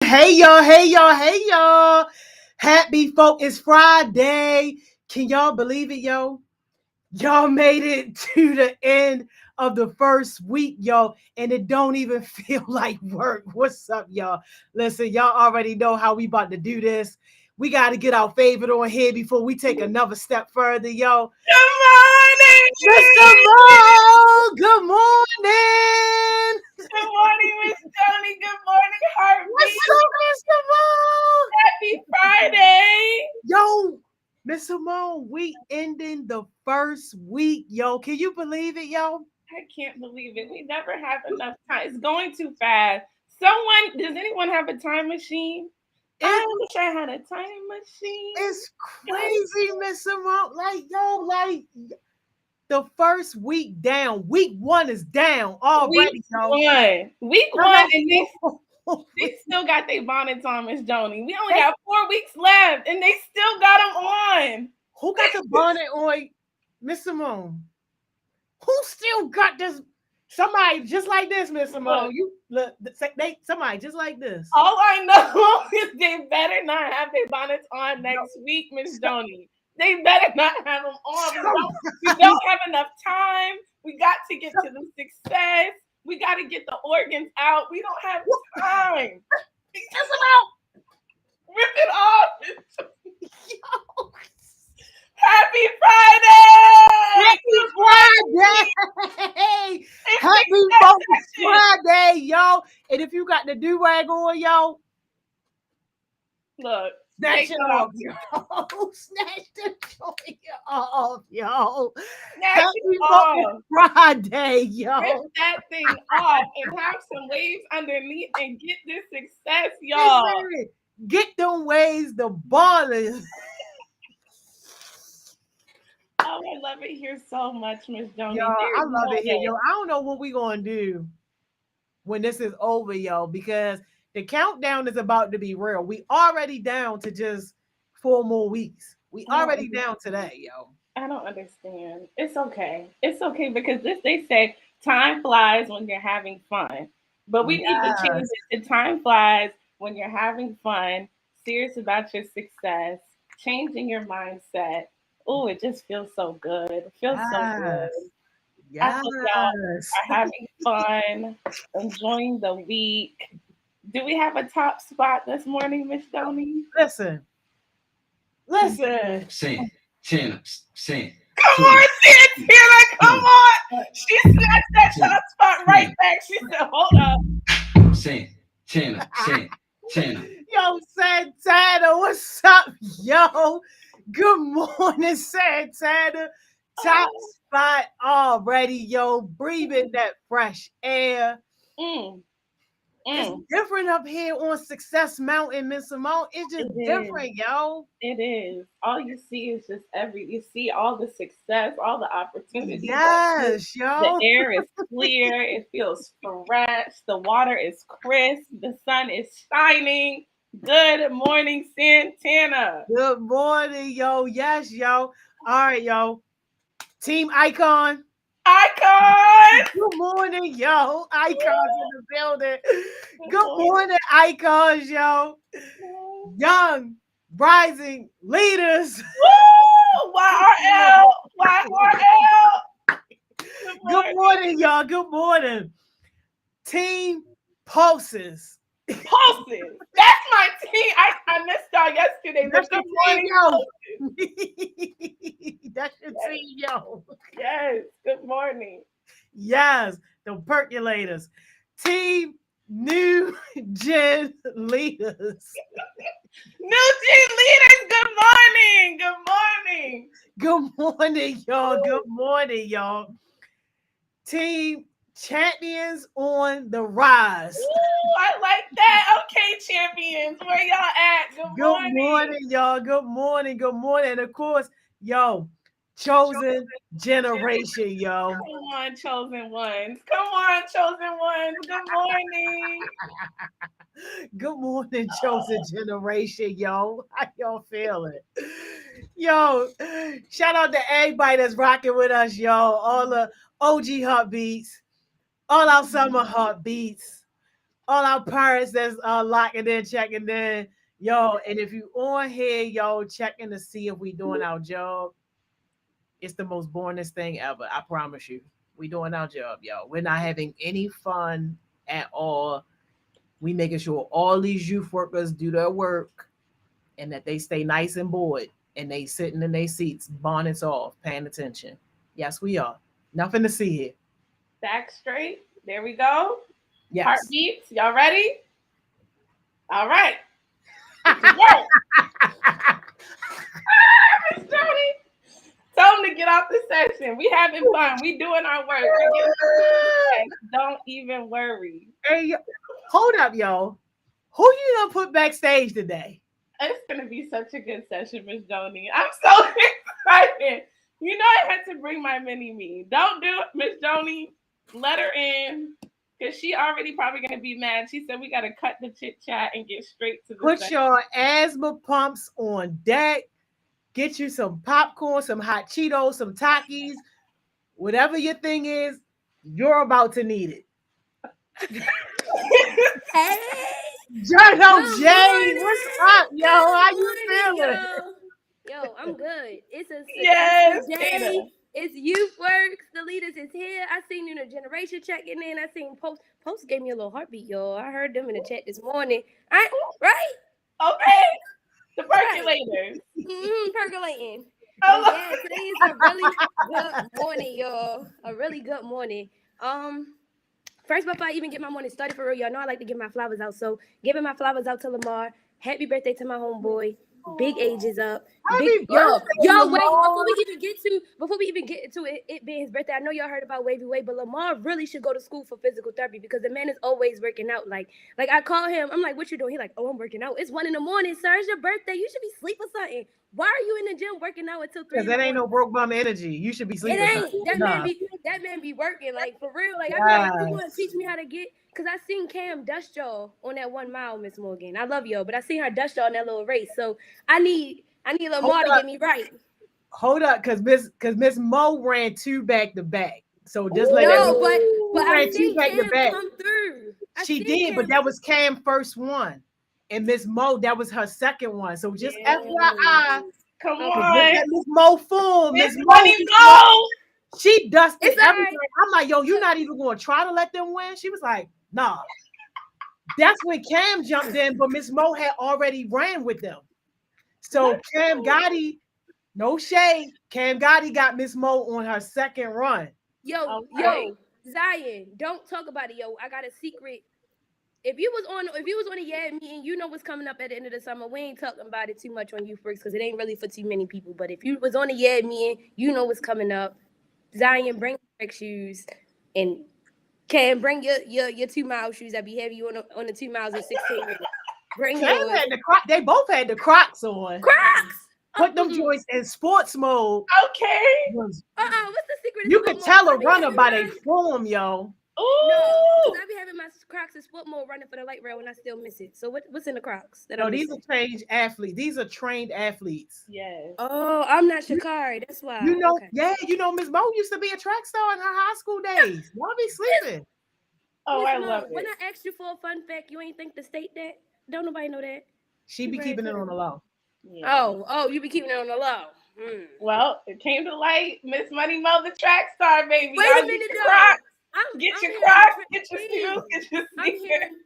Hey y'all, hey y'all, hey y'all. Happy folk, it's Friday. Can y'all believe it, yo? Y'all made it to the end of the first week, yo, and it don't even feel like work. What's up, y'all? Listen, y'all already know how we about to do this. We got to get our favorite on here before we take another step further, yo. Good morning! Mr. Mo, good morning. Good morning, Miss Tony. Good morning, What's Heartbeat. up, Mr. Mo? Happy Friday. Yo, Miss Simone, we ending the first week, yo. Can you believe it, yo? I can't believe it. We never have enough time. It's going too fast. Does anyone have a time machine? I It, wish I had a time machine. it's crazy, Miss Simone. Like the first week down. Week one is down already, yo. Week one, and they still got their bonnets on, Miss Joni. We only got 4 weeks left, and they still got them on. Who got the bonnet on, Miss Simone? Who still got this? Somebody just like this, Miss Simone. You look, somebody just like this. All I know is they better not have their bonnets on next week, Miss Joni. They better not have them on. We don't have enough time. We got to get to the success. We got to get the organs out. We don't have time. Just about Rip it off. yo. Happy Friday! Happy Friday! Happy fucking Friday, yo! And if you got the do-rag on, yo, look, snatch it off, yo. Snatch the joint off, yo. Happy fucking Friday, yo. Rip that thing off and have some waves underneath and get this success, y'all. Listen, get them waves, the ballers. Oh, I love it here so much, Miss Joni. Yo, I love it here, yo. I don't know what we're gonna do when this is over, yo, because the countdown is about to be real. We already down to just 4 more weeks. We already down to that, yo. I don't understand. It's okay. It's okay because they say time flies when you're having fun. But we need to change it to time flies when you're having fun, serious about your success, changing your mindset. Oh, it just feels so good. It feels so good. Yes. I hope y'all are having fun, enjoying the week. Do we have a top spot this morning, Miss Joni? Listen. Sing. Come on, Tina, come on. She snatched that top spot right back. She said, hold up. Sing. Yo, Santana, what's up, yo? Good morning, Santana. Top spot already, yo. Breathing that fresh air. It's different up here on Success Mountain, Miss Simone. It's just different, yo. It is. All you see is just you see all the success, all the opportunities. Yes, yo. The air is clear. It feels fresh. The water is crisp. The sun is shining. Good morning, Santana. Good morning, yo. Yes, yo. All right, yo. Team Icon. Good morning, yo. Icons in the building. Good morning, Icons, yo. Young, rising leaders. Woo! YRL. Good morning, y'all. Good morning. Team Pulses. That's my team. I missed y'all yesterday. That's but your team, yo. That's your team, yo. Yes. Good morning. Yes, the percolators. Team New Gen Leaders. New Gen Leaders, good morning. Good morning, y'all. Good morning, y'all. Team Champions on the Rise. Ooh, I like that. Okay, champions, where y'all at? Good morning, y'all. Good morning. And of course, yo, Chosen Generation, yo. Come on, chosen ones. Good morning. Good morning, Chosen Generation, yo. How y'all feeling? Yo, shout out to everybody that's rocking with us, yo. All the OG heartbeats, all our summer heartbeats, all our parents that's locking in, checking in. Yo, and if you on here, yo, checking to see if we doing our job, it's the most boringest thing ever. I promise you. We doing our job, yo. We're not having any fun at all. We making sure all these youth workers do their work and that they stay nice and bored and they sitting in their seats, bonnets off, paying attention. Yes, we are. Nothing to see here. Back straight. There we go. Yes. Heartbeats. Y'all ready? All right. Yes. Miss Jody. Tell them to get off the session. We having fun. We doing our work. We're getting Don't even worry. Hey, hold up, yo. Who you gonna put backstage today? It's gonna be such a good session, Miss Joni. I'm so excited. You know I had to bring my mini me. Don't do it, Miss Joni. Let her in. Because she already probably gonna be mad. She said we gotta cut the chit chat and get straight to the Put session. your asthma pumps on deck. Get you some popcorn, some hot Cheetos, some Takis. Whatever your thing is, you're about to need it. Hey, Jono Jay, morning. what's up, yo? How you feeling? Yo, I'm good. It's a Yes, day. Tatum. It's YouthWorks. The leaders is here. I seen you in the generation checking in. I seen Post gave me a little heartbeat, y'all. I heard them in the chat this morning. Right? Okay. The percolators. Percolating. Oh, But yeah, today is a really good morning, y'all. A really good morning. First, before I even get my morning started for real, y'all know I like to give my flowers out. So, giving my flowers out to Lamar. Happy birthday to my homeboy. Big age is up. Happy Yo, birthday, wait, Lamar. before we even get into it being his birthday, I know y'all heard about Wavy Way, but Lamar really should go to school for physical therapy because the man is always working out. Like I call him, I'm like, what you doing? He like, oh, I'm working out. It's 1 a.m, sir. It's your birthday. You should be asleep or something. Why are you in the gym working out until 3 Because that ain't no broke bum energy. You should be It sleeping. ain't. That man be working, like, for real. Like, I be like, you want to teach me how to get, because I seen Cam dust y'all on that 1 mile, Miss Morgan. I love y'all, but I seen her dust y'all in that little race. So I need Lamar to get me right. Hold up, because Miss Mo ran 2 back to back. So just No, let that but I ran 2 seen back to Cam back. come through. She did, but that was Cam's first one. And Miss Mo, that was her second one. So just FYI, come Miss on. Mo fool. Miss Miss Money Mo, Mo. she dusted It's all everything. right. I'm like, yo, you're not even going to try to let them win? She was like, nah. That's when Cam jumped in, but Miss Mo had already ran with them. So Cam Gotti, no shade. Cam Gotti got Miss Mo on her second run. Yo, Zion, don't talk about it, yo. I got a secret. If you was on a meeting, you know what's coming up at the end of the summer. We ain't talking about it too much on YouthWorks because it ain't really for too many people. But if you was on a meeting, you know what's coming up. Zion, bring your shoes, and Cam, bring your 2 mile shoes that be heavy on the 2 miles in 16 minutes. Bring Cam yours. had they both had the Crocs on. Crocs. Put them joints in sports mode. Okay. What's the secret? You could tell a runner by their form, yo. Ooh. No, because I be having my Crocs in sport mode running for the light rail and I still miss it. So what's in the Crocs? No, these are trained athletes. These are trained athletes. Yes. Oh, I'm not Shakari. That's why. You know, okay. yeah, you know, Miss Mo used to be a track star in her high school days. Y'all be sleeping. Oh, Miss I Mo, love it. when I asked you for a fun fact, you ain't think to state that? Don't nobody know that. She be keeping it on the low. Yeah. Oh, you be keeping it on the low. Well, it came to light. Miss Money Mo, the track star, baby. Wait a minute, though. Crocs. I'm Get your hearing Crocs, a get your track shoes, team. get your I'm sneakers. hearing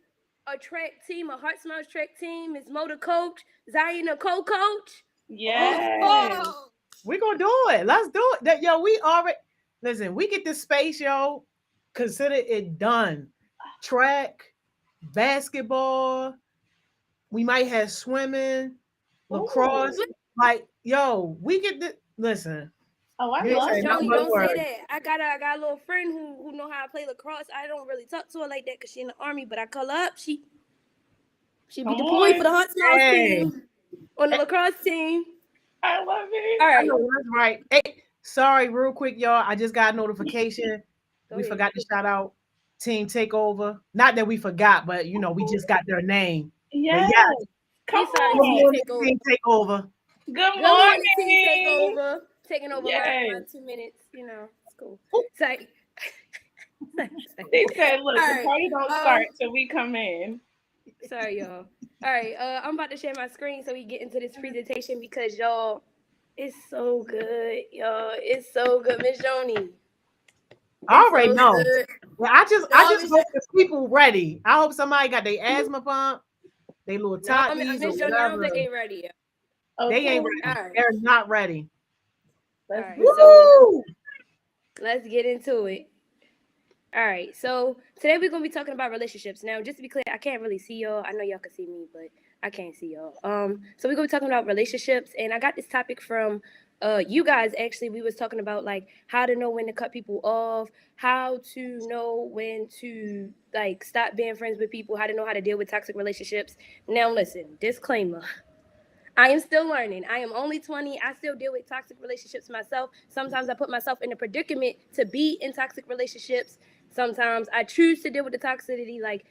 a track team, a Heart Smiles track team. Miss Mo the coach, Zion the co-coach. Yes. Oh. We gonna do it. Let's do it. That yo, we already listen. We get this space, yo. Consider it done. Track, basketball. We might have swimming, lacrosse. Ooh. Like yo, we get the listen. Oh, I You love say it. nothing Don't but say words. that. I got a little friend who know how to play lacrosse. I don't really talk to her like that because she in the army, but I call her up. She be Come deployed on. for the Heart Smiles Hey. team on the lacrosse team. I love it. All I right. know that's right. Hey, sorry, real quick, y'all. I just got a notification. Go We ahead. forgot to shout out Team Takeover. Not that we forgot, but you know, we just got their name. Yes. But yeah, Come Sorry, good on. morning, Takeover. Team Takeover. Good Good morning. morning, team takeover. Taking over Yes. my 2 minutes. You know, it's cool. It's like They said, look, All the right. party don't start till we come in. Sorry, y'all. All right, I'm about to share my screen so we get into this presentation because y'all, it's so good, y'all. It's so good, Miss Joni. I It's already so know. good. Yeah, I No, just hope the people ready. I hope somebody got their asthma pump, they little top knees or Miss Joni, I don't whatever. think they ready yet. They Okay, ain't All ready. right. They're not ready. All let's right, do so it. Woo! let's get into it. All right, so today we're gonna be talking about relationships. Now, just to be clear, I can't really see y'all. I know y'all can see me, but I can't see y'all. So we're gonna be talking about relationships, and I got this topic from you guys. Actually, we was talking about like how to know when to cut people off, how to know when to like stop being friends with people, how to know how to deal with toxic relationships. Now, listen, disclaimer. I am still learning. I am only 20. I still deal with toxic relationships myself. Sometimes I put myself in a predicament to be in toxic relationships. Sometimes I choose to deal with the toxicity. Like,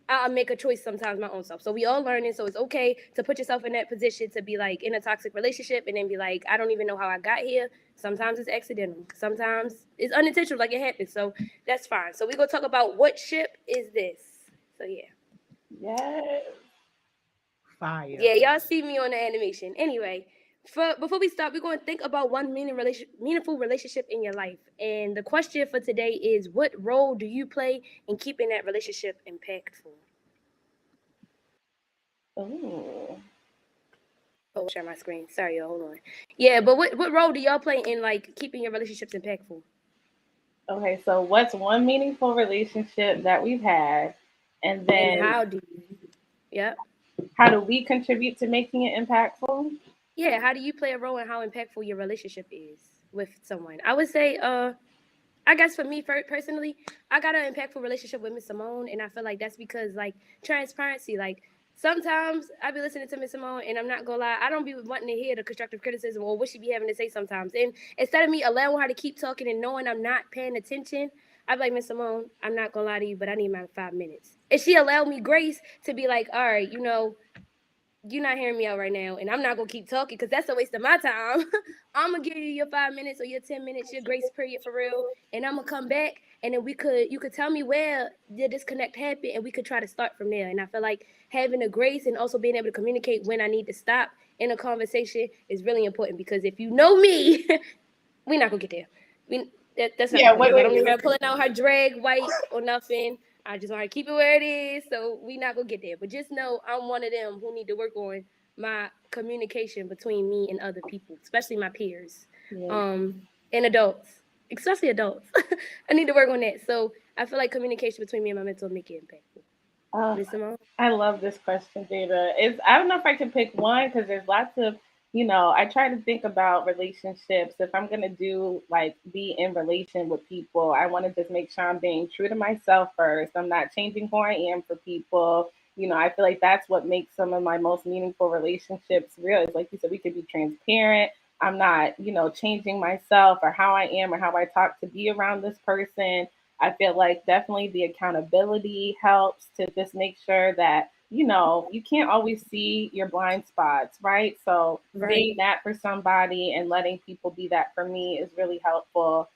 I'll make a choice sometimes my own self. So we all learning. So it's okay to put yourself in that position to be like in a toxic relationship and then be like, I don't even know how I got here. Sometimes it's accidental. Sometimes it's unintentional, like it happens. So that's fine. So we're going to talk about what ship is this. So yeah. Yes. Fire. Yeah, y'all see me on the animation. Anyway, before we start, we're going to think about one meaningful relationship in your life. And the question for today is, what role do you play in keeping that relationship impactful? Ooh. Oh, share my screen. Sorry, y'all. Hold on. Yeah, but what role do y'all play in like keeping your relationships impactful? Okay, so what's one meaningful relationship that we've had? And And then how do you? Yep. how do we contribute to making it impactful? Yeah, how do you play a role in how impactful your relationship is with someone? I would say, I guess for me personally, I got an impactful relationship with Miss Simone, and I feel like that's because like transparency. Like sometimes I be listening to Miss Simone, and I'm not gonna lie, I don't be wanting to hear the constructive criticism or what she be having to say sometimes. And instead of me allowing her to keep talking and knowing I'm not paying attention, I be like, Miss Simone, I'm not gonna lie to you, but I need my 5 minutes. And she allowed me grace to be like, all right, you're not hearing me out right now, and I'm not gonna keep talking because that's a waste of my time. I'm gonna give you your 5 minutes or your 10 minutes, your grace period for real, and I'm gonna come back, and then you could tell me where the disconnect happened, and we could try to start from there. And I feel like having a grace and also being able to communicate when I need to stop in a conversation is really important because if you know me, we're not gonna get there. That's not the Yeah, point wait, because I wait, don't need wait. her pulling out her drag white or nothing. I just want to keep it where it is, so we not gonna get there. But just know I'm one of them who need to work on my communication between me and other people, especially my peers, Yeah. and adults, especially adults. I need to work on that. So I feel like communication between me and my mentor make it impactful. Oh, Miss Simone? I love this question, Jada. I don't know if I can pick one because there's lots of, I try to think about relationships. If I'm gonna do like be in relation with people, I want to just make sure I'm being true to myself first. I'm not changing who I am for people. I feel like that's what makes some of my most meaningful relationships real. Is like you said, we could be transparent. I'm not, changing myself or how I am or how I talk to be around this person. I feel like definitely the accountability helps to just make sure that, you can't always see your blind spots, right? So Right. being that for somebody and letting people be that for me is really helpful.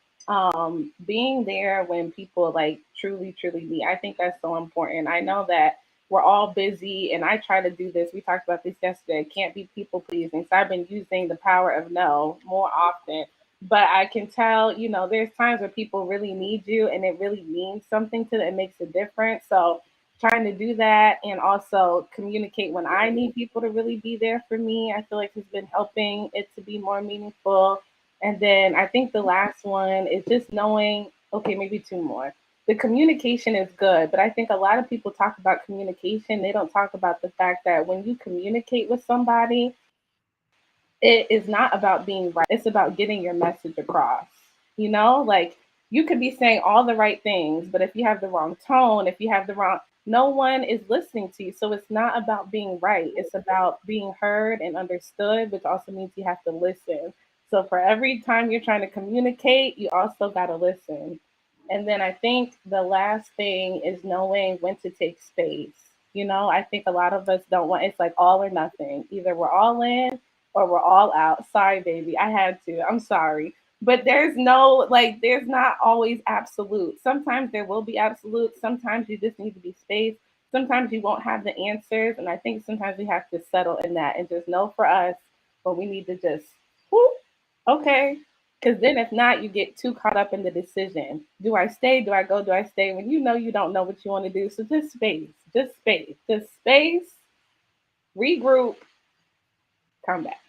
Being there when people like truly, truly need. I think that's so important. I know that we're all busy and I try to do this. We talked about this yesterday. Can't be people pleasing. So I've been using the power of no more often, but I can tell, there's times where people really need you and it really means something to them. It makes a difference. So trying to do that and also communicate when I need people to really be there for me, I feel like has been helping it to be more meaningful. And then I think the last one is just knowing, okay, maybe two more. The communication is good, but I think a lot of people talk about communication. They don't talk about the fact that when you communicate with somebody, it is not about being right. It's about getting your message across. Like you could be saying all the right things, but if you have the wrong tone, if you have the wrong, no one is listening to you. So it's not about being right. It's about being heard and understood, which also means you have to listen. So for every time you're trying to communicate, you also got to listen. And then I think the last thing is knowing when to take space. I think a lot of us don't want, it's like all or nothing. Either we're all in or we're all out. Sorry, baby. I had to. I'm sorry. But there's no, like, there's not always absolute. Sometimes there will be absolute. Sometimes you just need to be space. Sometimes you won't have the answers. And I think sometimes we have to settle in that and just know for us, but we need to just, whoop, okay. Because then if not, you get too caught up in the decision. Do I stay? Do I go? Do I stay? When you know you don't know what you want to do. So just space, just space, just space, regroup, come back.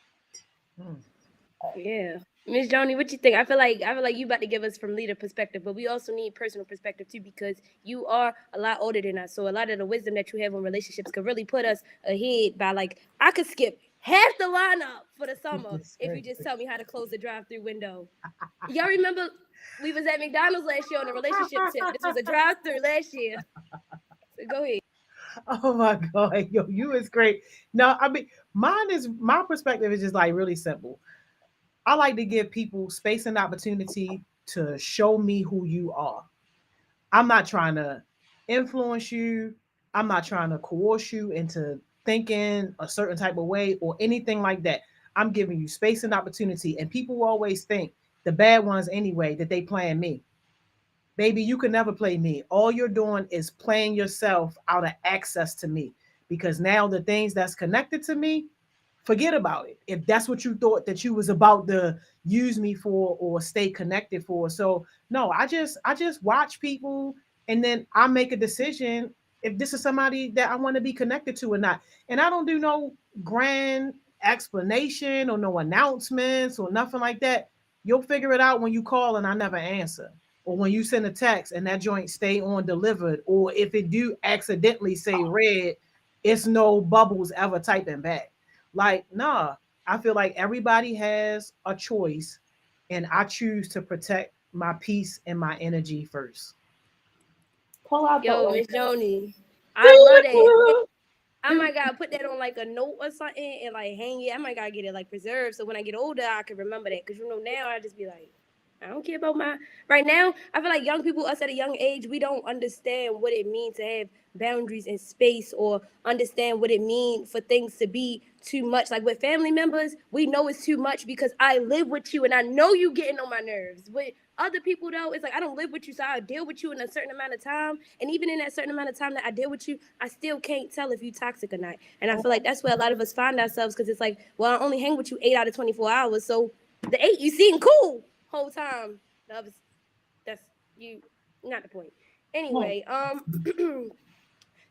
Yeah. Miss Joni, what you think? I feel like you about to give us from leader perspective, but we also need personal perspective too because you are a lot older than us. So a lot of the wisdom that you have on relationships could really put us ahead by like I could skip half the lineup for the summer if you just tell me how to close the drive-through window. Y'all remember we was at McDonald's last year on a relationship tip. This was a drive-through last year. So go ahead. Oh my God, yo, you is great. No, I mean, my perspective is just like really simple. I like to give people space and opportunity to show me who you are. I'm not trying to influence you. I'm not trying to coerce you into thinking a certain type of way or anything like that. I'm giving you space and opportunity. And people always think the bad ones anyway that they playing me. Baby, you can never play me. All you're doing is playing yourself out of access to me because now the things that's connected to me, forget about it. If that's what you thought that you was about to use me for or stay connected for. So no, I just watch people and then I make a decision if this is somebody that I want to be connected to or not. And I don't do no grand explanation or no announcements or nothing like that. You'll figure it out when you call and I never answer or when you send a text and that joint stay on delivered, or if it do accidentally say read, it's no bubbles ever typing back. Like, nah, I feel like everybody has a choice, and I choose to protect my peace and my energy first. Pull out the Yo, old. Miss Joni. I love that. I might gotta put that on like a note or something and like hang it. I might gotta get it like preserved so when I get older I can remember that. Cause now I just be like, I don't care about my right now. I feel like young people, us at a young age, we don't understand what it means to have boundaries and space or understand what it means for things to be too much. Like with family members, we know it's too much because I live with you and I know you getting on my nerves. With other people though, it's like I don't live with you, so I deal with you in a certain amount of time. And even in that certain amount of time that I deal with you, I still can't tell if you toxic or not. And I feel like that's where a lot of us find ourselves because it's like, well, I only hang with you 8 out of 24 hours. So the 8 you seem cool whole time. The others, that's you not the point. Anyway,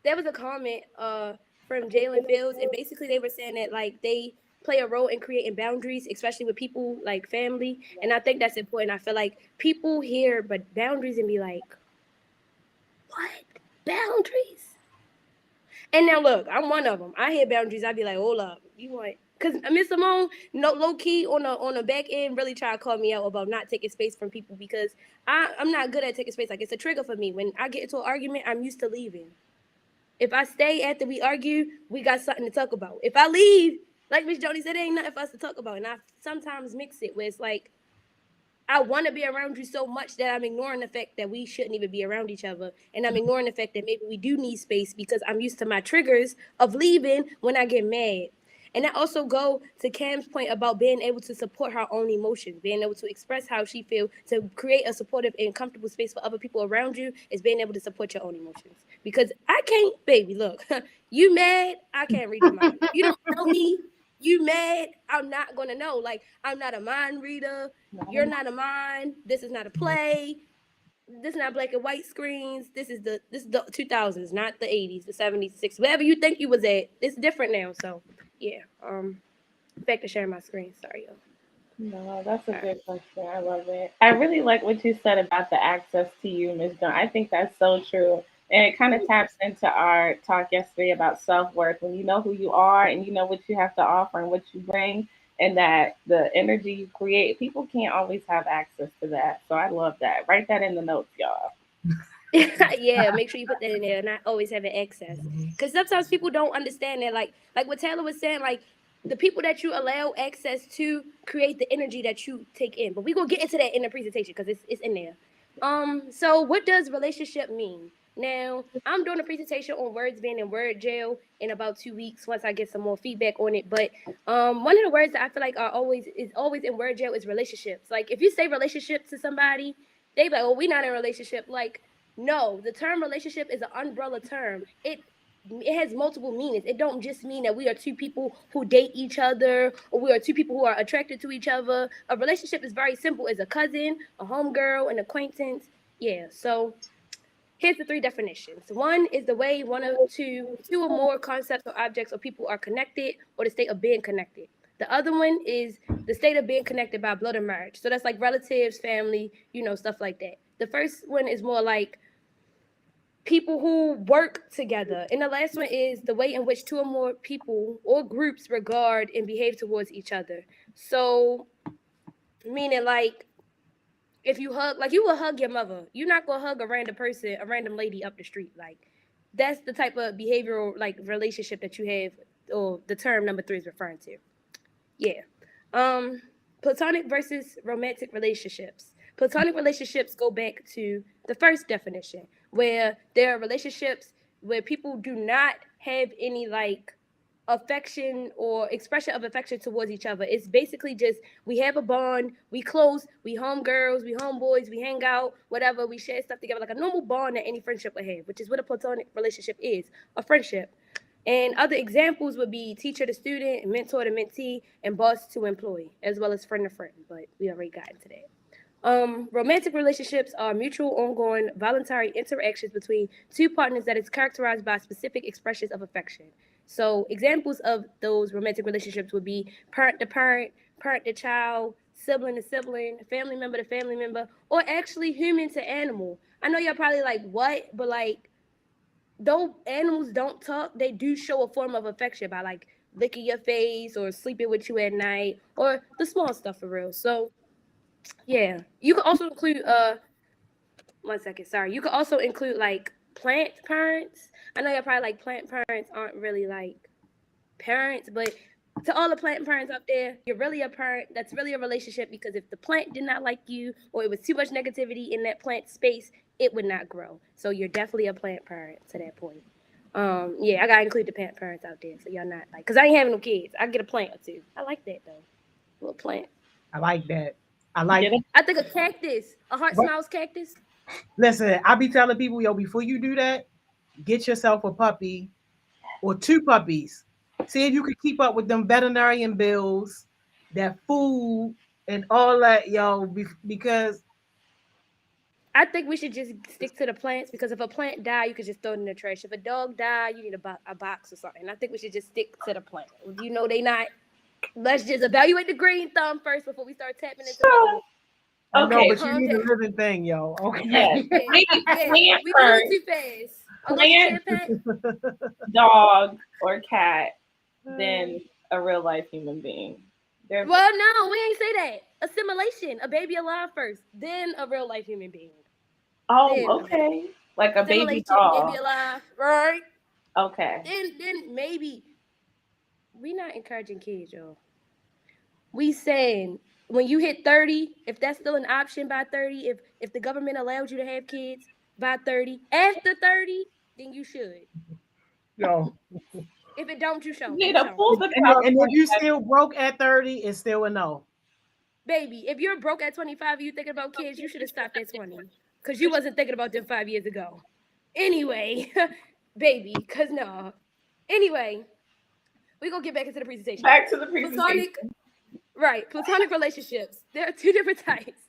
there was a comment from Jalen Fields, and basically they were saying that like they play a role in creating boundaries, especially with people like family. And I think that's important. I feel like people hear but boundaries and be like, what? Boundaries? And now look, I'm one of them. I hear boundaries, I be like, hold up, you want? Cause Miss Simone, no low key on the back end, really try to call me out about not taking space from people because I'm not good at taking space. Like it's a trigger for me. When I get into an argument, I'm used to leaving. If I stay after we argue, we got something to talk about. If I leave, like Miss Jody said, there ain't nothing for us to talk about. And I sometimes mix it where it's like I want to be around you so much that I'm ignoring the fact that we shouldn't even be around each other. And I'm ignoring the fact that maybe we do need space because I'm used to my triggers of leaving when I get mad. And that also go to Cam's point about being able to support her own emotions, being able to express how she feels, to create a supportive and comfortable space for other people around you is being able to support your own emotions. Because I can't, baby, look, you mad, I can't read your mind. You don't know me, you mad, I'm not gonna know. Like I'm not a mind reader. You're not a mind. This is not a play. This is not black and white screens. This is the 2000s, not the 80s, the 70s, 60s. Wherever you think you was at, it's different now. So yeah. Back to sharing my screen. Sorry, y'all. No, that's a All right. good question. I love it. I really like what you said about the access to you, Ms. Dunn. I think that's so true. And it kind of taps into our talk yesterday about self worth. When you know who you are and you know what you have to offer and what you bring, and that the energy you create, people can't always have access to that. So I love that. Write that in the notes, y'all. Yeah, make sure you put that in there, not always having access. Mhm. Because sometimes people don't understand that, like what Taylor was saying, like the people that you allow access to create the energy that you take in. But we gonna get into that in the presentation because it's in there. So what does relationship mean? Now, I'm doing a presentation on words being in word jail in about 2 weeks once I get some more feedback on it. But one of the words that I feel like are always in word jail is relationships. Like if you say relationship to somebody, they be like, "Oh, we not in a relationship." Like, no, the term relationship is an umbrella term. It has multiple meanings. It don't just mean that we are two people who date each other or we are two people who are attracted to each other. A relationship is very simple as a cousin, a homegirl, an acquaintance. Yeah, so here's the three definitions. One is the way two or more concepts or objects or people are connected, or the state of being connected. The other one is the state of being connected by blood or marriage. So that's like relatives, family, stuff like that. The first one is more like people who work together. And the last one is the way in which two or more people or groups regard and behave towards each other. So, meaning like, if you hug, like you will hug your mother, you're not gonna hug a random person, a random lady up the street. Like that's the type of behavioral like relationship that you have, or the term number 3 is referring to. Yeah. Um, Platonic versus romantic relationships. Platonic relationships go back to the first definition, where there are relationships where people do not have any like affection or expression of affection towards each other. It's basically just we have a bond, we close, we homegirls, we homeboys, we hang out, whatever, we share stuff together, like a normal bond that any friendship would have, which is what a platonic relationship is, a friendship. And other examples would be teacher to student, mentor to mentee, and boss to employee, as well as friend to friend. But we already got into that. Romantic relationships are mutual, ongoing, voluntary interactions between two partners that is characterized by specific expressions of affection. So, examples of those romantic relationships would be parent to parent, parent to child, sibling to sibling, family member to family member, or actually human to animal. I know y'all probably like, what? But like, though animals don't talk, they do show a form of affection by like licking your face or sleeping with you at night or the small stuff for real. So, yeah, you could also include 1 second, sorry. You could also include like plant parents. I know y'all probably like plant parents aren't really like parents, but to all the plant parents out there, you're really a parent. That's really a relationship because if the plant did not like you or it was too much negativity in that plant space, it would not grow. So you're definitely a plant parent to that point. Yeah, I gotta include the plant parents out there, so y'all not like, cause I ain't having no kids. I get a plant or two. I like that though, a little plant. I like that. I like. I think a cactus, a heart smiles cactus. Listen, I be telling people, yo, before you do that, get yourself a puppy or two puppies. See if you can keep up with them veterinarian bills, that food, and all that, yo. Because I think we should just stick to the plants because if a plant die, you could just throw it in the trash. If a dog die, you need a box or something. I think we should just stick to the plant. They not. Let's just evaluate the green thumb first before we start tapping into other. I know, Okay. but you need a living thing, yo. Okay. Yeah. We going too fast. Plant, dog, or cat than a real life human being. Well, no, we ain't say that. Assimilation, a baby alive first, then a real life human being. Oh, okay. Like a baby dog. Baby alive, right? Okay. Then maybe we not encouraging kids, y'all. We saying when you hit 30, if that's still an option by 30, if the government allows you to have kids by 30, after 30, then you should. Yo. If it don't, you show. And if you still broke at 30, it's still a no. Baby, if you're broke at 25 and you thinking about kids, you should have stopped at 20. Because you wasn't thinking about them 5 years ago. Anyway, baby, because no. Anyway, we're going to get back into the presentation. Back to the presentation. Platonic relationships. There are two different types.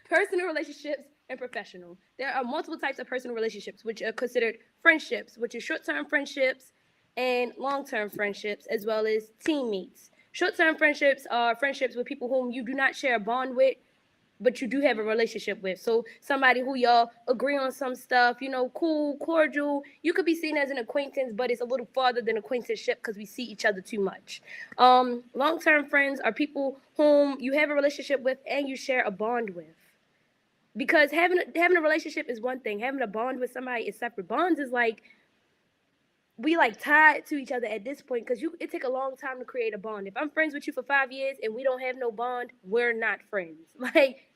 Personal relationships and professional. There are multiple types of personal relationships, which are considered friendships, which are short-term friendships and long-term friendships, as well as teammates. Short-term friendships are friendships with people whom you do not share a bond with, but you do have a relationship with. So somebody who y'all agree on some stuff, cool, cordial. You could be seen as an acquaintance, but it's a little farther than acquaintanceship because we see each other too much. Long-term friends are people whom you have a relationship with and you share a bond with. Because having a relationship is one thing. Having a bond with somebody is separate. Bonds is like, we like tied to each other at this point because it take a long time to create a bond. If I'm friends with you for 5 years and we don't have no bond, we're not friends. Like,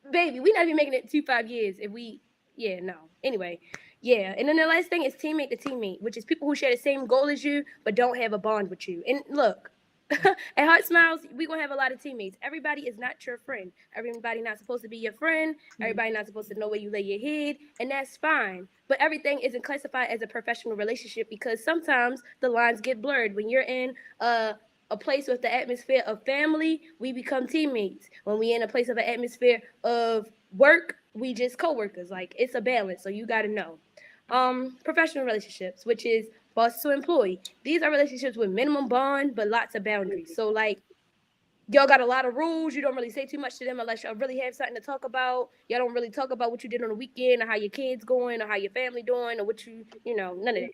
baby, we not even making it 5 years if we, no. Anyway, Yeah, and then the last thing is teammate to teammate, which is people who share the same goal as you but don't have a bond with you. And look, at Heart Smiles, we're gonna have a lot of teammates. Everybody is not your friend. Everybody not supposed to be your friend. Everybody not supposed to know where you lay your head, and that's fine. But everything isn't classified as a professional relationship because sometimes the lines get blurred. When you're in a place with the atmosphere of family, we become teammates. When we in a place of an atmosphere of work, we just co-workers. Like it's a balance, so you got to know. Professional relationships, which is boss to employee. These are relationships with minimum bond but lots of boundaries. So like y'all got a lot of rules. You don't really say too much to them unless y'all really have something to talk about. Y'all don't really talk about what you did on the weekend or how your kids going or how your family doing or what you know, none of that.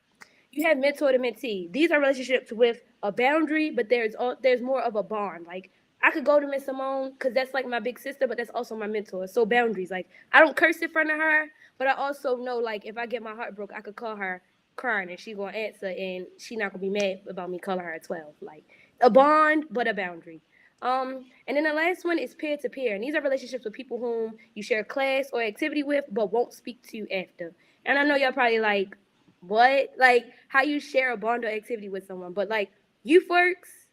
You have mentor to mentee. These are relationships with a boundary, but there's more of a bond. Like I could go to Miss Simone because that's like my big sister, but that's also my mentor. So boundaries. Like I don't curse in front of her, but I also know like if I get my heart broke, I could call her crying and she gonna answer and she not gonna be mad about me calling her at 12. Like a bond, but a boundary. And then the last one is peer to peer, and these are relationships with people whom you share class or activity with, but won't speak to you after. And I know y'all probably like, what? Like how you share a bond or activity with someone, but like YouthWorks,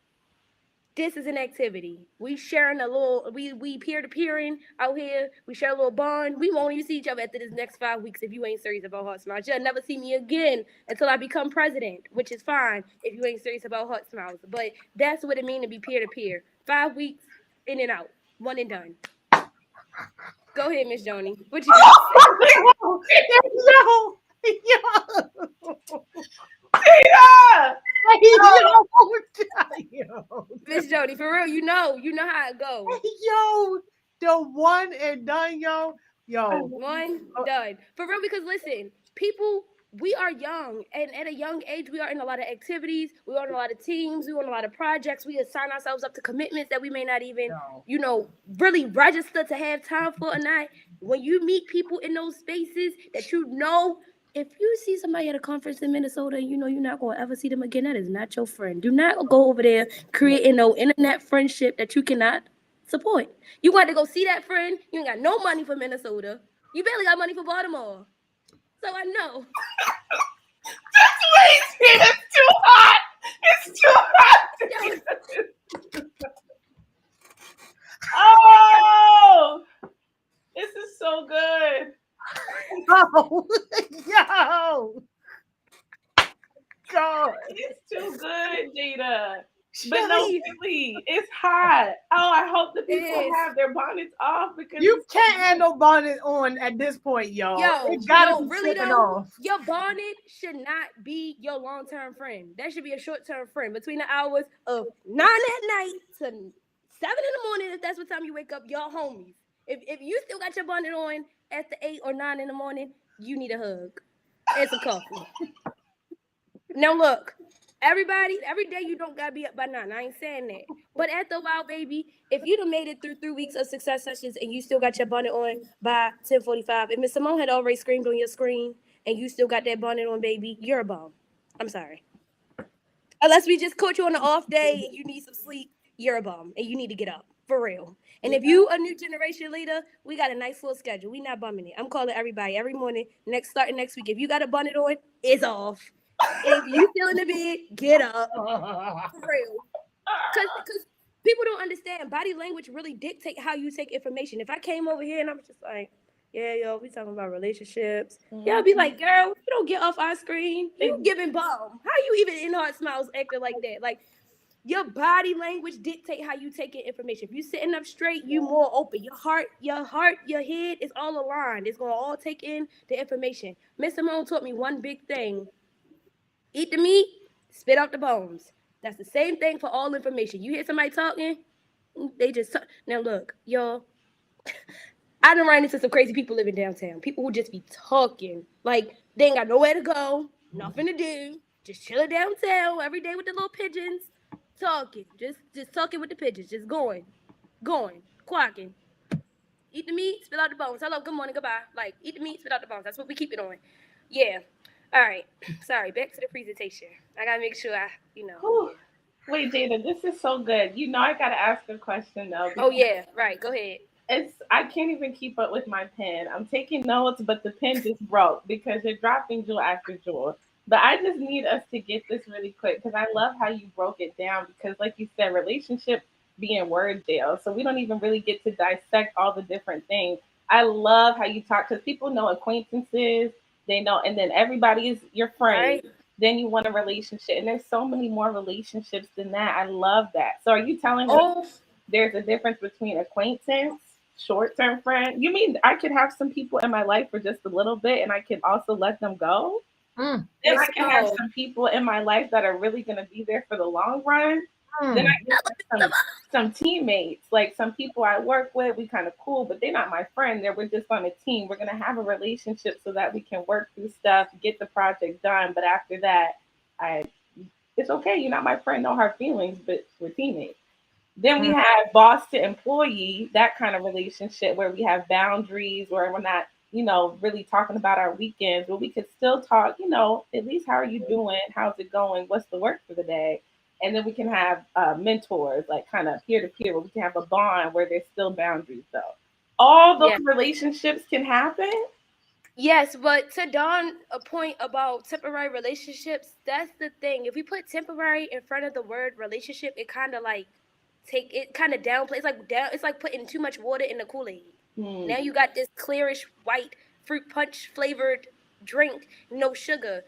this is an activity. We sharing a little, we peer to peering out here. We share a little bond. We won't even see each other after this next 5 weeks if you ain't serious about Heart Smiles. You'll never see me again until I become president, which is fine if you ain't serious about Heart Smiles. But that's what it means to be peer to peer. 5 weeks in and out, one and done. Go ahead, Miss Joni. What you got to say? Yo, yo, Tina! yo, Miss Joni, for real, you know how it go. yo, the one and done, yo. One Uh, done. For real, because listen, people, we are young, and at a young age, we are in a lot of activities, we are in a lot of teams, we are in a lot of projects, we assign ourselves up to commitments that we may not even, yo. really register to have time for or not. When you meet people in those spaces that you know, if you see somebody at a conference in Minnesota and you know you're not going to ever see them again, that is not your friend. Do not go over there creating no internet friendship that you cannot support. You want to go see that friend, you ain't got no money for Minnesota. You barely got money for Baltimore. So I know. Just wait, Tina. It's too hot. It's too hot. Yo, Oh, this is so good. Oh, yo, God. It's too good, Jada. But no, Chili. really, it's hot. Oh, I hope the it people is. have their bonnets off because You it's can't have no bonnet on at this point, y'all. Yo, It gotta no, be really slipping though, off. your bonnet should not be your long term friend. That should be a short term friend between the hours of 9 at night to 7 in the morning. If that's what time you wake up, y'all homies. If you still got your bonnet on after 8 or 9 in the morning, you need a hug and some coffee. Now look, everybody, every day you don't gotta be up by 9. I ain't saying that. But after a while, baby, if you done made it through 3 weeks of success sessions and you still got your bonnet on by 10:45, and Miss Simone had already screamed on your screen and you still got that bonnet on, baby, you're a bum. I'm sorry. Unless we just caught you on an off day and you need some sleep, you're a bum and you need to get up. For real. And if you a new generation leader, we got a nice full schedule. We not bumming it. I'm calling everybody every morning, starting next week. If you got a bonnet on, it's off. And if you still in the bed, get up. For real. Because people don't understand body language really dictate how you take information. If I came over here and I'm just like, yeah, yo, we talking about relationships. Y'all be like, girl, you don't get off our screen. You giving bum. How you even in Heart Smiles acting like that? Like your body language dictate how you take in information. If you sitting up straight, you more open. Your heart, your head is all aligned. It's gonna all take in the information. Miss Simone taught me one big thing: eat the meat, spit out the bones. That's the same thing for all information. You hear somebody talking, they just talk. Now look, y'all. I done ran into some crazy people living downtown. People who just be talking like they ain't got nowhere to go, nothing to do, just chilling downtown every day with the little pigeons, talking, just talking with the pigeons, just going, quacking. Eat the meat, spit out the bones. Hello, good morning, goodbye. Like eat the meat, spit out the bones. That's what we keep it on. Yeah. All right. Sorry. Back to the presentation. I gotta make sure Whew. Wait, Jada, this is so good. You know, I gotta ask a question though. Oh yeah. Right. Go ahead. I can't even keep up with my pen. I'm taking notes, but the pen just broke because you're dropping jewel after jewel. But I just need us to get this really quick because I love how you broke it down because, like you said, relationship being word jail. So we don't even really get to dissect all the different things. I love how you talk because people know acquaintances, they know, and then everybody is your friend. Right? Then you want a relationship, and there's so many more relationships than that. I love that. So are you telling us Oh, there's a difference between acquaintance, short term friend? You mean I could have some people in my life for just a little bit and I can also let them go? Mm, Then I can have so some people in my life that are really going to be there for the long run. Then mm. I can have some teammates, like some people I work with. We kind of cool, but they're not my friend. We're just on a team. We're gonna have a relationship so that we can work through stuff, get the project done. But after that, I it's okay. You're not my friend. No hard feelings, but we're teammates. Then we Mm. have boss to employee, that kind of relationship where we have boundaries, where we're not, really talking about our weekends, but we could still talk, at least how are you doing? How's it going? What's the work for the day? And then we can have mentors, like kind of peer to peer, where we can have a bond where there's still boundaries, though. All those yeah. relationships can happen. Yes, but to Dawn, a point about temporary relationships, that's the thing. If we put temporary in front of the word relationship, it kind of like kind of downplays. It's like putting too much water in the Kool-Aid. Hmm. Now you got this clearish white fruit punch flavored drink, no sugar.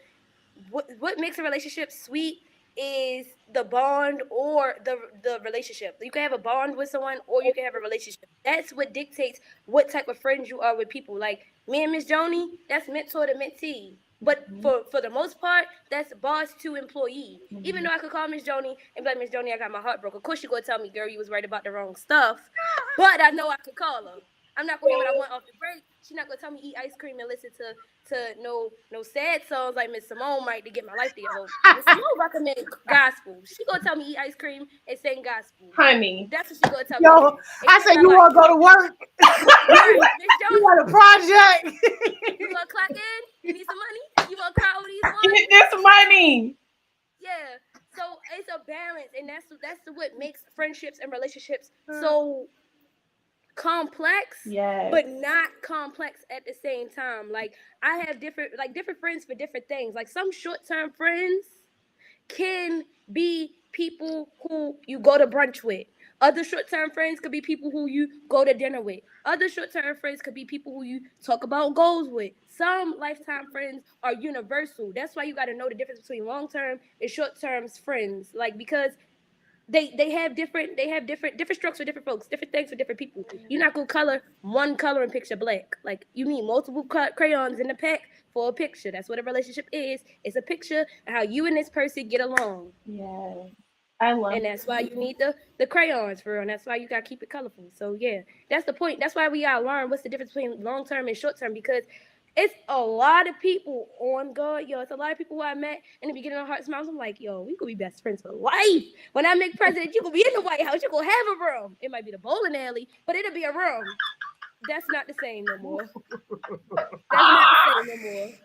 What makes a relationship sweet is the bond or the relationship. You can have a bond with someone or you can have a relationship. That's what dictates what type of friends you are with people. Like me and Miss Joni, that's mentor to mentee. But Mhm. for the most part, that's boss to employee. Even Mhm. though I could call Miss Joni and be like, Miss Joni, I got my heart broke. Of course, she gonna tell me, girl, you was right about the wrong stuff. But I know I could call her. I'm not gonna hear what I want off the break. She's not gonna tell me eat ice cream and listen to no sad songs like Miss Simone might to get my life together. Miss Simone recommend gospel. She gonna tell me eat ice cream and sing gospel. Honey, That's what she gonna tell me to Yo, do and I get said my you life. want to go to work. Right, Miss You Joni, got a project. you gonna clock in? You need some money? You wanna cry over these ones? get this money. Yeah. So it's a balance, and that's what makes friendships and relationships so complex Yes. but not complex at the same time. Like I have different friends for different things. Like some short-term friends can be people who you go to brunch with. Other short-term friends could be people who you go to dinner with. Other short-term friends could be people who you talk about goals with. Some lifetime friends are universal. That's why you got to know the difference between long-term and short-term friends. Like because they have different strokes for different folks, different things for different people. You're not gonna color one coloring picture black. Like you need multiple crayons in the pack for a picture. That's what a relationship is. It's a picture of how you and this person get along, Yes. I love and that's why you need the crayons for real. And that's why you gotta keep it colorful. So yeah, that's the point. That's why we gotta learn what's the difference between long term and short term because it's a lot of people on God, yo. It's a lot of people who I met in the beginning of Heart Smiles. I'm like, yo, we could be best friends for life. When I make president, you gonna be in the White House. You gonna have a room. It might be the bowling alley, but it'll be a room. That's not the same no more. That's not the same no more. We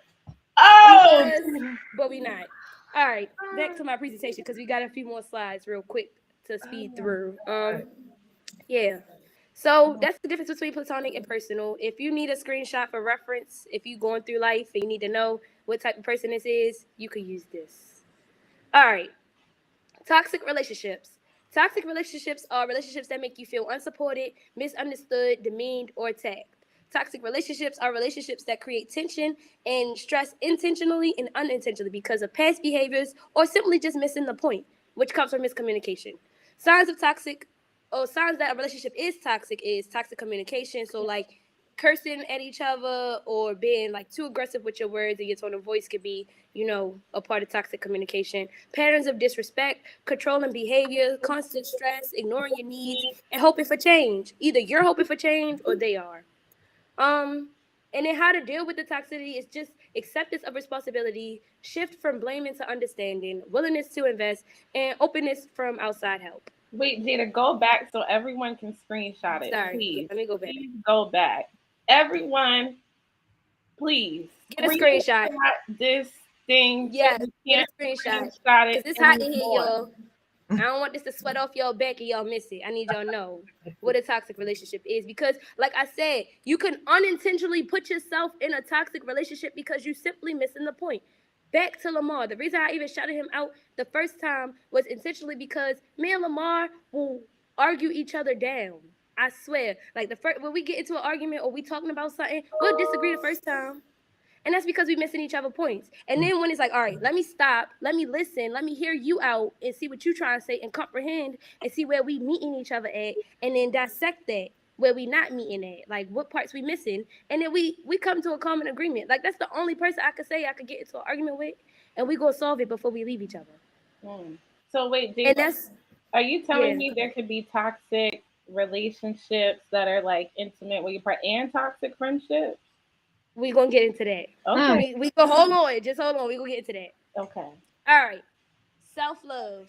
Oh, was, but we not. All right, back to my presentation because we got a few more slides real quick to speed through. Yeah. So that's the difference between platonic and personal. If you need a screenshot for reference, if you going through life and you need to know what type of person this is, you could use this. All right. Toxic relationships. Toxic relationships are relationships that make you feel unsupported, misunderstood, demeaned, or attacked. Toxic relationships are relationships that create tension and stress intentionally and unintentionally because of past behaviors or simply just missing the point, which comes from miscommunication. Signs of toxic or signs that a relationship is toxic communication. So like cursing at each other or being like too aggressive with your words and your tone of voice could be, a part of toxic communication. Patterns of disrespect, controlling behavior, constant stress, ignoring your needs, and hoping for change. Either you're hoping for change or they are. Um, and then how to deal with the toxicity is just acceptance of responsibility, shift from blaming to understanding, willingness to invest, and openness from outside help. wait, Jada, go back so everyone can screenshot it. Sorry, yeah, Please. let me go back. Please go back. Everyone, please Get a screenshot. screenshot this thing so Yes, we get a can't screenshot. screenshot Because it it's hot in here, anymore. y'all. I don't want this to sweat off your back and y'all miss it. I need y'all to know what a toxic relationship is. Because, like I said, you can unintentionally put yourself in a toxic relationship because you simply missing the point. Back to Lamar. The reason I even shouted him out the first time was intentionally because me and Lamar will argue each other down. I swear. Like the first when we get into an argument or we talking about something, we'll disagree the first time. And that's because we missing each other points. And then when it's like, all right, let me stop, let me listen, let me hear you out and see what you trying to say and comprehend and see where we meeting each other at and then dissect that where we not meeting at, like what parts we missing, and then we come to a common agreement. Like that's the only person I could say I could get into an argument with, and we gonna solve it before we leave each other. So wait, And that's are you telling yeah. me there could be toxic relationships that are like intimate with your partner and toxic friendships? We gonna get into that. Okay. We go hold on, just hold on. We gonna get into that. Okay. All right. Self-love.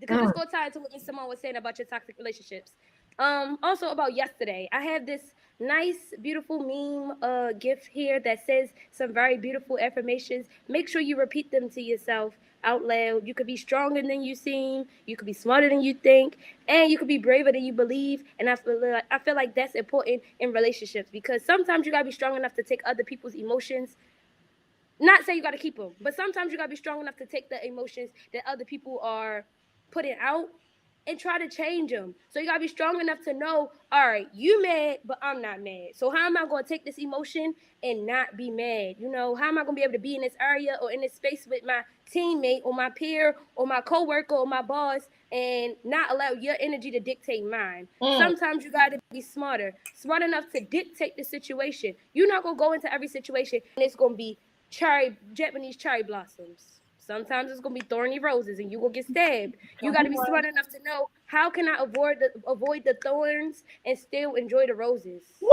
Because this go tie into what Miss Simone was saying about your toxic relationships. Also about yesterday. I have this nice, beautiful meme gift here that says some very beautiful affirmations. Make sure you repeat them to yourself out loud. You could be stronger than you seem, you could be smarter than you think, and you could be braver than you believe. And I feel like that's important in relationships because sometimes you gotta be strong enough to take other people's emotions, not say you got to keep them, but sometimes you got to be strong enough to take the emotions that other people are putting out and try to change them. So you got to be strong enough to know, all right, you mad, but I'm not mad. So how am I going to take this emotion and not be mad? You know, how am I going to be able to be in this area or in this space with my teammate or my peer or my coworker or my boss and not allow your energy to dictate mine? Sometimes you got to be smart enough to dictate the situation. You're not going to go into every situation and it's going to be Japanese cherry blossoms. Sometimes it's gonna be thorny roses, and you will get stabbed. You got to be smart enough to know how can I avoid the thorns and still enjoy the roses. Woo!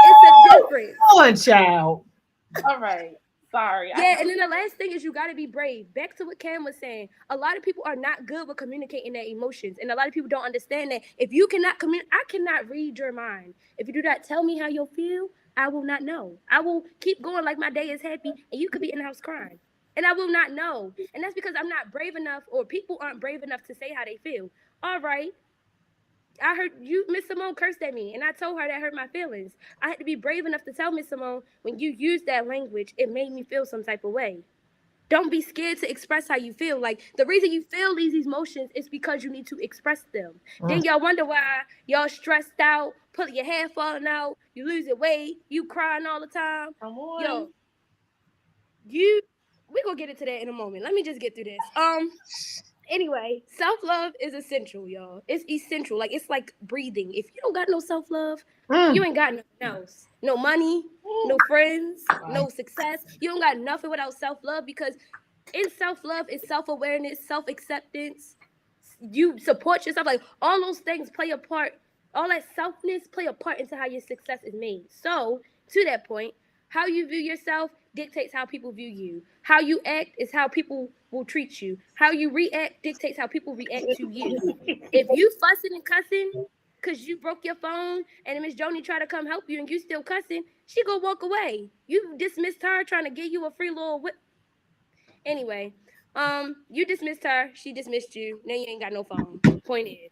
It's a difference. One child. All right. Sorry. Yeah, and then the last thing is you got to be brave. Back to what Cam was saying. A lot of people are not good with communicating their emotions, and a lot of people don't understand that. If you cannot communicate, I cannot read your mind. If you do not tell me how you'll feel, I will not know. I will keep going like my day is happy, and you could be in the house crying. And I will not know. And that's because I'm not brave enough, or people aren't brave enough to say how they feel. All right. I heard you, Miss Simone, cursed at me, and I told her that hurt my feelings. I had to be brave enough to tell Miss Simone, when you use that language, it made me feel some type of way. Don't be scared to express how you feel. Like, the reason you feel these emotions is because you need to express them. Then y'all wonder why y'all stressed out, put your hair falling out, you losing weight, you crying all the time. Come on. Yo, we gonna get into that in a moment. Let me just get through this. Anyway, self-love is essential, y'all. It's essential. Like, it's like breathing. If you don't got no self-love, you ain't got nothing else. No money, no friends, no success. You don't got nothing without self-love, because in self-love is self-awareness, self-acceptance. You support yourself. Like, all those things play a part. All that selfness play a part into how your success is made. So, to that point, how you view yourself dictates how people view you. How you act is how people will treat you. How you react dictates how people react to you. If you fussing and cussing because you broke your phone and Miss Joni tried to come help you and you still cussing, she gonna walk away. You dismissed her trying to give you a free little whip. Anyway, you dismissed her, she dismissed you. Now you ain't got no phone. Point is,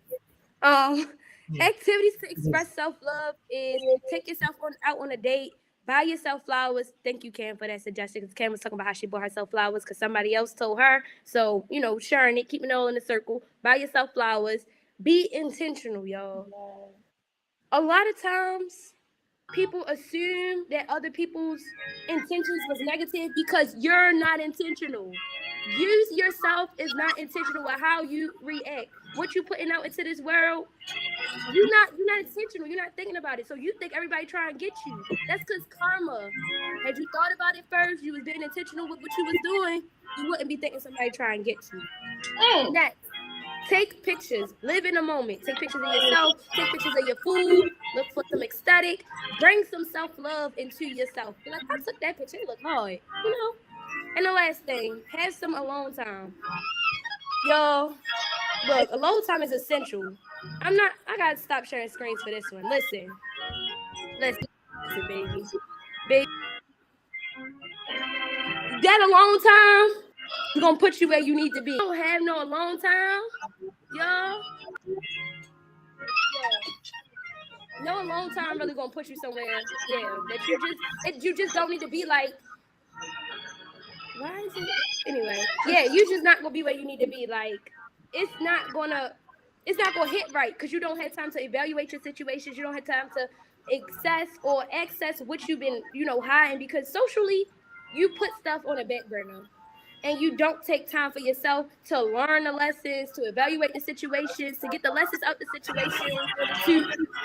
activities to express self-love is take yourself out on a date. Buy yourself flowers. Thank you, Cam, for that suggestion. Because Cam was talking about how she bought herself flowers because somebody else told her. So, sharing it, keeping it all in a circle. Buy yourself flowers. Be intentional, y'all. A lot of times, people assume that other people's intentions was negative because you're not intentional. Use yourself is not intentional with how you react. What you putting out into this world, you're not intentional. You're not thinking about it. So you think everybody trying to get you. That's because karma. Had you thought about it first, you was being intentional with what you was doing, you wouldn't be thinking somebody trying to get you. Next, take pictures. Live in the moment. Take pictures of yourself. Take pictures of your food. Look for some aesthetic. Bring some self-love into yourself. Be like, I took that picture. It looked hard. And the last thing, have some alone time. Y'all, look, alone time is essential. I gotta stop sharing screens for this one. Listen, baby. That alone time It's gonna put you where you need to be. You don't have no alone time, y'all. No alone time really gonna put you somewhere. Yeah, that you just don't need to be like. Why is it anyway? Yeah, you just not gonna be where you need to be. Like it's not gonna hit right because you don't have time to evaluate your situations. You don't have time to access what you've been hiding because socially you put stuff on a back burner and you don't take time for yourself to learn the lessons, to evaluate the situations, to get the lessons out the situations,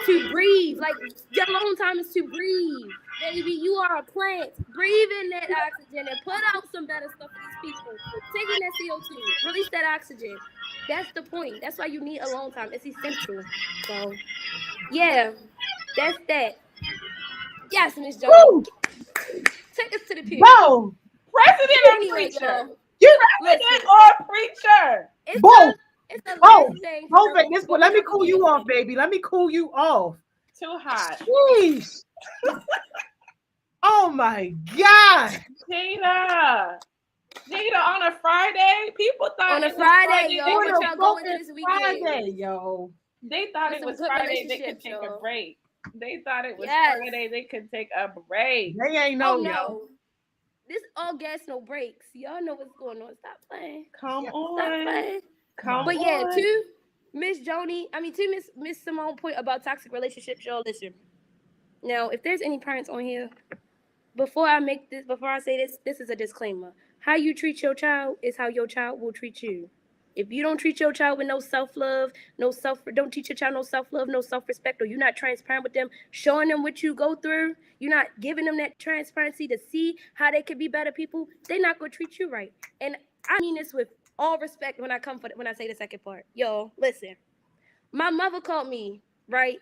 to breathe. Like your alone time is to breathe. Baby, you are a plant. Breathe in that oxygen and put out some better stuff for these people. Taking that CO2, release that oxygen. That's the point. That's why you need alone time. It's essential. So, yeah, that's that. Yes, Miss Jones. Take us to the period. Whoa. President or Anyway, preacher? y'all. President or preacher? It's Both. it's the Both. last thing. Both at this point. Let me cool you off, baby. Let me cool you off. Too hot. Jeez. Oh my God. Jada, on a Friday, people thought On a it was Friday, y'all, They, what y'all going to this weekend? Friday, yo. they thought With it was some good Friday. They could relationships, take a y'all. break. They thought it was Yes. Friday. They could take a break. They ain't Oh know, yo. no. This all gas, no brakes. Y'all know what's going on. Stop playing. Come Stop on. playing. Come But yeah, on. to Miss Joni, to Miss Simone point about toxic relationships, y'all listen. Now, if there's any parents on here, before I say this is a disclaimer. How you treat your child is how your child will treat you. If you don't treat your child with no self-love, don't teach your child no self-love, no self-respect, or you're not transparent with them, showing them what you go through, you're not giving them that transparency to see how they could be better people, they're not gonna treat you right. And I mean this with all respect when I say the second part. Yo, listen. My mother called me, right?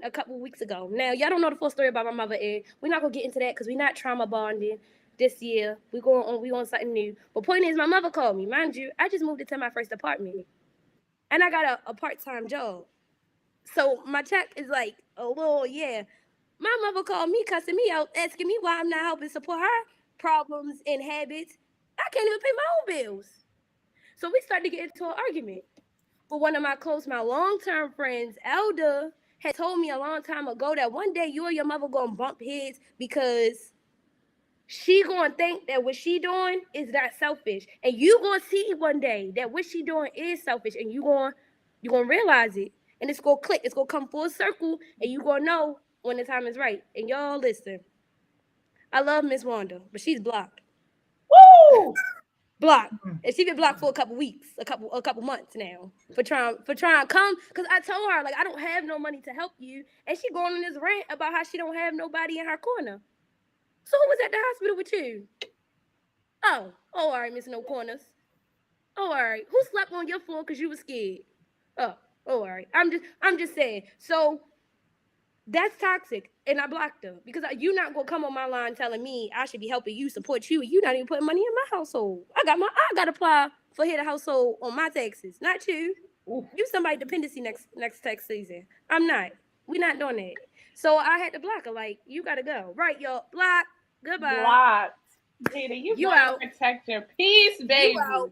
A couple weeks ago. Now, y'all don't know the full story about my mother, and we're not gonna get into that because we're not trauma bonding this year. We on something new. But point is, my mother called me. Mind you, I just moved into my first apartment, and I got a part-time job. So my check is like a little, yeah. My mother called me, cussing me out, asking me why I'm not helping support her problems and habits. I can't even pay my own bills. So we started to get into an argument. But one of my long-term friends, Elder, had told me a long time ago that one day you and your mother gonna bump heads because she gonna think that what she doing is not selfish, and you gonna see one day that what she doing is selfish, and you gonna realize it, and it's gonna click, it's gonna come full circle, and you gonna know when the time is right. And y'all listen, I love Miss Wanda, but she's blocked. Woo! Blocked. And she been blocked for a couple weeks, a couple months now for trying to come. Cause I told her like I don't have no money to help you, and she going on this rant about how she don't have nobody in her corner. So who was at the hospital with you? Oh, all right, Miss No Corners. Oh, all right. Who slept on your floor because you was scared? Oh, all right. I'm just saying. So that's toxic, and I blocked her because you're not gonna come on my line telling me I should be helping you, support you, and you not even putting money in my household. I got to apply for head of household on my taxes, not you. Ooh. You somebody dependency next tax season. I'm not. We not doing that. So I had to block her. Like you gotta go. Right, y'all. Block. Goodbye. Blocked. Jada, you gotta out. protect your peace, baby. You out.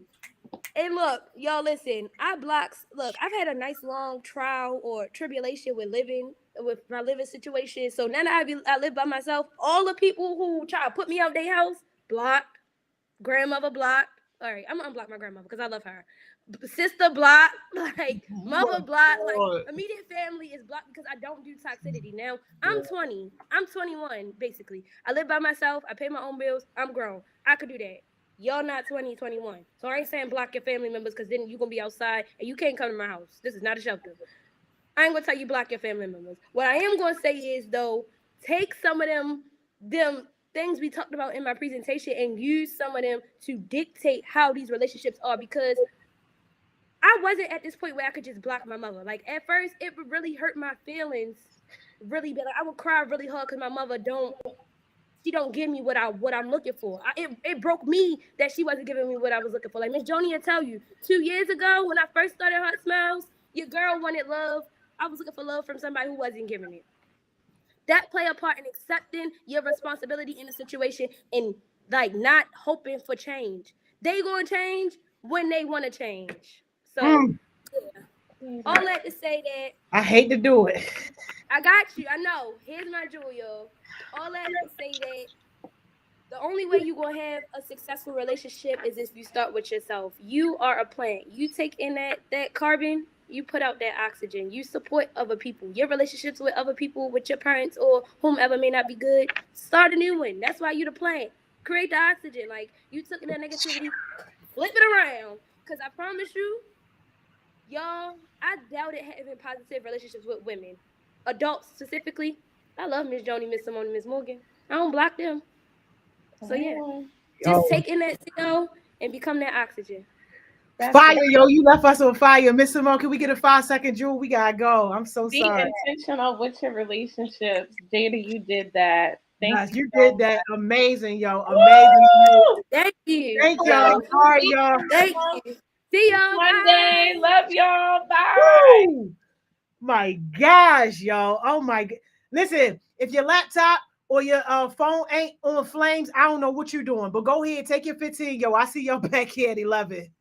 And look, y'all listen, I've had a nice long trial or tribulation with my living situation. So now that I live by myself, all the people who try to put me out their house, blocked. Grandmother blocked. All right, I'm gonna unblock my grandmother because I love her. Sister blocked, like mother blocked, like immediate family is blocked because I don't do toxicity. Now I'm 20, I'm 21 basically. I live by myself. I pay my own bills. I'm grown. I could do that. Y'all not 20, 21. So I ain't saying block your family members because then you're gonna be outside and you can't come to my house. This is not a shelter. I ain't gonna tell you block your family members. What I am gonna say is though, take some of them things we talked about in my presentation and use some of them to dictate how these relationships are, because I wasn't at this point where I could just block my mother. Like at first, it would really hurt my feelings, really bad. Like, I would cry really hard because my mother don't give me what I'm looking for. It broke me that she wasn't giving me what I was looking for. Like Miss Joni will tell you, 2 years ago when I first started Heart Smiles, your girl wanted love. I was looking for love from somebody who wasn't giving it. That play a part in accepting your responsibility in a situation and like not hoping for change. they gonna change when they want to change. So all that to say that I hate to do it. I got you. I know. Here's my jewel, y'all. All that to say that the only way you gonna have a successful relationship is if you start with yourself. You are a plant. You take in that carbon, you put out that oxygen. You support other people. Your relationships with other people, with your parents or whomever may not be good. Start a new one. That's why you the plant. Create the oxygen. Like you took in that negativity, flip it around. Cause I promise you, y'all, I doubted having positive relationships with women, adults specifically. I love Miss Joni, Miss Simone, and Miss Morgan. I don't block them. So yeah, just take in that CO and become that oxygen. Fire, yo, you left us on fire. Miss Simone, can we get a 5-second jewel? We gotta go. I'm so Be sorry. intentional with your relationships. Jada, you did that. Thank Yes, you you so did that. much. Amazing, yo. Amazing. Woo! Thank you. Thank y'all. Yo, All right, y'all. thank you. See y'all. Monday. Bye. Love y'all. Bye. Woo! My gosh, yo. Oh my. Listen, if your laptop or your phone ain't on flames, I don't know what you're doing, but go ahead, take your 15, yo. I see y'all back here at 11.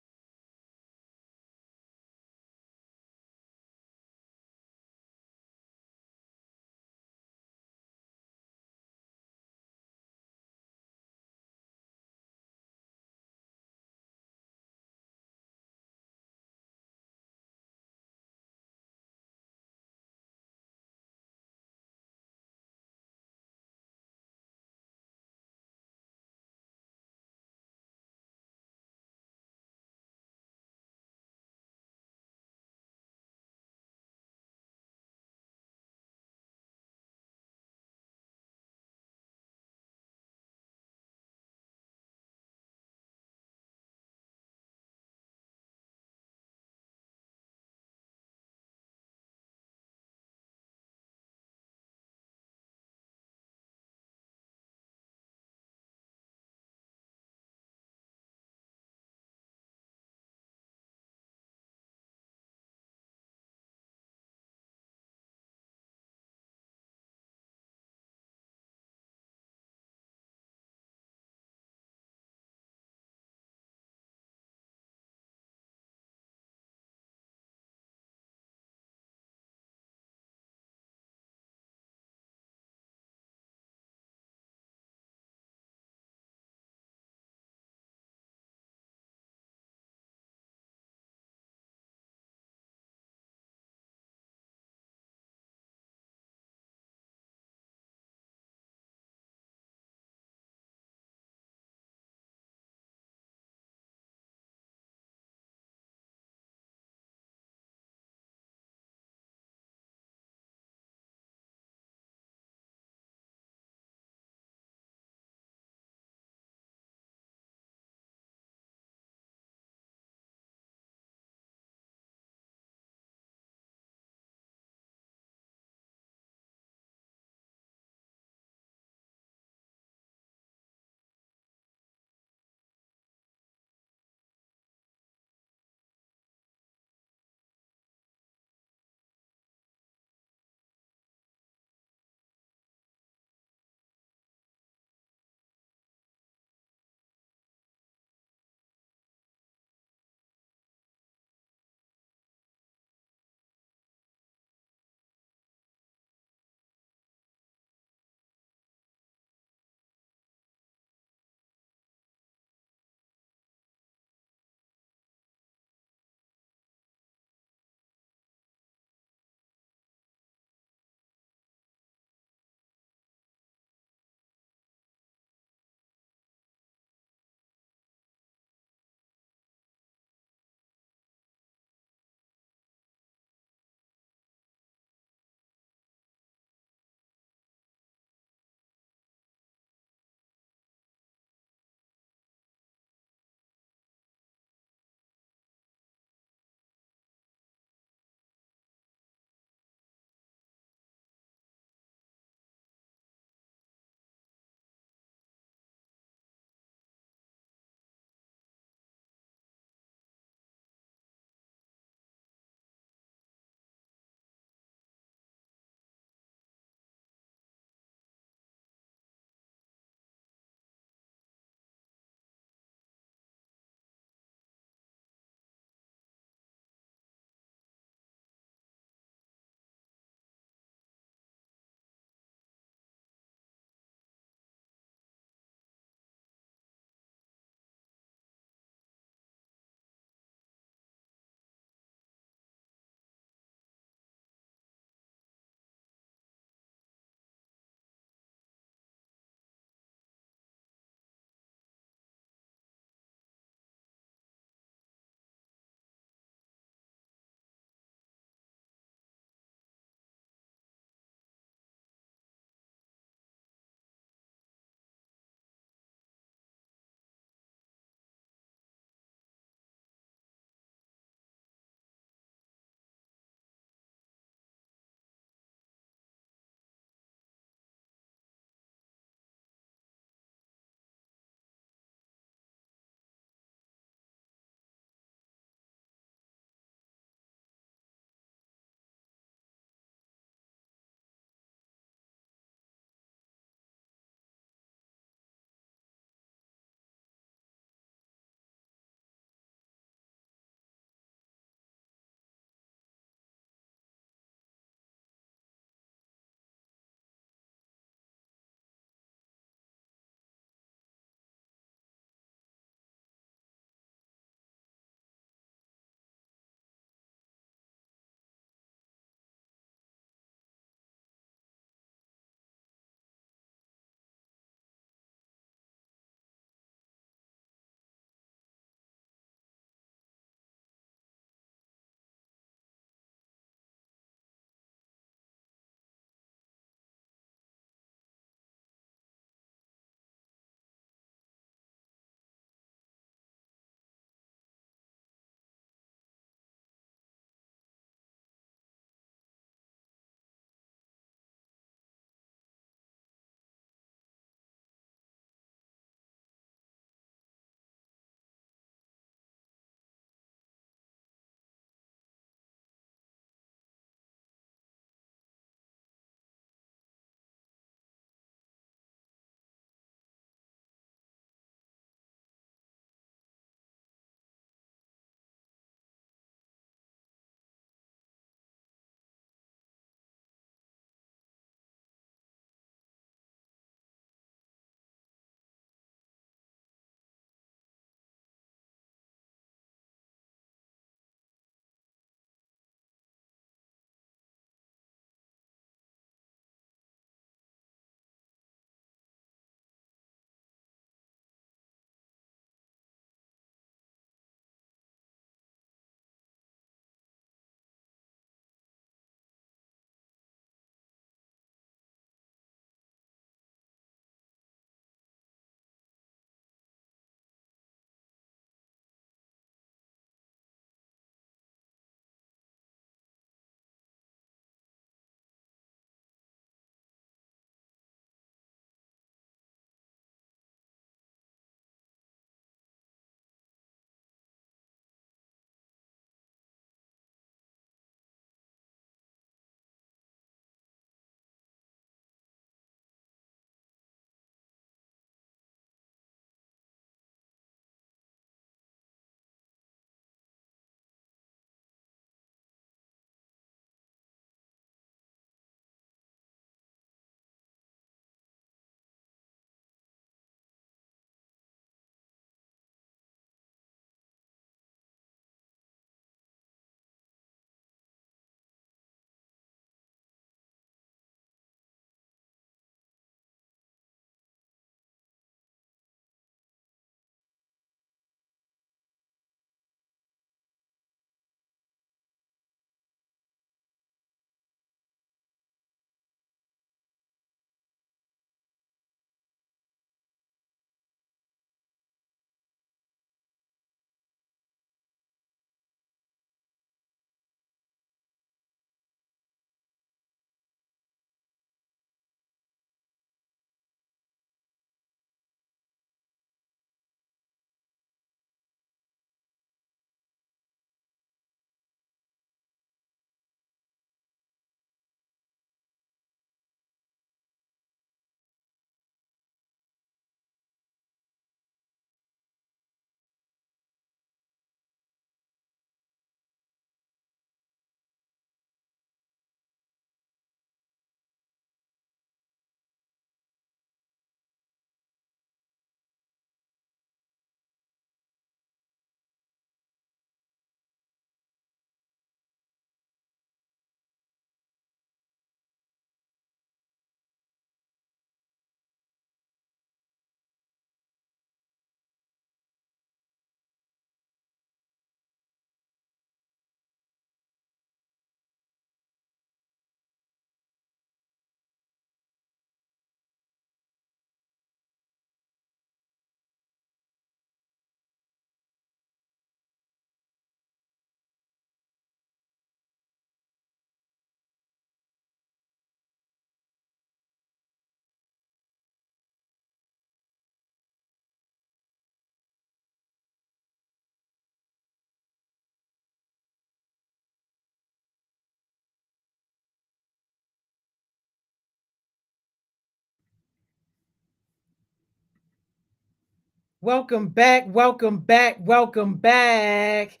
Welcome back, welcome back, welcome back.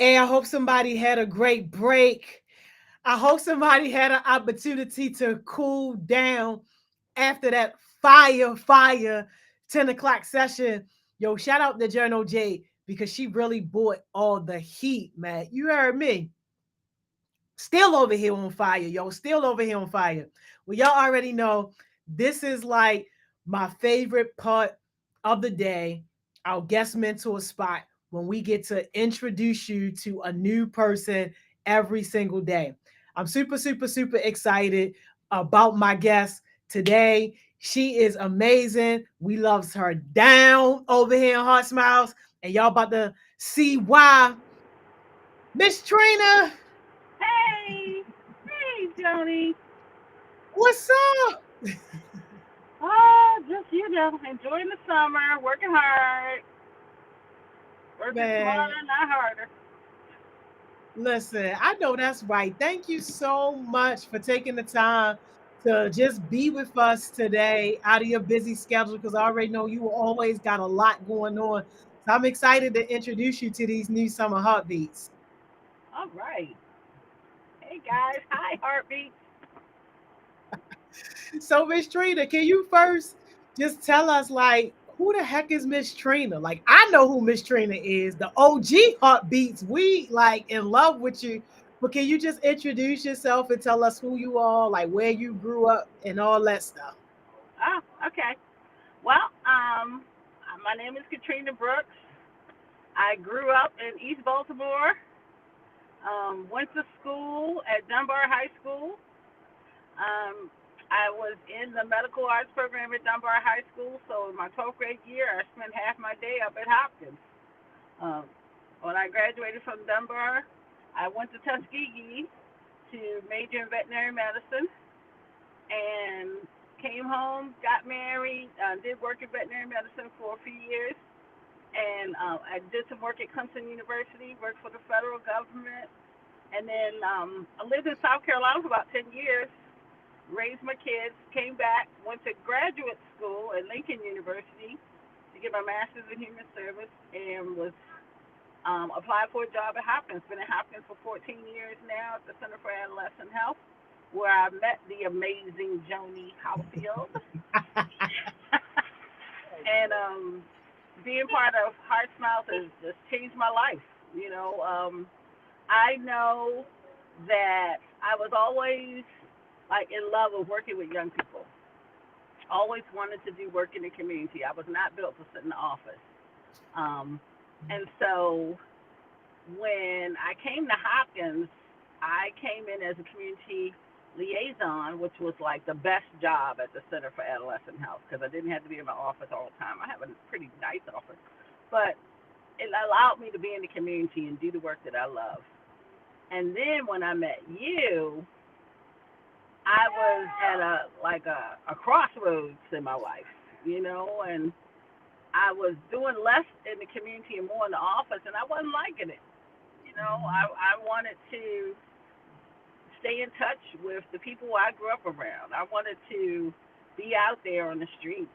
And I hope somebody had a great break. I hope somebody had an opportunity to cool down after that fire 10 o'clock session. Yo, shout out to Journal J because she really brought all the heat, man. You heard me. Still over here on fire, yo. Still over here on fire. Well, y'all already know this is like my favorite part of the day, our guest mentor spot, when we get to introduce you to a new person every single day. I'm super excited about my guest today. She is amazing. We loves her down over here in Heart Smiles, and y'all about to see why. Miss Trina, Hey, hey, Joni. what's up? Oh, just enjoying the summer, working hard, working Man, smarter, not harder. listen, I know that's right. Thank you so much for taking the time to just be with us today out of your busy schedule because I already know you always got a lot going on. So I'm excited to introduce you to these new summer heartbeats. All right. Hey, guys. Hi, heartbeat. So, Miss Trina, can you first just tell us, like, who the heck is Miss Trina? Like, I know who Miss Trina is, the OG heartbeats. We like in love with you. But can you just introduce yourself and tell us who you are, like where you grew up and all that stuff? Oh, okay. Well, my name is Katrina Brooks. I grew up in East Baltimore. Went to school at Dunbar High School. Um, I was in the medical arts program at Dunbar High School. So in my 12th grade year, I spent half my day up at Hopkins. Um, when I graduated from Dunbar, I went to Tuskegee to major in veterinary medicine and came home, got married, did work in veterinary medicine for a few years, and I did some work at Clemson University, worked for the federal government, and then I lived in South Carolina for about 10 years, raised my kids, came back, went to graduate school at Lincoln University to get my master's in human service, and was applied for a job at Hopkins. Been at Hopkins for 14 years now at the Center for Adolescent Health, where I met the amazing Joni Housefield. And being part of Heart Smiles has just changed my life. I know that I was always like in love with working with young people. Always wanted to do work in the community. I was not built to sit in the office. Um, and so when I came to Hopkins, I came in as a community liaison, which was like the best job at the Center for Adolescent Health because I didn't have to be in my office all the time. I have a pretty nice office, but it allowed me to be in the community and do the work that I love. And then when I met you, I was at a crossroads in my life, and I was doing less in the community and more in the office, and I wasn't liking it. I wanted to stay in touch with the people I grew up around. I wanted to be out there on the streets,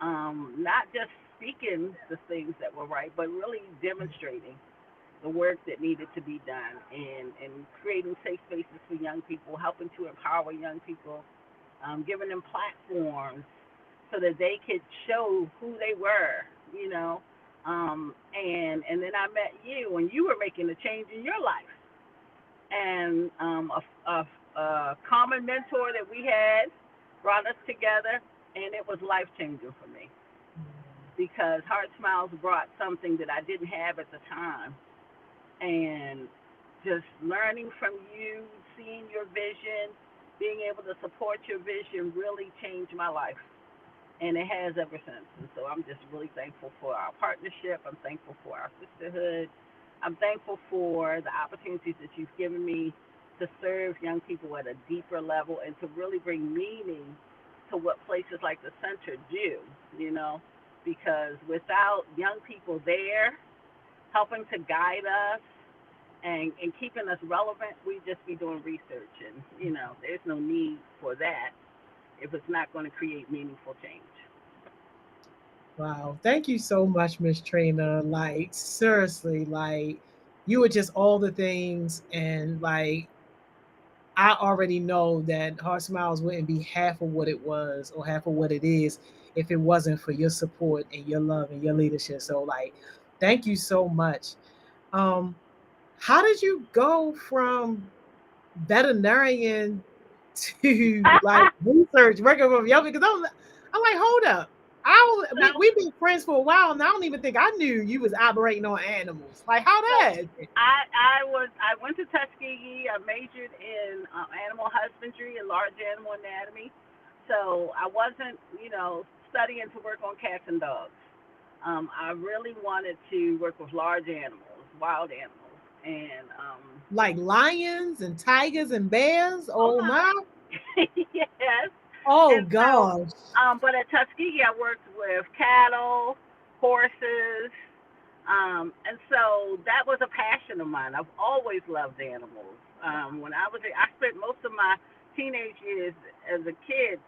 not just speaking the things that were right, but really demonstrating the work that needed to be done and creating safe spaces for young people, helping to empower young people, giving them platforms so that they could show who they were, and then I met you and you were making a change in your life. And a common mentor that we had brought us together, and it was life changing for me because Heart Smiles brought something that I didn't have at the time, and just learning from you, seeing your vision, being able to support your vision really changed my life. And it has ever since. And so I'm just really thankful for our partnership. I'm thankful for our sisterhood. I'm thankful for the opportunities that you've given me to serve young people at a deeper level and to really bring meaning to what places like the center do, because without young people there helping to guide us and keeping us relevant, we'd just be doing research. And, there's no need for that if it's not going to create meaningful change. Wow. Thank you so much, Miss Trina. Like, seriously, like, you were just all the things. And, like, I already know that Heart Smiles wouldn't be half of what it was or half of what it is if it wasn't for your support and your love and your leadership. So, like, thank you so much. Um, how did you go from veterinarian to like research working with yoga? Because I'm like, hold up. So We've been friends for a while, and I don't even think I knew you was operating on animals. Like, how So that? I went to Tuskegee. I majored in animal husbandry and large animal anatomy. So I wasn't, studying to work on cats and dogs. I really wanted to work with large animals, wild animals, and Like lions and tigers and bears? oh Oh my, my! yes. Oh And so, gosh! but at Tuskegee, I worked with cattle, horses, and so that was a passion of mine. I've always loved animals. When I spent most of my teenage years as a kid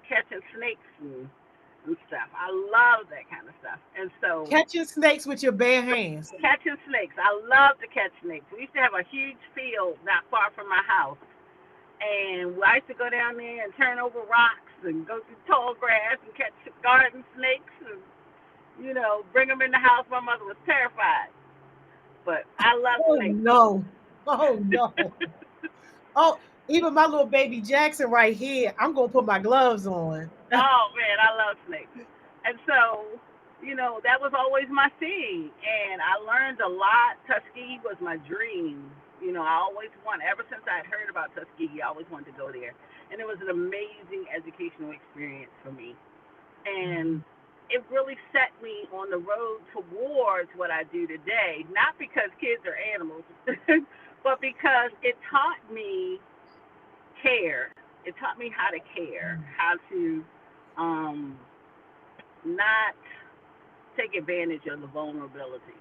catching snakes and stuff. I love that kind of stuff. And so Catching snakes with your bare hands. catching snakes, I love to catch snakes. We used to have a huge field not far from my house. And I used to go down there and turn over rocks and go through tall grass and catch garden snakes and, bring them in the house. My mother was terrified. But I love Oh snakes. no! Oh no! Oh, even my little baby Jackson right here. I'm gonna put my gloves on. Oh man, I love snakes. And so, that was always my thing. And I learned a lot. Tuskegee was my dream. I always ever since I had heard about Tuskegee, I always wanted to go there. And it was an amazing educational experience for me. And it really set me on the road towards what I do today. Not because kids are animals, but because it taught me care. It taught me how to care, how to um, not take advantage of the vulnerability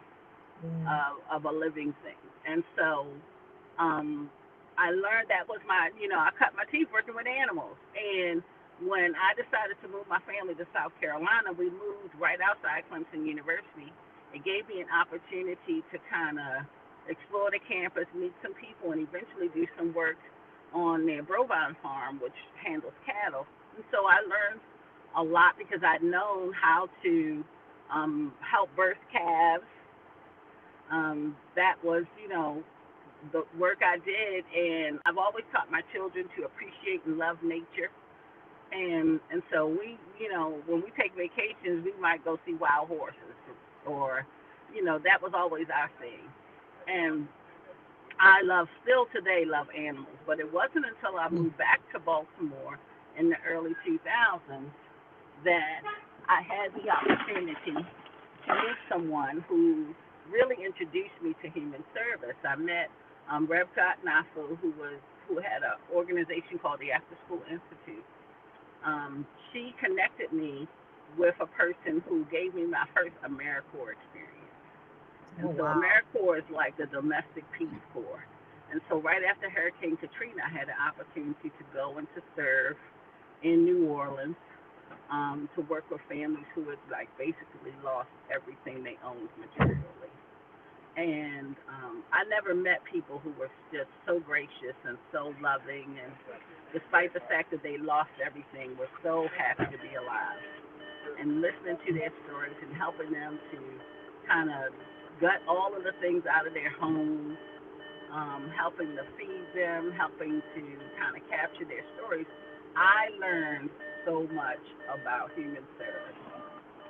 of a living thing. And so I learned that was I cut my teeth working with animals. And when I decided to move my family to South Carolina, we moved right outside Clemson University. It gave me an opportunity to kind of explore the campus, meet some people, and eventually do some work on their bovine farm, which handles cattle. And so I learned a lot because I'd known how to help birth calves. That was, the work I did, and I've always taught my children to appreciate and love nature. And so when we take vacations, we might go see wild horses, or that was always our thing. And I still today love animals, but it wasn't until I moved back to Baltimore in the early 2000s that I had the opportunity to meet someone who really introduced me to human service. I met Revcott Nafu, who had an organization called the After School Institute. She connected me with a person who gave me my first AmeriCorps experience. And Oh so wow! AmeriCorps is like the domestic peace corps. And so right after Hurricane Katrina, I had an opportunity to go and to serve in New Orleans, to work with families who had like basically lost everything they owned materially. And I never met people who were just so gracious and so loving, and despite the fact that they lost everything, were so happy to be alive. And listening to their stories and helping them to kind of gut all of the things out of their homes, helping to feed them, helping to kind of capture their stories, I learned so much about human service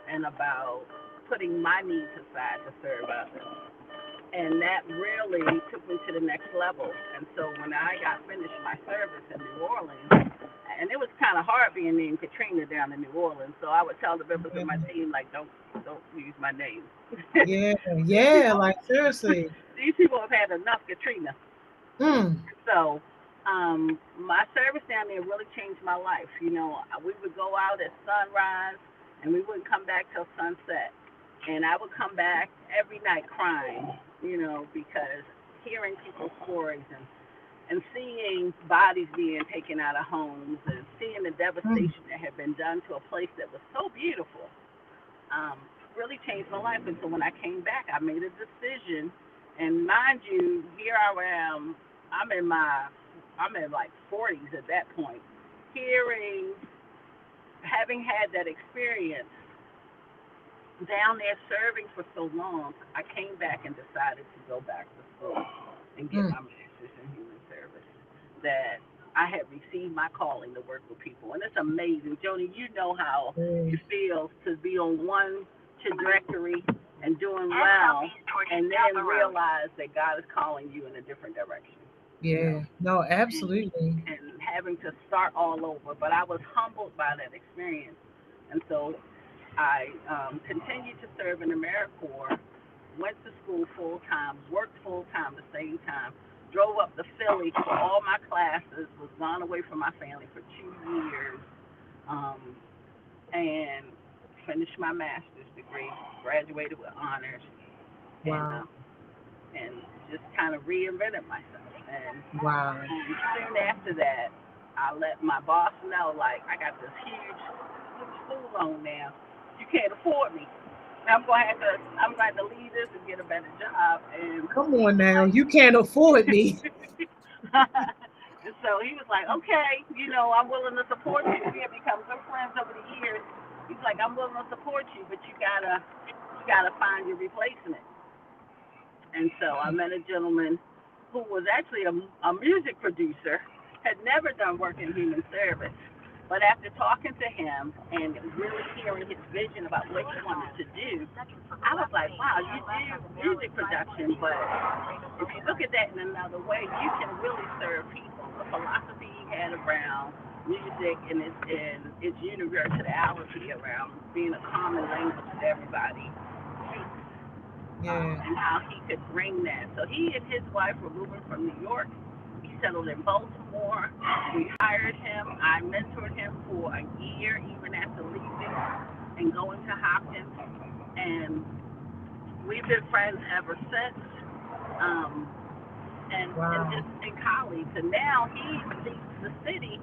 and about putting my needs aside to serve others. And that really took me to the next level. And so when I got finished my service in New Orleans, and it was kind of hard being named Katrina down in New Orleans, so I would tell the members of my team like, don't use my name. Yeah, these yeah. people, Like seriously. these people have had enough Katrina. Mm. So my service down there really changed my life. We would go out at sunrise, and we wouldn't come back till sunset. And I would come back every night crying, because hearing people's stories and seeing bodies being taken out of homes and seeing the Mm. devastation that had been done to a place that was so beautiful. really changed my life. And so when I came back, I made a decision. And mind you, here I am. I'm in like 40s at that point. Hearing, having had that experience down there serving for so long, I came back and decided to go back to school and get my master's in human service. That I had received my calling to work with people, and it's amazing, Joni. You know how it feels to be on one trajectory and doing well, and then realize that God is calling you in a different direction. Yeah, no, absolutely. And having to start all over. But I was humbled by that experience, and so I continued to serve in AmeriCorps, went to school full time, worked full time at the same time, drove up to Philly for all my classes, was gone away from my family for 2 years, um, and finished my master's degree, graduated with honors, and Wow. and just kind of reinvented myself. And Wow. soon after that, I let my boss know, like, I got this huge school loan now. You can't afford me. I'm going to leave this and get a better job. And Come he on was now. like, You can't afford me. and so he was like, okay, I'm willing to support you. We have become good friends over the years. He's like, I'm willing to support you, but you gotta find your replacement. And so I met a gentleman who was actually a music producer, had never done work in human service. But after talking to him and really hearing his vision about what he wanted to do, I was like, wow, you do music production, but if you look at that in another way, you can really serve people. The philosophy he had around music and its universality around being a common language that everybody speaks, Yeah. and how he could bring that. So he and his wife were moving from New York. He settled in Baltimore. We hired him. I mentored him for a year, even after leaving and going to Hopkins. And we've been friends ever since. Um, and Wow. just in colleagues. And now he leads the city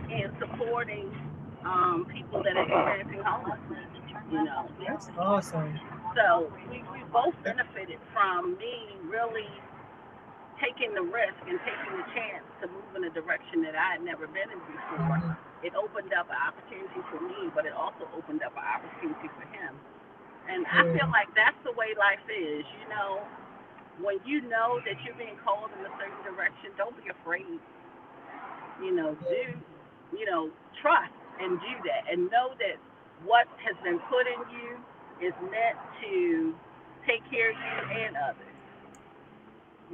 in supporting people that are experiencing homelessness. You know, That's awesome. so we both benefited from me really taking the risk and taking the chance to move in a direction that I had never been in before. Mhm. It opened up an opportunity for me, but it also opened up an opportunity for him. And I Yeah. feel like that's the way life is. When you know that you're being called in a certain direction, don't be afraid. Trust and do that, and know that what has been put in you is meant to take care of you and others.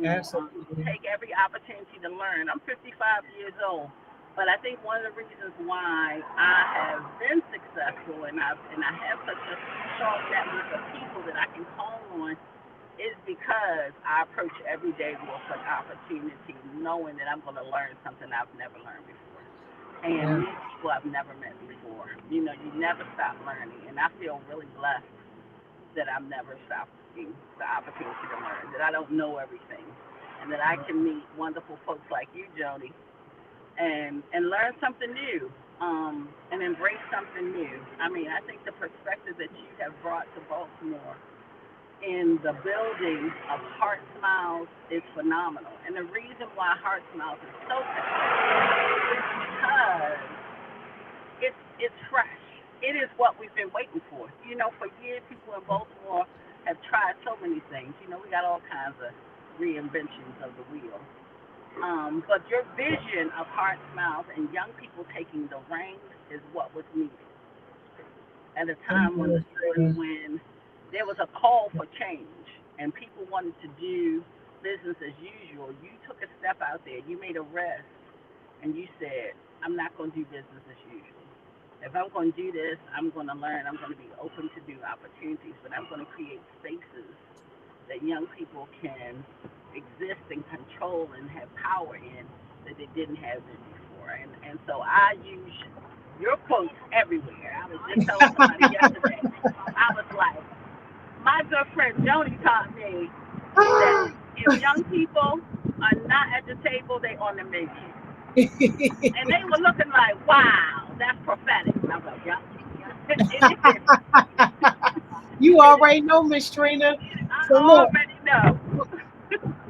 Absolutely. Take every opportunity to learn. I'm 55 years old, but I think one of the reasons why I have been successful and I have such a strong network of people that I can call on is because I approach every day with an opportunity, knowing that I'm going to learn something I've never learned before, and Yeah. meet people I've never met before. You never stop learning, and I feel really blessed that I'm never stopping the opportunity to learn, that I don't know everything, and that I can meet wonderful folks like you, Jody, and learn something new, and embrace something new. I mean, I think the perspective that you have brought to Baltimore in the building of Heart Smiles is phenomenal. And the reason why Heart Smiles is so successful is because it's fresh. It is what we've been waiting for. For years, people in Baltimore have tried so many things. We got all kinds of reinventions of the wheel. But your vision of Heart Smiles and young people taking the reins is what was needed at a time when Interesting. when there was a call for change and people wanted to do business as usual. You took a step out there. You made a risk, and you said, "I'm not going to do business as usual. If I'm going to do this, I'm going to learn. I'm going to be open to new opportunities, but I'm going to create spaces that young people can exist and control and have power in that they didn't have it before." And so I use your quotes everywhere. I was just telling somebody yesterday. I was like, my good friend Joni taught me that if young people are not at the table, they on the menu. And they were looking like, wow, that's prophetic. And I was like, yeah, it is. You already know, Miss Trina. So I look, already know.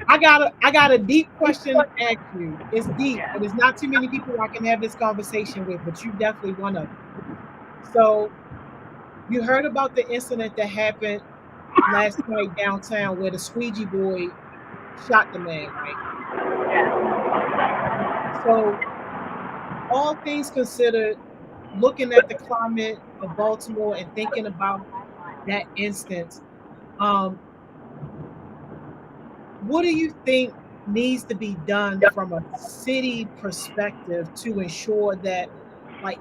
I got a deep question to ask you. It's deep, Yeah. and there's not too many people I can have this conversation with, but you definitely one of them. So you heard about the incident that happened last night downtown where the squeegee boy shot the man, right? Yeah. So all things considered, looking at the climate of Baltimore and thinking about that instance, um, what do you think needs to be done from a city perspective to ensure that like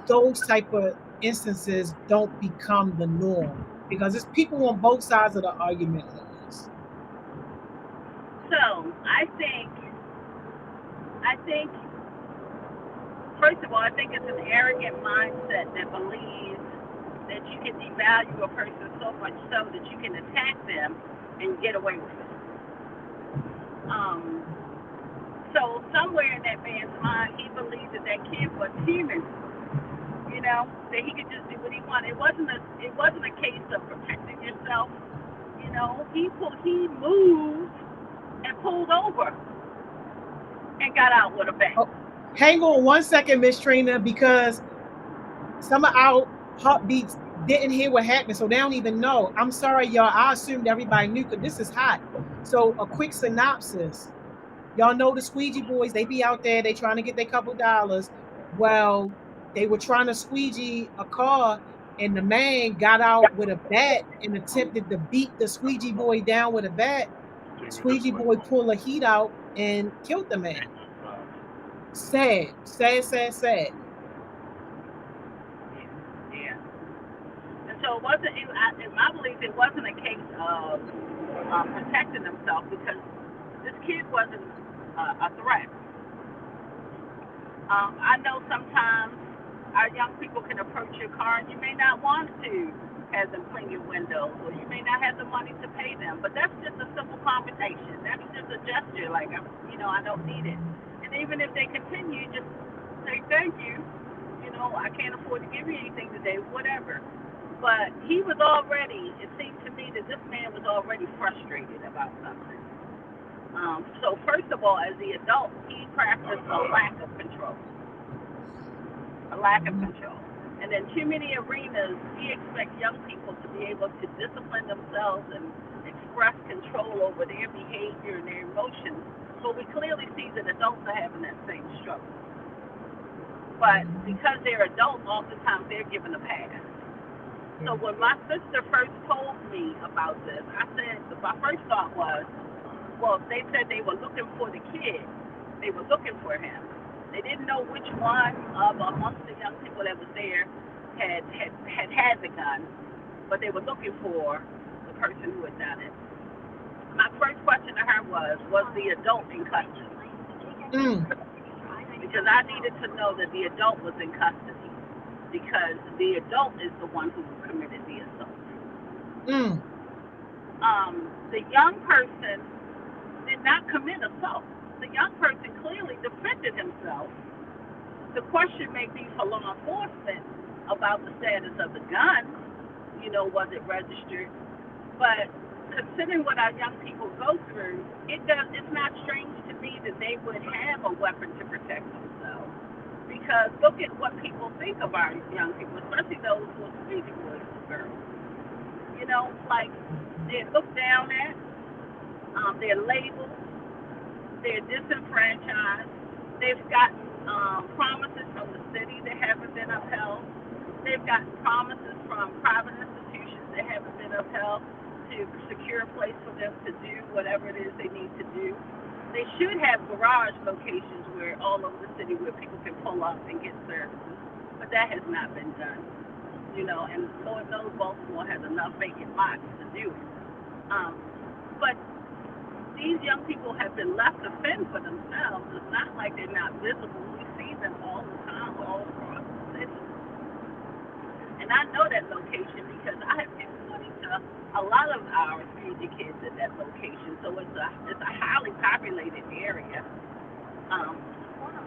those type of instances don't become the norm? Because there's people on both sides of the argument on this. So I think, first of all, I think it's an arrogant mindset that believes that you can devalue a person so much so that you can attack them and get away with it. Um, so somewhere in that man's mind, he believed that that kid was human. That he could just do what he wanted. It wasn't a case of protecting yourself. He moved and pulled over and got out with a bang. Oh, hang on 1 second, Miss Trina, because some of our heartbeats didn't hear what happened, so they don't even know. I'm sorry, y'all. I assumed everybody knew because this is hot. So a quick synopsis. Y'all know the squeegee boys, they be out there, they trying to get their couple dollars. Well, they were trying to squeegee a car, and the man got out with a bat and attempted to beat the squeegee boy down with a bat. Squeegee boy pulled a heat out and killed the man. Sad, sad, sad, sad. Yeah. And so it wasn't. In my belief, it wasn't a case of protecting himself because this kid wasn't a threat. I know sometimes our young people can approach your car and you may not want to have them clean your windows or you may not have the money to pay them, but that's just a simple conversation. That's just a gesture like, I don't need it. And even if they continue, just say thank you. I can't afford to give you anything today, whatever. But he was already, it seemed to me that this man was already frustrated about something. So first of all, as the adult, he practiced a lack of control. A lack of control. And in too many arenas, we expect young people to be able to discipline themselves and express control over their behavior and their emotions. But we clearly see that adults are having that same struggle. But because they're adults, oftentimes they're given a pass. So when my sister first told me about this, my first thought was, well, they said they were looking for the kid. They were looking for him. They didn't know which one of amongst the young people that was there had the gun, but they were looking for the person who had done it. My first question to her was the adult in custody? Because I needed to know that the adult was in custody because the adult is the one who committed the assault. The young person did not commit assault. The young person clearly defended himself. The question may be for law enforcement about the status of the gun. Was it registered? But considering what our young people go through, it's not strange to me that they would have a weapon to protect themselves. Because look at what people think of our young people, especially those who are squeegee boys and girls. Like they're looked down at, they're labeled, they're disenfranchised, they've gotten promises from the city that haven't been upheld, they've gotten promises from private institutions that haven't been upheld to secure a place for them to do whatever it is they need to do. They should have garage locations where all over the city where people can pull up and get services, but that has not been done. And Lord knows Baltimore has enough vacant lots to do it. But these young people have been left to fend for themselves. It's not like they're not visible. We see them all the time, all across the city. And I know that location because I have given money to a lot of our squeegee kids at that location. So it's a highly populated area.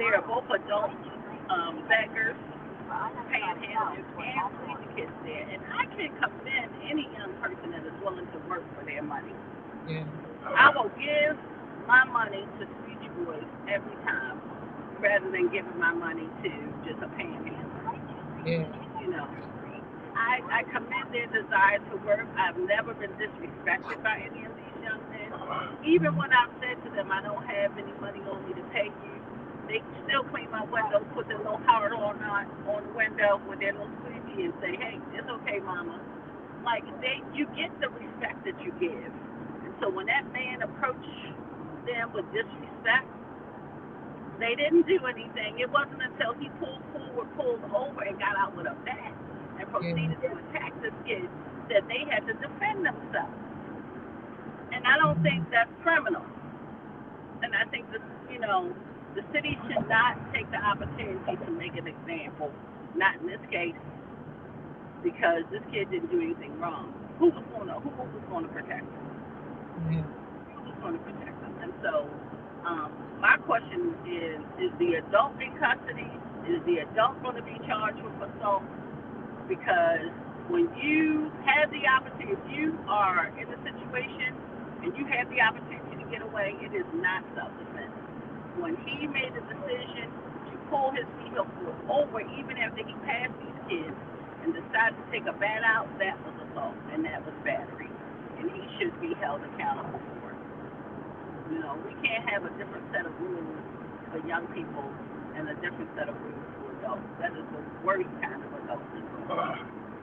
There are both adult beggars, panhandlers, and squeegee kids there, and I can commend any young person that is willing to work for their money. Yeah. I will give my money to speech boys every time, rather than giving my money to just a panhandler. Yeah. You know, I commend their desire to work. I've never been disrespected by any of these young men. Even when I've said to them, I don't have any money on me to pay you, they still clean my windows, put their little heart on the window with their little squeegee and say, hey, it's okay, mama. Like, you get the respect that you give. And so when that man approached them with disrespect, they didn't do anything. It wasn't until he pulled over, and got out with a bat and proceeded to attack this kid that they had to defend themselves. And I don't think that's criminal. And I think this, the city should not take the opportunity to make an example. Not in this case, because this kid didn't do anything wrong. Who was going to protect him? Who was going to protect him? And so, my question is the adult in custody? Is the adult going to be charged with assault? Because when you have the opportunity, if you are in a situation and you have the opportunity to get away, it is not self-defense. When he made the decision to pull his vehicle over, even after he passed these kids, and decided to take a bat out, that was assault, and that was battery. And he should be held accountable for it. We can't have a different set of rules for young people and a different set of rules for adults. That is the worst kind of adultism.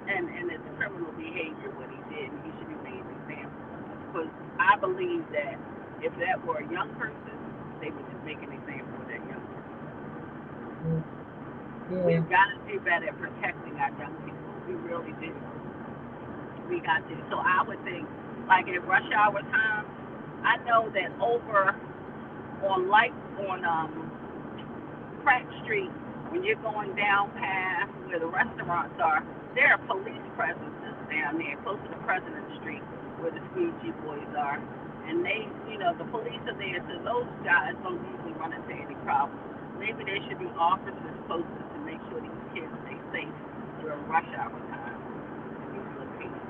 And it's criminal behavior what he did, and he should be made an example. Because I believe that if that were a young person, they would just make an example of that young person. Yeah. We've got to do better at protecting our young people. We really do. We got to. So I would think, like at rush hour time, I know that over on Pratt Street, when you're going down past where the restaurants are, there are police presences down there, close to the President Street, where the squeegee boys are. And they, the police are there, so those guys don't usually run into any problems. Maybe there should be officers posted to make sure these kids stay safe during rush hour time in these locations.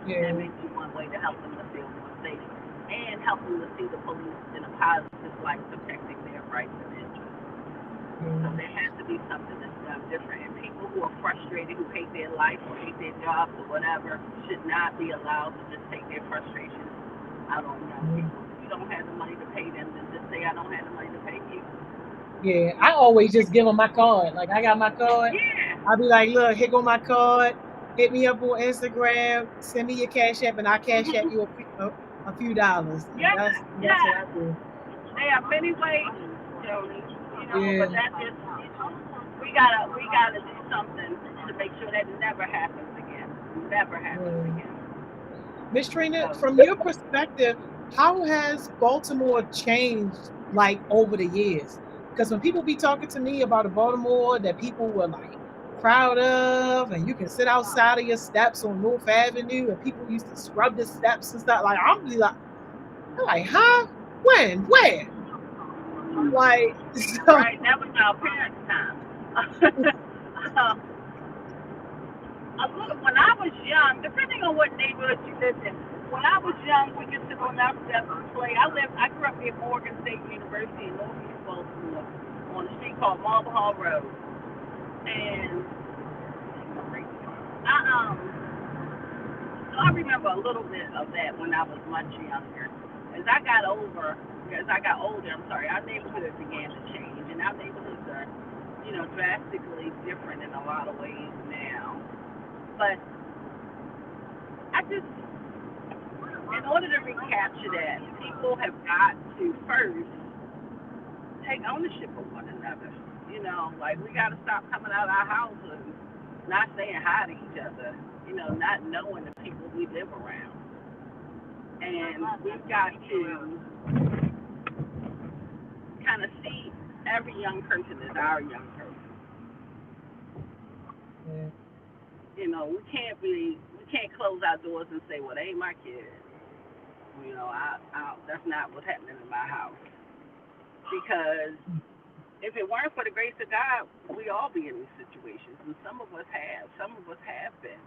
Yeah. That makes you one way to help them to feel more safe and help them to see the police in a positive light, protecting their rights and interests. So there has to be something that's done different. And people who are frustrated, who hate their life or hate their jobs or whatever, should not be allowed to just take their frustrations out on young people. If you don't have the money to pay them, then just say, I don't have the money to pay you. Yeah, I always just give them my card. Like, I got my card. Yeah. I'll be like, look, here go my card. Hit me up on Instagram. Send me your Cash App, and I'll Cash App you a few dollars. Yeah, that's what I do. There are many ways, Jody. But that's just, we gotta do something to make sure that never happens again. Never happens again. Miss Trina, from your perspective, how has Baltimore changed like over the years? Because when people be talking to me about a Baltimore that people were like proud of, and you can sit outside of your steps on North Avenue, and people used to scrub the steps and stuff, like I'm like, huh? When? Where? Like, so, right, that was our parents' time. When I was young, depending on what neighborhood you lived in, when I was young, we could sit on our steps and play. I grew up near Morgan State University in Northeast Baltimore on a street called Marble Hall Road. And I remember a little bit of that when I was much younger. As I got older, our neighborhood began to change, and our neighborhoods are, drastically different in a lot of ways now. But in order to recapture that, people have got to first take ownership of one another. Like we got to stop coming out of our houses, not saying hi to each other, not knowing the people we live around. And we've got to kind of see every young person as our young person. Yeah. We can't close our doors and say, well, they ain't my kid. That's not what's happening in my house. Because If it weren't for the grace of God, we all be in these situations, and some of us have. Some of us have been,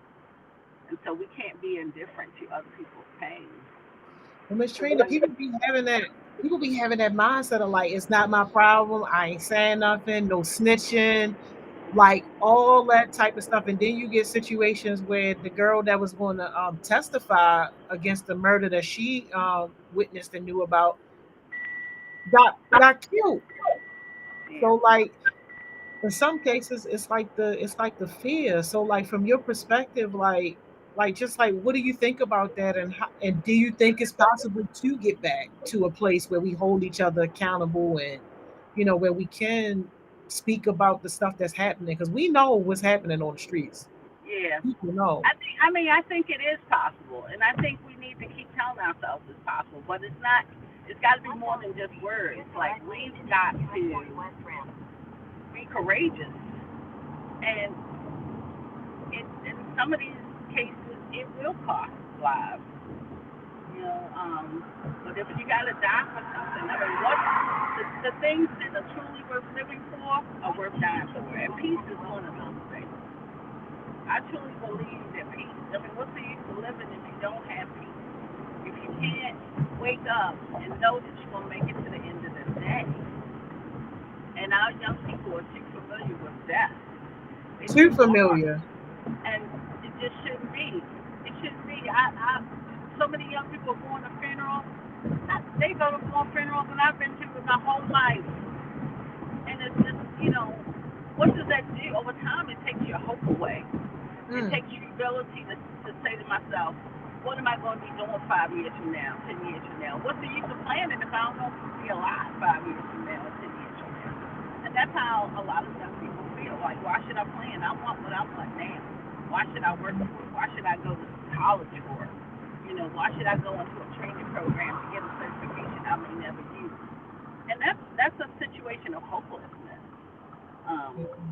and so we can't be indifferent to other people's pain. Well, Miss Because Trina, people be having that mindset of like, it's not my problem. I ain't saying nothing, no snitching, like all that type of stuff. And then you get situations where the girl that was going to testify against the murder that she witnessed and knew about got killed. yeah, So like in some cases it's like the fear. So like from your perspective, like just like what do you think about that, and do you think it's possible to get back to a place where we hold each other accountable, and where we can speak about the stuff that's happening, because we know what's happening on the streets. yeah. People know. I think it is possible, and I think we need to keep telling ourselves it's possible. But it's not. It's got to be more than just words. Like we've got to be courageous, and in some of these cases, it will cost lives. You know, but if you got to die for something, I mean, what the things that are truly worth living for are worth dying for, and peace is one of those things. I truly believe that peace. I mean, what's the use of living if you don't have peace? If you can't wake up and know that you're gonna make it to the end of the day, and our young people are too familiar with death. They Too too are, familiar. and it just shouldn't be. It shouldn't be. So many young people are going to funerals. They go to more funerals than I've been to in my whole life, and it's just, what does that do? Over time, it takes your hope away. It Mm. takes your ability to say to myself, what am I going to be doing 5 years from now, 10 years from now? What's the use of planning if I don't know if I'll be alive 5 years from now or 10 years from now? And that's how a lot of young people feel. Like, why should I plan? I want what I want now. Why should I work for it? Why should I go to college for it? Why should I go into a training program to get a certification I may never use? And that's a situation of hopelessness.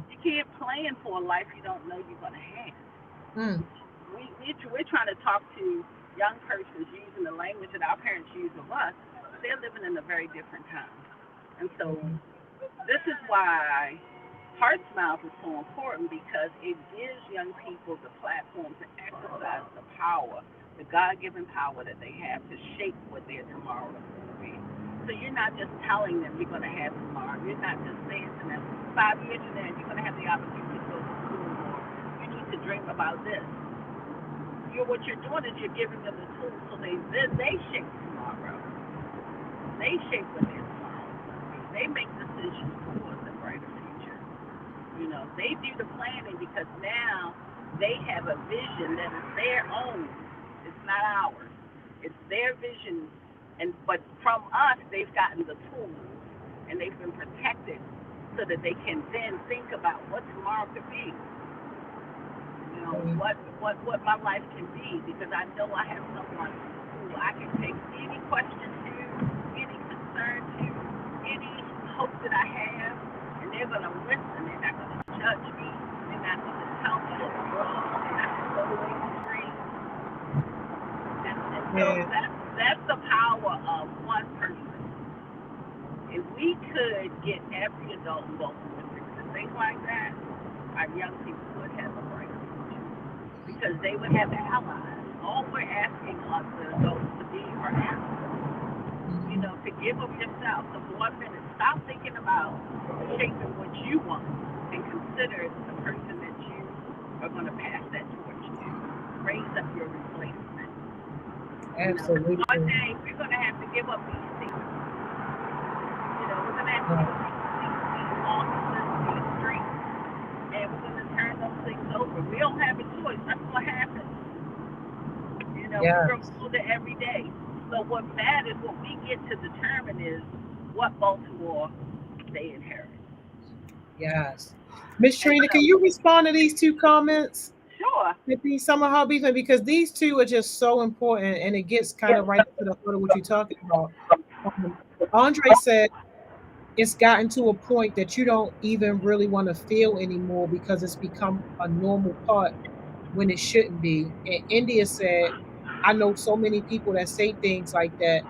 You can't plan for a life you don't know you're going to have. Mm. We're trying to talk to young persons using the language that our parents use of us, but they're living in a very different time. And so this is why Heart Smiles is so important, because it gives young people the platform to exercise the power, the God given power that they have to shape what their tomorrow is going to be. So you're not just telling them you're going to have tomorrow. You're not just saying to them, 5 years from now, you're going to have the opportunity to go to school, or you need to dream about this. What you're doing is you're giving them the tools so they shape tomorrow. They shape what their tomorrow is going to be. They make decisions towards a brighter future. They do the planning because now they have a vision that is their own. It's not ours. It's their vision, but from us, they've gotten the tools and they've been protected so that they can then think about what tomorrow could be. Mm. What my life can be, because I know I have someone who I can take any question to, any concern to, any hope that I have, and they're going to listen. They're not going to judge me. They're not going to tell me what's wrong. They're not going to go away with dreams. And so Yeah. that's the power of one person. If we could get every adult in Baltimore to think like that, our young people would have a bright future, because they would have allies. All we're asking us the adults to be are allies. Mhm. To give of yourself. So for 1 minute, stop thinking about shaping what you want and consider the person that you are going to pass that torch to. Raise up your replacement. Because one Absolutely. day we're going to have to give up these things. We're going to have to Yeah. give up these offices, these streets, and we're going to turn those things over. We don't have a choice. That's what happens. We grow Yes. older every day. So what matters, what we get to determine is what Baltimore they inherit. Yes. Miss And Trina, so, can you respond to these two comments? sure. Maybe some of her beefing, because these two are just so important, and it gets kind of right to the heart of what you're talking about. Um, Andre said it's gotten to a point that you don't even really want to feel anymore because it's become a normal part when it shouldn't be. And India said, I know so many people that say things like that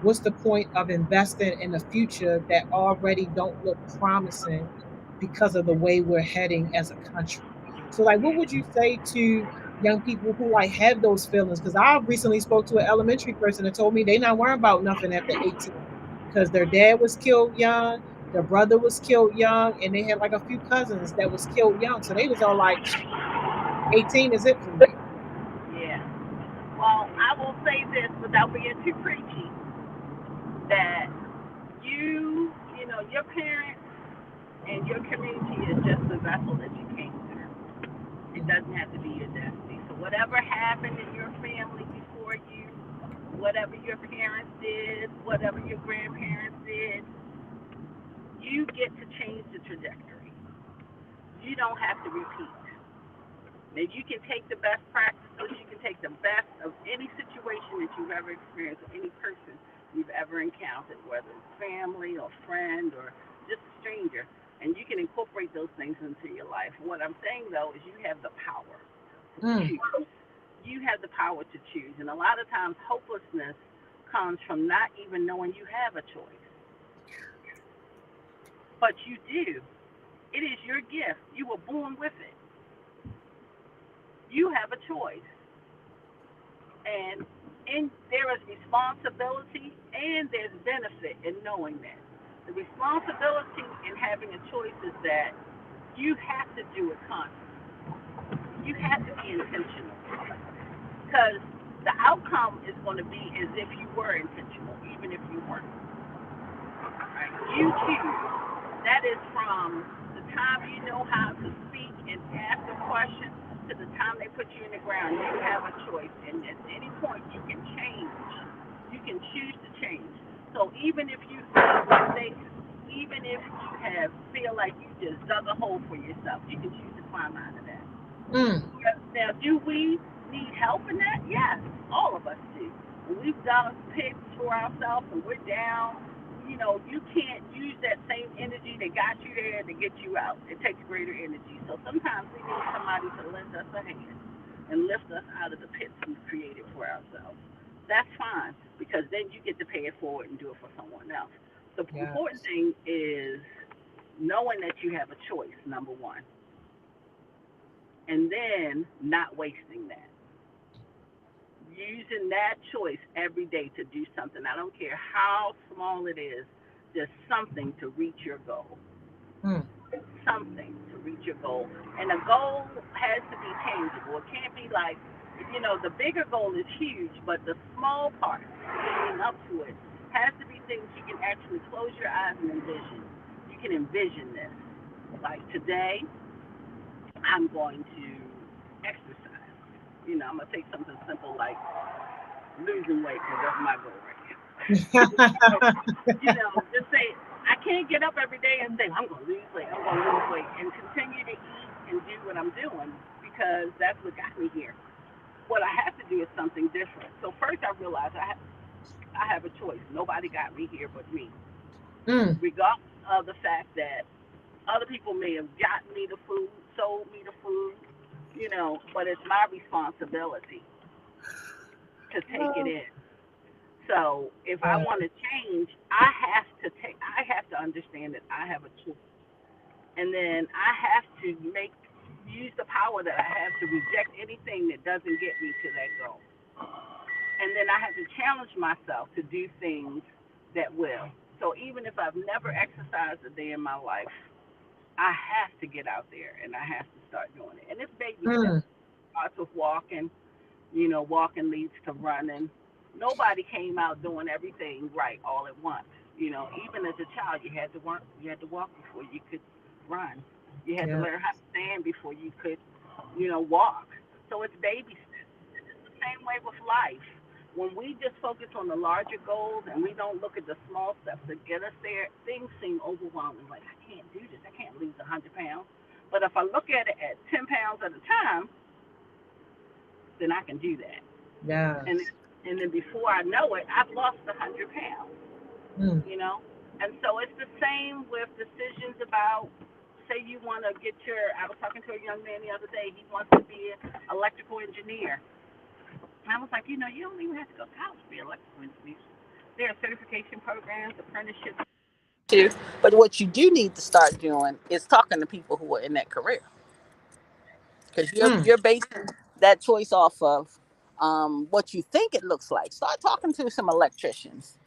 what's the point of investing in a future that already don't look promising because of the way we're heading as a country? So like, what would you say to young people who like have those feelings? Because I recently spoke to an elementary person that told me they not worrying about nothing after 18 because their dad was killed young, their brother was killed young, and they had like a few cousins that was killed young. So they was all like, 18 is it for me. Yeah. Well, I will say this without being too preachy, that your parents and your community is just the vessel that you came through. It doesn't have to be your destiny. So whatever happened in your family before you, whatever your parents did, whatever your grandparents did, you get to change the trajectory. You don't have to repeat. Now you can take the best practices, you can take the best of any situation that you've ever experienced, or any person you've ever encountered, whether it's family or friend or just a stranger, and you can incorporate those things into your life. What I'm saying though is you have the power to choose. You have the power to choose. And a lot of times hopelessness comes from not even knowing you have a choice. But you do. It is your gift. You were born with it. You have a choice. And there is responsibility and there's benefit in knowing that. The responsibility in having a choice is that you have to do it consciously. You have to be intentional. Because the outcome is going to be as if you were intentional, even if you weren't. Right? You choose. That is from the time you know how to speak and ask a question to the time they put you in the ground. You have a choice, and at any point you can change. You can choose to change. So even if you feel mistakes, even if you feel like you just dug a hole for yourself, you can choose to climb out of that. Now, do we need help in that? Yes, all of us do. When we've done pits for ourselves and we're down, you can't use that same energy that got you there to get you out. It takes greater energy. So sometimes we need somebody to lend us a hand and lift us out of the pits we've created for ourselves. That's fine, because then you get to pay it forward and do it for someone else. The important thing is knowing that you have a choice, number one, and then not wasting that. Using that choice every day to do something. I don't care how small it is, there's something to reach your goal. Something to reach your goal. And the goal has to be tangible. It can't be like, the bigger goal is huge, but the small part leading up to it has to be things you can actually close your eyes and envision. You can envision this. Like today, I'm going to exercise. I'm going to take something simple like losing weight, because that's my goal right now. Just say, I can't get up every day and say, I'm going to lose weight, and continue to eat and do what I'm doing, because that's what got me here. What I have to do is something different. So first I realized I have a choice. Nobody got me here but me. Regardless of the fact that other people may have gotten me the food, sold me the food, but it's my responsibility to take it in. So if I want to change, I have to understand that I have a choice. And then I have to use the power that I have to reject anything that doesn't get me to that goal. And then I have to challenge myself to do things that will. So even if I've never exercised a day in my life, I have to get out there and I have to start doing it. And it's baby steps. It starts with walking. Walking leads to running. Nobody came out doing everything right all at once. Even as a child, you had to work. You had to walk before you could run. You had to learn how to stand before you could, walk. So it's baby steps. It's the same way with life. When we just focus on the larger goals and we don't look at the small steps that get us there, things seem overwhelming. Like, I can't do this. I can't lose 100 pounds. But if I look at it at 10 pounds at a time, then I can do that. And and then before I know it, I've lost 100 pounds. And so it's the same with decisions about, say you want to I was talking to a young man the other day, he wants to be an electrical engineer. And I was like, you don't even have to go to college to be an electrical engineer. There are certification programs, apprenticeships too. But what you do need to start doing is talking to people who are in that career, because Mm. you're basing that choice off of what you think it looks like. Start talking to some electricians.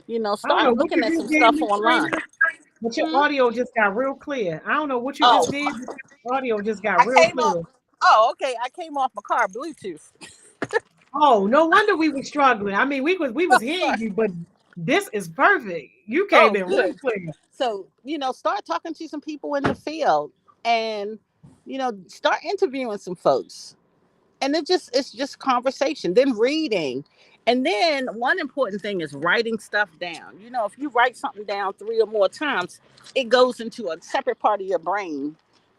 I don't know Start what looking you at just some did, stuff Miss online. Trina, but your Hmm? audio just got real clear. I don't know what you Oh, just did, but your audio just got I real came off. clear. Oh, okay. I came off my car Bluetooth. Oh, no wonder we were struggling. I mean, we was hearing Sorry. you, but this is perfect. You came Oh, in real good. clear. So, start talking to some people in the field, and, start interviewing some folks. And it's just conversation, then reading. And then one important thing is writing stuff down. If you write something down 3 or more times, it goes into a separate part of your brain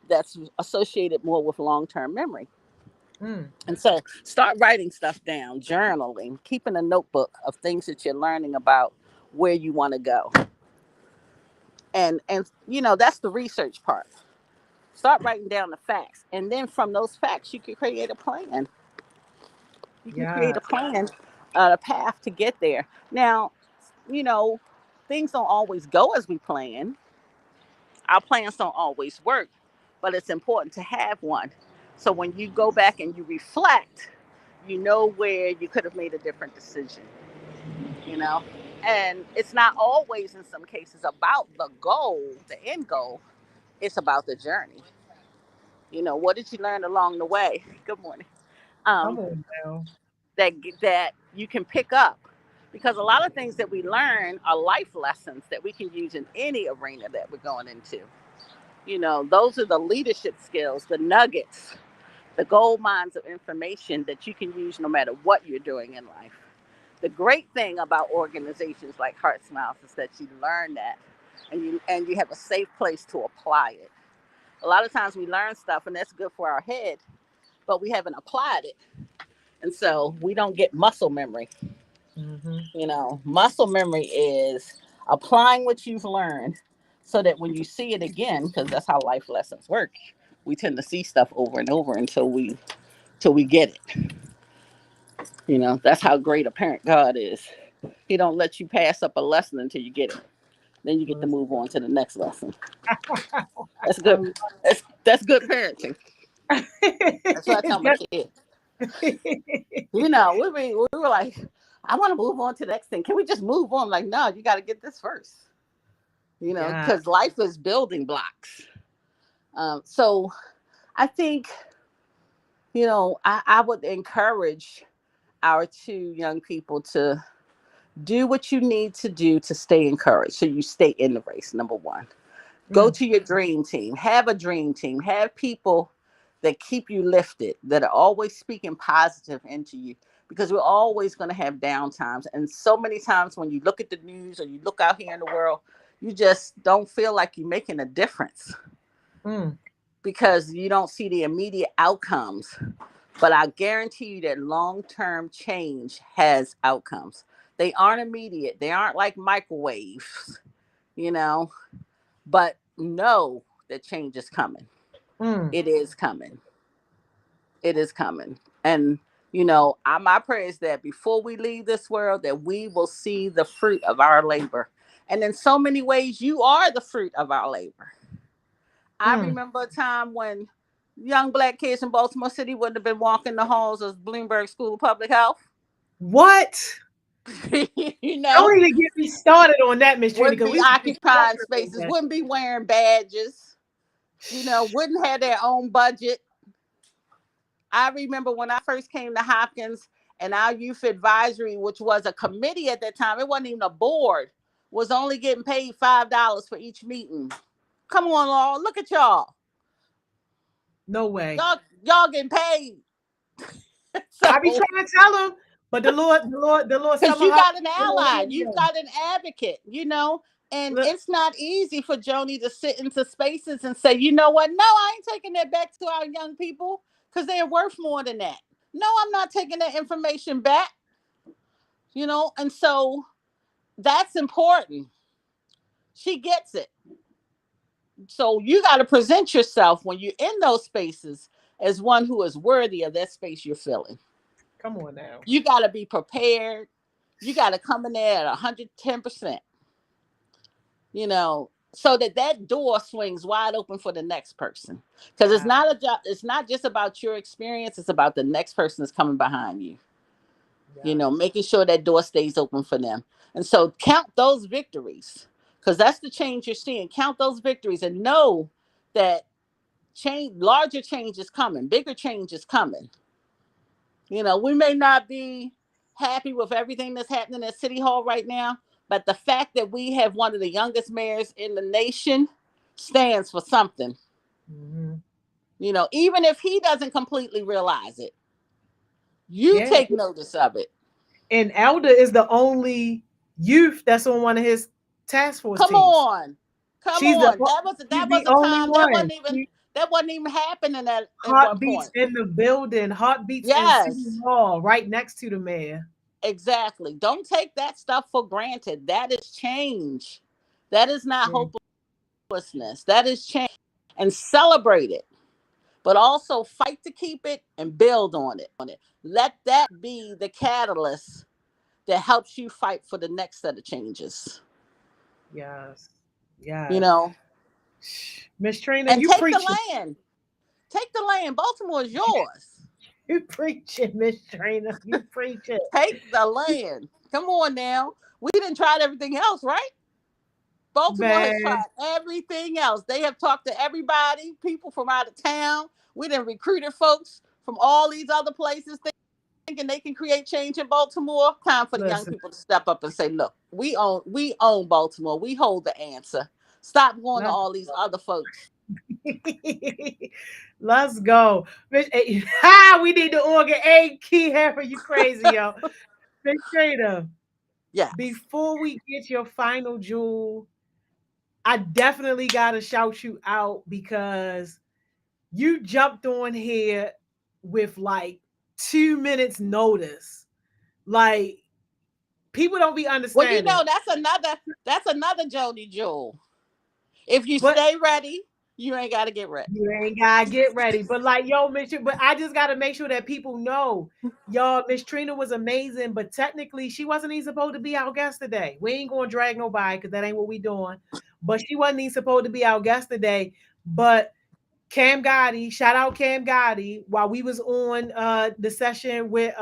that's associated more with long-term memory. Mm. And so start writing stuff down, journaling, keeping a notebook of things that you're learning about where you want to go. And that's the research part. Start writing down the facts, and then from those facts you can create a plan. You can create Yeah. a plan, a path to get there. Now, you know things don't always go as we plan. Our plans don't always work, but it's important to have one, so when you go back and you reflect, you know where you could have made a different decision. you know and it's not always, in some cases, about the goal, the end goal. It's about the journey. What did you learn along the way? Good morning. Come um, on now. that you can pick up, because a lot of things that we learn are life lessons that we can use in any arena that we're going into. Those are the leadership skills, the nuggets, the gold mines of information that you can use no matter what you're doing in life. The great thing about organizations like Heart Smiles is that you learn that, and you have a safe place to apply it. A lot of times we learn stuff and that's good for our head, but we haven't applied it. And so we don't get muscle memory. Hmm. Muscle memory is applying what you've learned, so that when you see it again, because that's how life lessons work, we tend to see stuff over and over until we get it. That's how great a parent God is. He don't let you pass up a lesson until you get it. Then you get to move on to the next lesson. That's good. That's good parenting. That's what I tell my kids. We were like, I want to move on to the next thing. Can we just move on? Like, no, you got to get this first. Yeah. Because life is building blocks. So I think, I would encourage our two young people to do what you need to do to stay encouraged, so you stay in the race. Number one, go Mm. to your dream team. Have a dream team. Have people that keep you lifted, that are always speaking positive into you, because we're always going to have down times. And so many times when you look at the news or you look out here in the world, you just don't feel like you're making a difference, Mm. because you don't see the immediate outcomes. But I guarantee you that long-term change has outcomes. They aren't immediate. They aren't like microwaves, you know, but know that change is coming. Mm. It is coming. It is coming. And, my prayer is that before we leave this world, that we will see the fruit of our labor. And in so many ways, you are the fruit of our labor. I Mm. remember a time when young Black kids in Baltimore City wouldn't have been walking the halls of Bloomberg School of Public Health. What? you know, Don't even get me started on that, Miss Trina, wouldn't because be we can just talk occupying about spaces, that. wouldn't be wearing badges, wouldn't have their own budget. I remember when I first came to Hopkins, and our youth advisory, which was a committee at that time, it wasn't even a board, was only getting paid $5 for each meeting. Come on, Laura, look at y'all. No way. Y'all getting paid. I be So, trying to tell them, but the Lord because somehow you got an they don't ally, hear you've me. got an advocate, and Look, it's not easy for Joni to sit into spaces and say, you know what, no, I ain't taking that back to our young people, because they're worth more than that. No, I'm not taking that information back. And so that's important. She gets it. So you got to present yourself when you're in those spaces as one who is worthy of that space you're filling. come on now. You got to be prepared. You got to come in there at 110%, so that door swings wide open for the next person. Because it's not a job. It's not just about your experience. It's about the next person that's coming behind you. Making sure that door stays open for them. And so count those victories, because that's the change you're seeing. Count those victories and know that larger change is coming, bigger change is coming. We may not be happy with everything that's happening at City Hall right now, but the fact that we have one of the youngest mayors in the nation stands for something. Mm-hmm. Even if he doesn't completely realize it, you Yeah. take notice of it. And Elder is the only youth that's on one of his task force Come teams. on. Come She's the on. That was the a only time one. that wasn't even happening at one Heartbeats point. in the building, heartbeats in City Yes. Hall, right next to the mayor. Exactly. Don't take that stuff for granted. That is change. That is not Yeah. hopelessness. That is change. And celebrate it. But also fight to keep it and build on it. Let that be the catalyst that helps you fight for the next set of changes. Yes. You Yes. know, Miss Trina, and you take the preaching. land. Take the land. Baltimore is yours. You preaching, Miss Trina. You preaching. Take the land. Come on now. We didn't try everything else, right? Baltimore has Man, tried everything else. They have talked to everybody, people from out of town. We done recruited folks from all these other places thinking they can create change in Baltimore. Time for the young listen. people to step up and say, look, we own Baltimore. We hold the answer. Stop going to all these other folks. Let's go. We need the organ A key hammer. You crazy, yo. Miss Trina, Yes. before we get your final jewel, I definitely gotta shout you out because you jumped on here with like 2 minutes notice. Like people don't be Well, understanding. that's another Jody Jewel. If you But stay ready, you ain't got to get ready. you ain't gotta get ready. But like, yo, but I just gotta make sure that people know, y'all, Miss Trina was amazing, but technically she wasn't even supposed to be our guest today. We ain't gonna drag nobody because that ain't what we doing. But she wasn't even supposed to be our guest today. But Cam Gotti, shout out Cam Gotti, while we was on the session with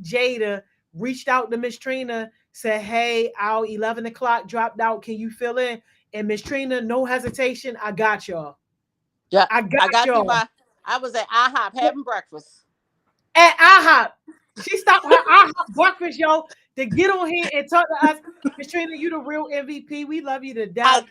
Jada, reached out to Miss Trina, said, hey, our 11 o'clock dropped out. Can you fill in? And Miss Trina, no hesitation, I got y'all. Yeah, I got I got you y'all. by. I was at IHOP having breakfast. At IHOP. She stopped her IHOP breakfast, yo, to get on here and talk to us. Miss Trina, you the real MVP. We love you to I death.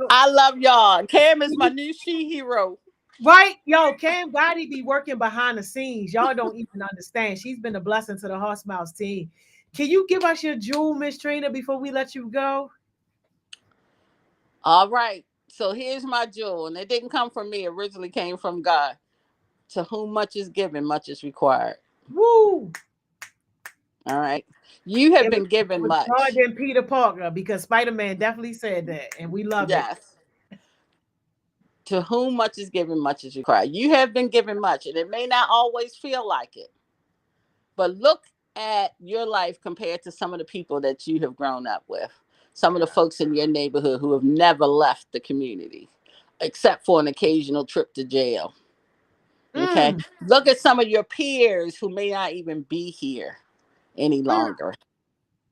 I love y'all. Cam is my new she hero. Right? Yo, Cam Gotti be working behind the scenes. Y'all don't even understand. She's been a blessing to the Horse Mouse team. Can you give us your jewel, Miss Trina, before we let you go? All right. So here's my jewel, and it didn't come from me. It originally came from God. To whom much is given, much is required. Woo! All right. You have It been given was God much. and Peter Parker because Spider-Man definitely said that, and we love it. Yes. To whom much is given, much is required. You have been given much, and it may not always feel like it. But look at your life compared to some of the people that you have grown up with, some of the folks in your neighborhood who have never left the community, except for an occasional trip to jail. Okay. Mm, Look at some of your peers who may not even be here any mm, longer.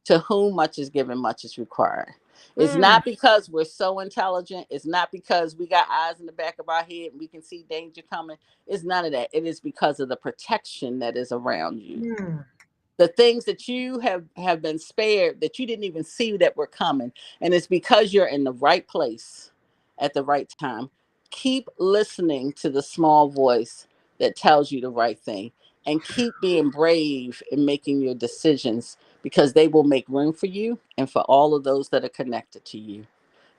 To whom much is given, much is required. It's mm, not because we're so intelligent. It's not because we got eyes in the back of our head and we can see danger coming. It's none of that. It is because of the protection that is around you. mm. The things that you have been spared that you didn't even see that were coming. And it's because you're in the right place at the right time. Keep listening to the small voice that tells you the right thing, and keep being brave in making your decisions, because they will make room for you and for all of those that are connected to you.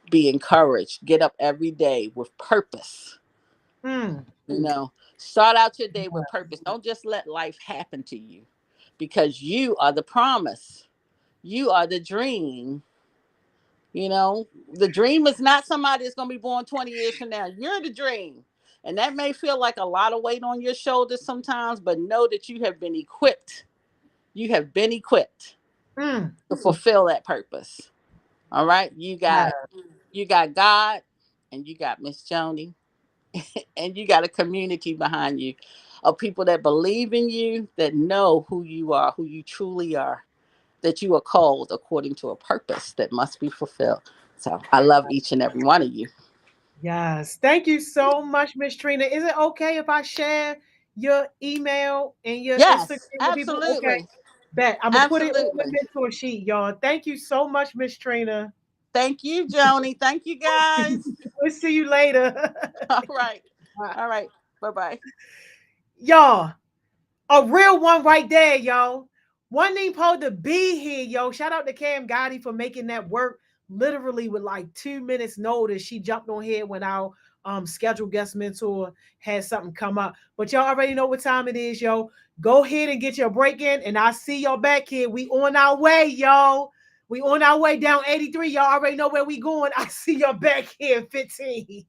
Be encouraged. Get up every day with purpose. Mm. Start out your day with purpose. Don't just let life happen to you, because you are the promise. You are the dream. The dream is not somebody that's going to be born 20 years from now. You're the dream. And that may feel like a lot of weight on your shoulders sometimes, but know that you have been equipped. You have been equipped. Mm. to fulfill that purpose. All right. Yeah. You got God, and you got Miss Joni, and you got a community behind you of people that believe in you, that know who you are, who you truly are, that you are called according to a purpose that must be fulfilled. So I love each and every one of you. Yes. Thank you so much, Miss Trina. Is it okay if I share your email and your Instagram Yes, with people? Okay. absolutely. Bet. I'm gonna put it on the Absolutely. mentor sheet, y'all. Thank you so much, Miss Trina. Thank you, Joni. Thank you, guys. We'll see you later. All right. All right. Bye bye. Y'all, a real one right there, yo. One ain't supposed to be here, yo. Shout out to Cam Gotti for making that work literally with like 2 minutes notice. She jumped on here when our scheduled guest mentor had something come up. But y'all already know what time it is, yo. Go ahead and get your break in, and I'll see y'all back here. We on our way, yo. We on our way down 83. Y'all already know where we going. I see y'all back here in 15.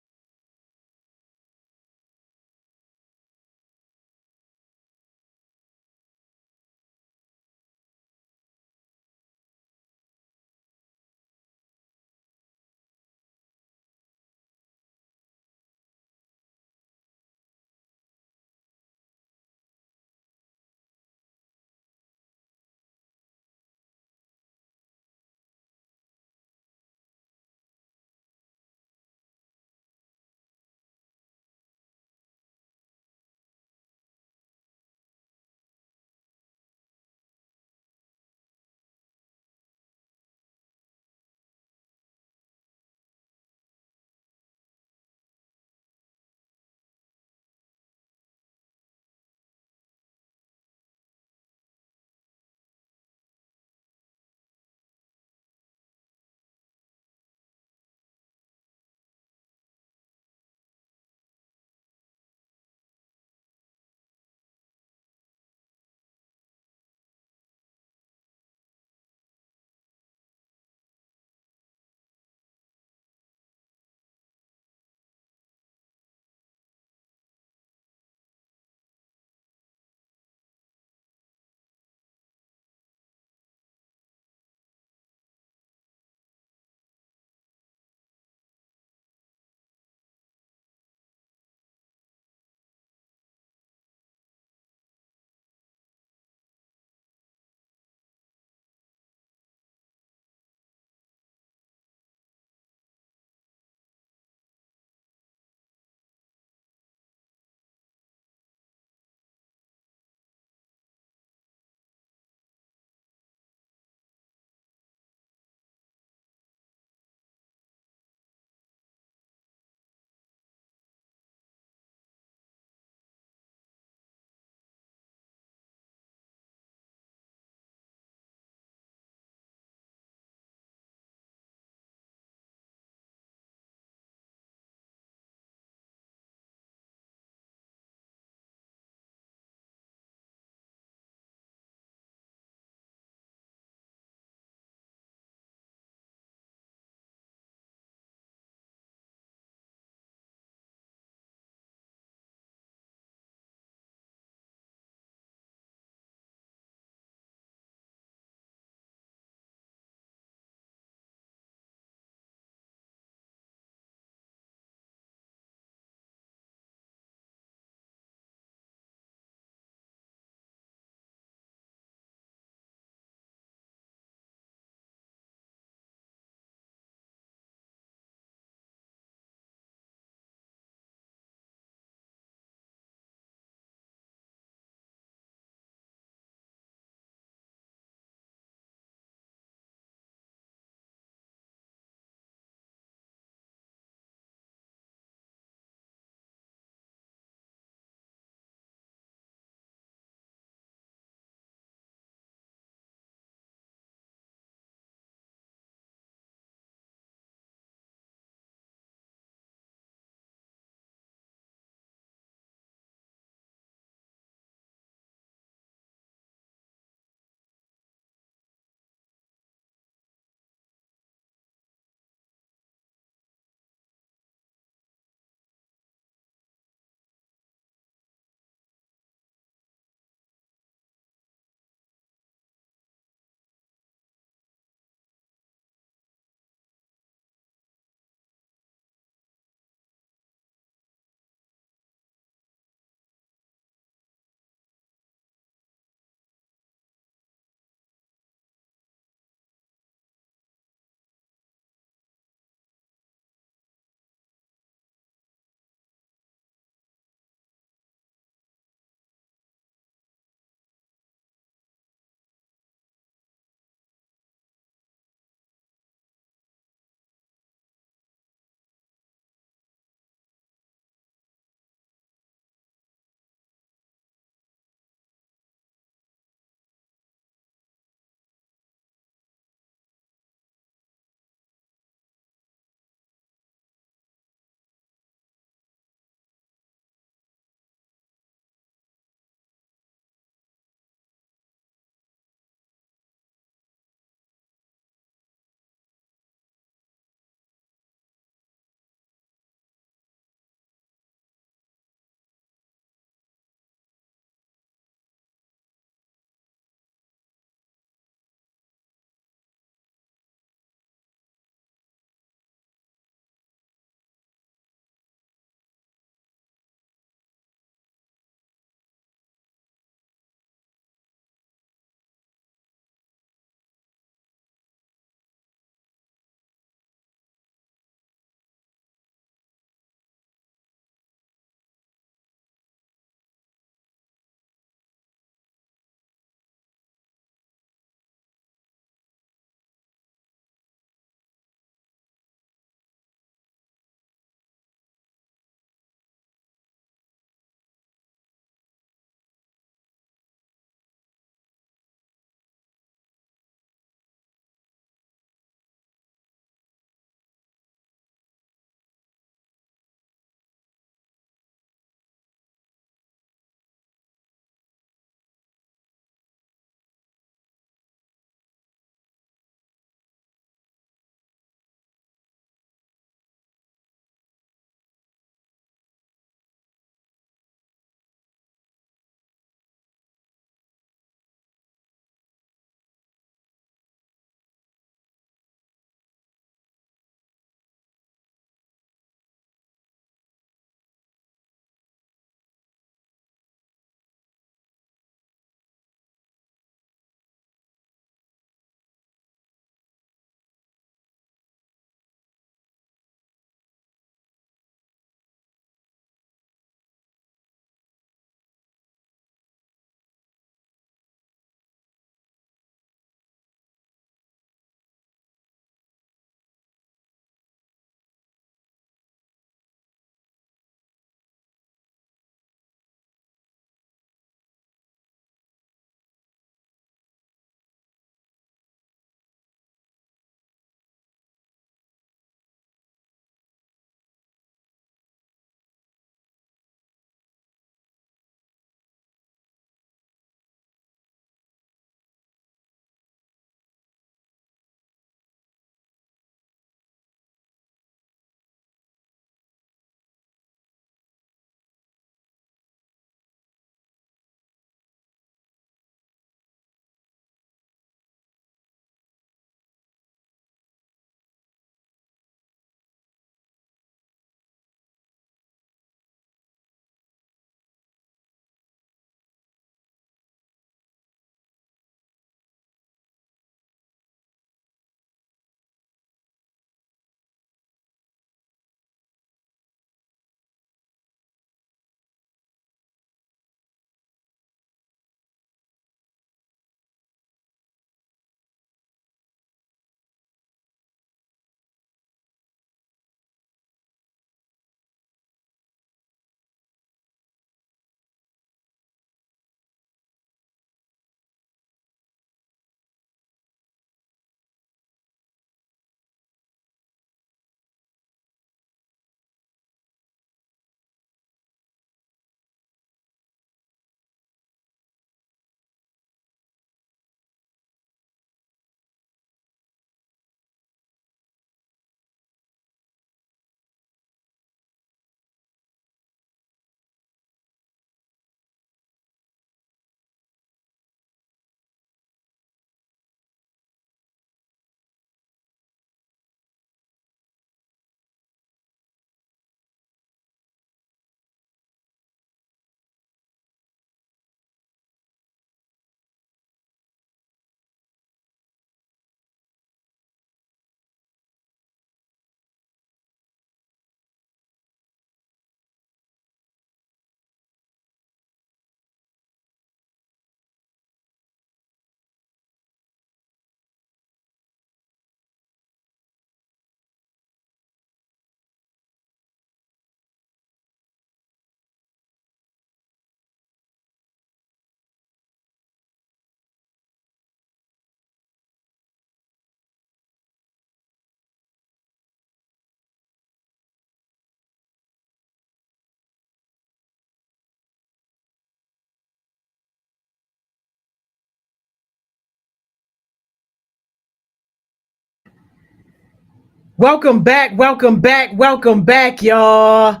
Welcome back, welcome back, welcome back, y'all.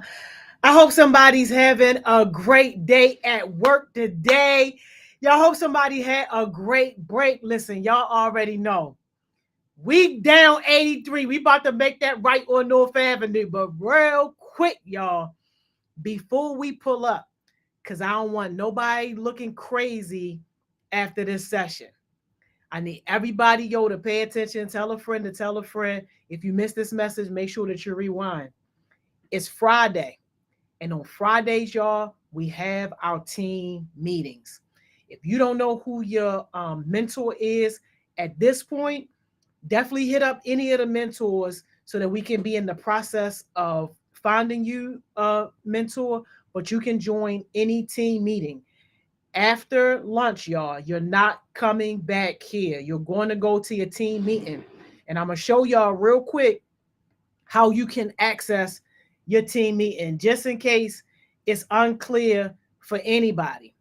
I hope somebody's having a great day at work today. Y'all hope somebody had a great break. Listen, y'all already know. We down 83. We about to make that right on North Avenue. But real quick, y'all, before we pull up, because I don't want nobody looking crazy after this session. I need everybody, to pay attention. Tell a friend to tell a friend. If you missed this message, make sure that you rewind. It's Friday. And on Fridays, y'all, we have our team meetings. If you don't know who your mentor is at this point, definitely hit up any of the mentors so that we can be in the process of finding you a mentor, but you can join any team meeting. After lunch, y'all, you're not coming back here. You're going to go to your team meeting. And I'm going to show y'all real quick how you can access your team meeting just in case it's unclear for anybody.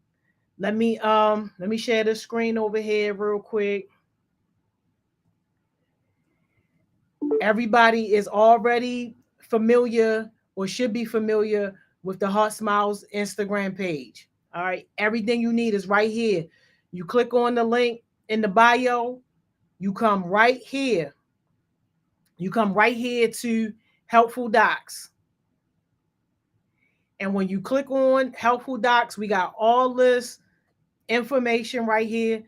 Let me share the screen over here real quick. Everybody is already familiar or should be familiar with the Heart Smiles Instagram page. All right. Everything you need is right here. You click on the link in the bio, you come right here. You come right here to Helpful Docs. And when you click on Helpful Docs, we got all this information right here.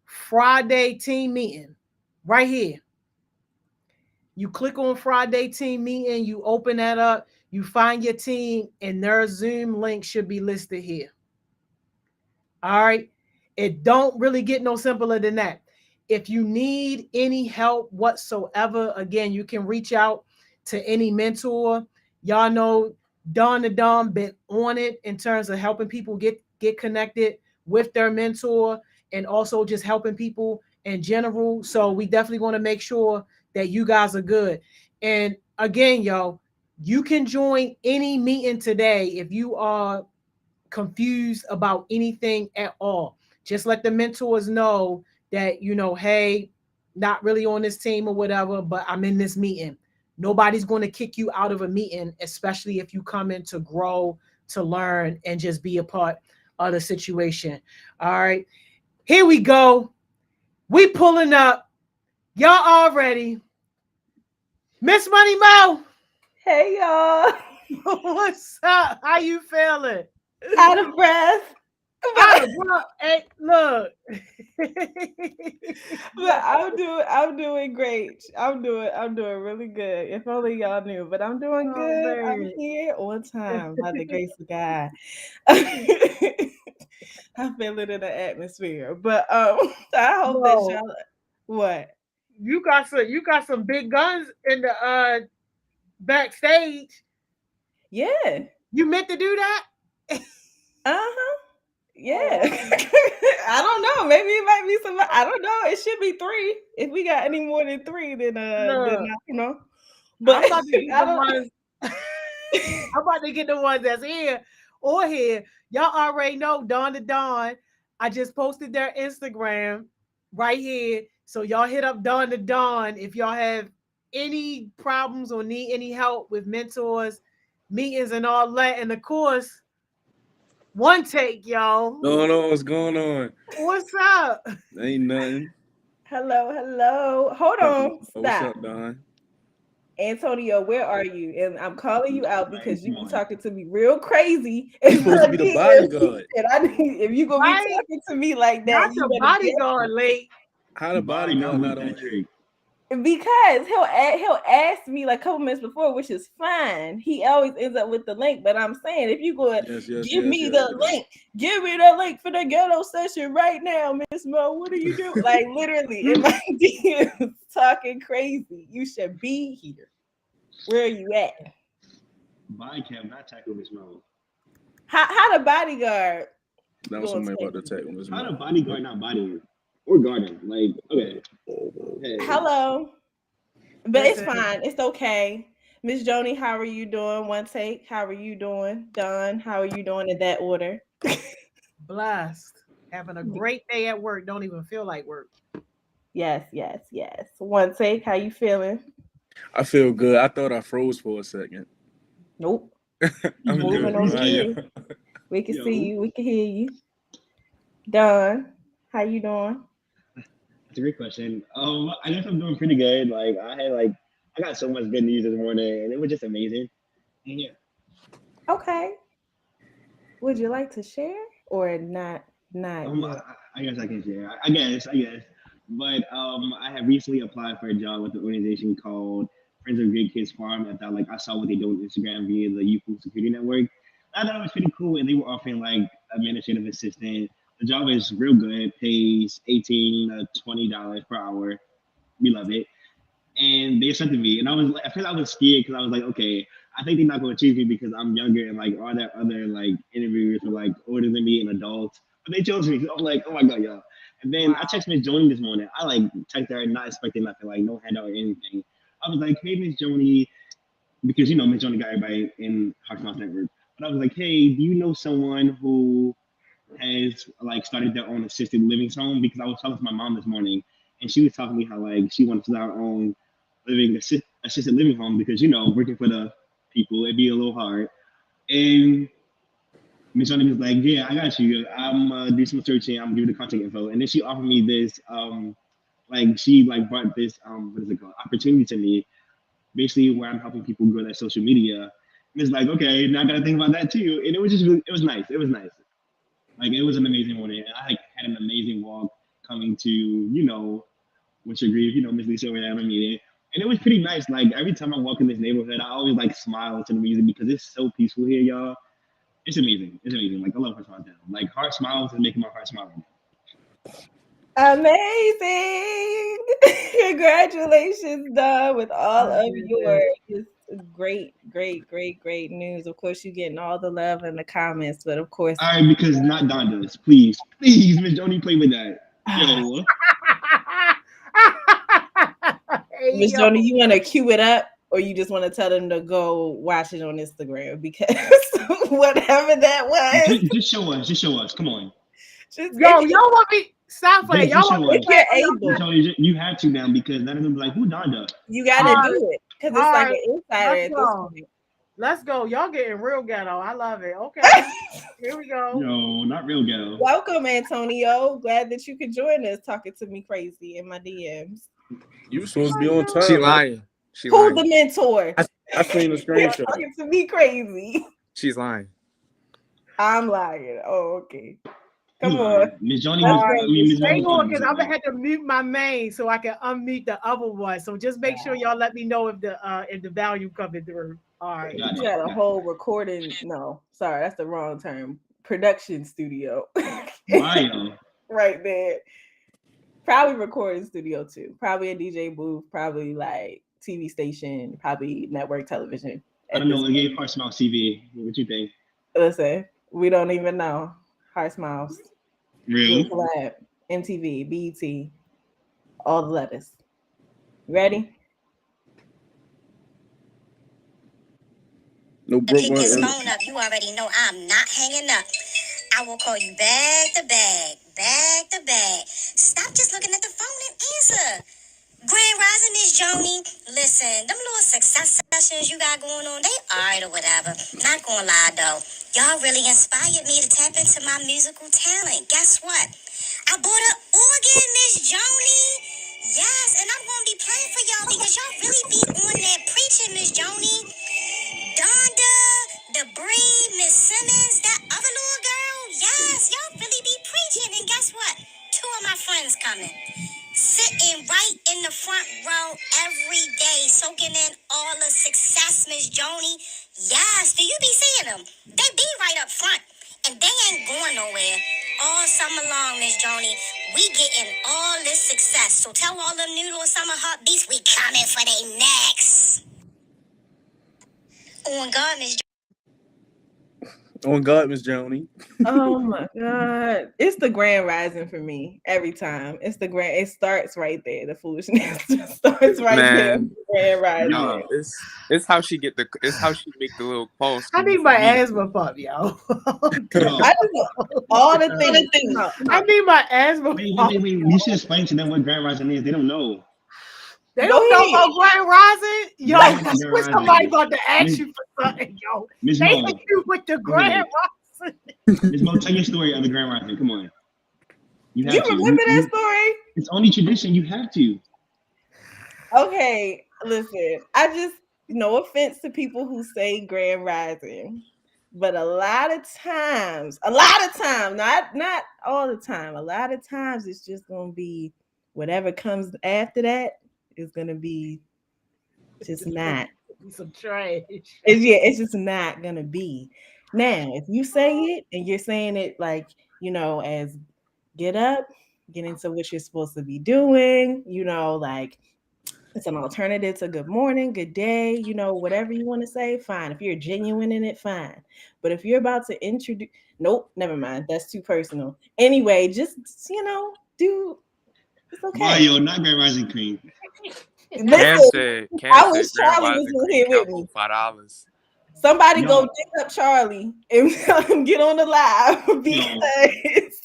Friday team meeting right here. You click on Friday team meeting, you open that up, you find your team, and their Zoom link should be listed here. All right. It don't really get no simpler than that. If you need any help whatsoever, again, you can reach out to any mentor. Y'all know Dawn to Dawn been on it in terms of helping people get connected with their mentor and also just helping people in general. So we definitely want to make sure that you guys are good. And again, y'all, you can join any meeting today if you are confused about anything at all. Just let the mentors know that, hey, not really on this team or whatever, but I'm in this meeting. Nobody's going to kick you out of a meeting, especially if you come in to grow, to learn, and just be a part of the situation. All right. Here we go. We pulling up. Y'all already. Miss Money Mo. Hey y'all. What's up? How you feeling? Out of breath. Out of breath. Hey, look. But I'm doing great. I'm doing really good. If only y'all knew, but I'm doing Oh, good. I'm man. here on time by the grace of God. I feel it in the atmosphere. But I hope that Bro, y'all what? you got some big guns in the backstage. Yeah. You meant to do that? Uh-huh. Yeah. Oh, I don't know. Maybe it might be some. I don't know. It should be three. If we got any more than three, then look, I don't know. But I'm about to get I the don't. ones. I'm about to get the ones that's here or here. Y'all already know Dawn to Dawn. I just posted their Instagram right here. So y'all hit up Dawn to Dawn if y'all have any problems or need any help with mentors, meetings, and all that. And of course, one take, y'all. Going on? What's going on? What's up? Ain't nothing. Hello, hello. Hold on. What's Stop. up, Don? Antonio, where are you? And I'm calling you out because you be talking to me real crazy You in supposed to my be the DMs. bodyguard. And I need if you gonna be Right? talking to me like Not that, you the better get bodyguard late. How the bodyguard not on here? because he'll ask me like a couple minutes before, which is fine. He always ends up with the link, but I'm saying if you go Yes, yes, give yes, me yes, the yes. link, give me the link for the ghetto session right now, Miss Mo. What are you doing? Like literally in my DMs talking crazy. You should be here. Where are you at? Body cam, not tackle Miss Mo. How the bodyguard That was gonna somebody take about to attack Miss How the Mo. bodyguard not bodying or guarding? Like, okay, hey, hello? But it's Listen, fine. It's okay. Miss Joni, how are you doing? One take. How are you doing? Don, how are you doing in that order? blessed. Having a great day at work. Don't even feel like work. Yes, yes, yes. One take. How you feeling? I feel good. I thought I froze for a second. Nope. I'm Moving doing over fine. here. We can see you. We can hear you. Don, how you doing? That's a great question. I guess I'm doing pretty good. Like I got so much good news this morning, and it was just amazing. And yeah. Okay. Would you like to share or not? Not yet. I guess I can share. I guess. But I have recently applied for a job with an organization called Friends of Great Kids Farm. I saw what they do on Instagram via the Youth Food Security Network. I thought it was pretty cool, and they were offering like administrative assistant. The job is real good. It pays $18 to $20 per hour. We love it. And they accepted me, and I feel like I was scared because I was like, okay, I think they're not going to choose me because I'm younger, and like all that other like interviewers were like older than me and adults, but they chose me. So I'm like, oh my god, y'all. And then I texted Miss Joni this morning. I like texted her, not expecting nothing, like no handout or anything. I was like, hey Miss Joni, because Miss Joni got everybody in Heartmouth Network. But I was like, hey, do you know someone who has like started their own assisted living home? Because I was talking to my mom this morning, and she was talking to me how like she wanted to start her own assisted living home because working for the people it'd be a little hard. And Miss Johnny was like, "Yeah, I got you. I'm do some searching. I'm gonna give you the contact info." And then she offered me this, like she like brought this what is it called, opportunity to me, basically where I'm helping people grow their social media. And it's like, okay, now I gotta think about that too. And it was just it was nice. It was nice. Like it was an amazing morning. I like, had an amazing walk coming to which agreed, Miss Lisa and I meeting. And it was pretty nice. Like every time I walk in this neighborhood, I always like smile to the music because it's so peaceful here, y'all. It's amazing. It's amazing. Like I love Heart Smile Down. Like Heart Smiles is making my heart smile right now. Amazing. Congratulations, Don, with all of your great news. Of course, you're getting all the love in the comments, but of course. All right, because not Don does. Please, Miss Joni, play with that. Yo. Miss Joni, you want to cue it up, or you just want to tell them to go watch it on Instagram? Because whatever that was, just show us. Just show us. Come on. Y'all want me? Stop playing. Y'all want me? Able. You have to now because none of them be like, who Donda? You gotta do it because it's like an insider at this point. Let's go. Y'all getting real ghetto. I love it. Okay. Here we go. No, not real ghetto. Welcome, Antonio. Glad that you could join us talking to me crazy in my DMs. You supposed to be on time. She lying. Who's the mentor? I seen the screenshot. Talking to me crazy. She's lying. I'm lying. Oh, okay. Come on. Miss Joni. Hang on, because I'm gonna have to mute my main so I can unmute the other one. So just make sure y'all let me know if the value coming through. All right. You got a whole recording. No, sorry, that's the wrong term. Production studio. Right there. Probably recording studio too. Probably a DJ booth. Probably like TV station. Probably network television. I don't know. It gave Heart Smiles TV. What you think? Listen, we don't even know. Heart Smiles. Real. MTV, BET, all the letters. Ready? No broke one. Pick this phone up. You already know I'm not hanging up. I will call you back to back. Stop just looking at the phone and answer. Grand Rising, Miss Joni. Listen, them little success sessions you got going on, they alright or whatever. Not gonna lie though, y'all really inspired me to tap into my musical talent. Guess what? I bought an organ, Miss Joni. Yes, and I'm gonna be playing for y'all because y'all really be on that preaching, Miss Joni. Donda, Debris, Miss Simmons, that other little girl. Yes, y'all really be preaching. And guess what? 2 of my friends coming. Sitting right in the front row every day, soaking in all the success, Miss Joni. Yes, do you be seeing them? They be right up front, and they ain't going nowhere. All summer long, Miss Joni, we getting all this success. So tell all them new little summer heartbeats we coming for they next. On God, Miss Joni. On God, Miss Joni. Oh my God. It's the Grand Rising for me every time. It starts right there. The foolishness starts right there. Grand Rising. No, it's how she make the little post. I need my asthma pump, yo. All the things. I need my asthma pump. Wait. You should explain to them what Grand Rising is. They don't know. They Go don't know ahead. about Grand Rising. Yo, They don't know about that's Grand when Rising. somebody about to ask Miss- you for something, yo. Miss They Mo, hit you with the go ahead. Grand Rising. Miss Mo, tell your story of the Grand Rising. Come on. You You have to. remember that story? It's only tradition. You have to. Okay, listen. I just no offense to people who say Grand Rising, but a lot of times, not all the time. A lot of times, it's just gonna be whatever comes after that is gonna be just not. Some trash. It's just not gonna be. Now, if you say it and you're saying it like as get up, get into what you're supposed to be doing, like it's an alternative to good morning, good day, whatever you want to say, fine. If you're genuine in it, fine. But if you're about to introduce, nope, never mind. That's too personal. Anyway, just, do, it's okay. Mario, not Grand Rising Queen. Cam Listen, said I wish Grand Charlie was Rising in Queen here with count me. for $5. Somebody Yo. go dig up Charlie and get on the live because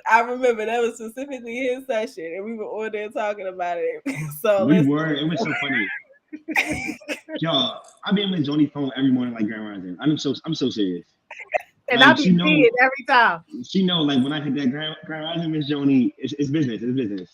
I remember that was specifically his session and we were all there talking about it. So it was so funny. Yo, I be on Miss Joni phone every morning like Grand Rising. I'm so serious. And like, I be seeing it every time. She know, like when I hit that Grand Rising, Miss Joni, it's business. It's business.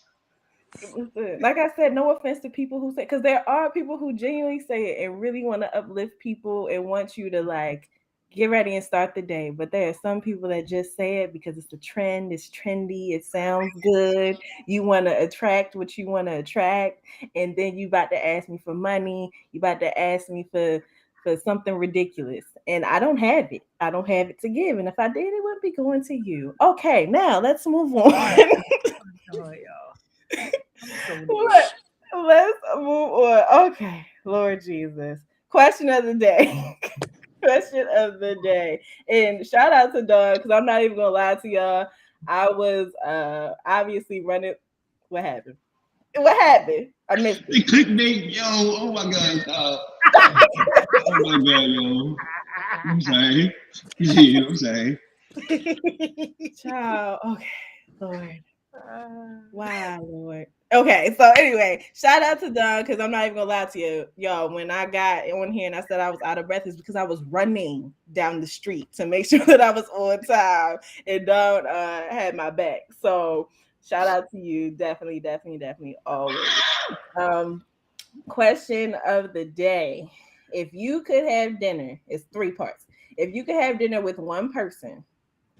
Like I said, no offense to people who say, because there are people who genuinely say it and really want to uplift people and want you to like get ready and start the day. But there are some people that just say it because it's a trend, it's trendy, it sounds good. You want to attract what you want to attract, and then you about to ask me for money. You about to ask me for something ridiculous, and I don't have it. I don't have it to give, and if I did, it wouldn't be going to you. Okay, now let's move on. Oh, y'all. Let's move on. Okay, Lord Jesus. Question of the day. Question of the day. And shout out to Dawn, because I'm not even gonna lie to y'all. I was obviously running. What happened? What happened? I missed it. The clickbait, yo. Oh my god. Oh my god, yo. I'm sorry. I'm sorry. Child. Okay, Lord. Wow, Lord. Okay, so anyway, shout out to Dawn, because I'm not even gonna lie to you, y'all. When I got on here and I said I was out of breath, it's because I was running down the street to make sure that I was on time, and Dawn had my back. So shout out to you, definitely always. Question of the day: if you could have dinner, it's 3 parts. If you could have dinner with one person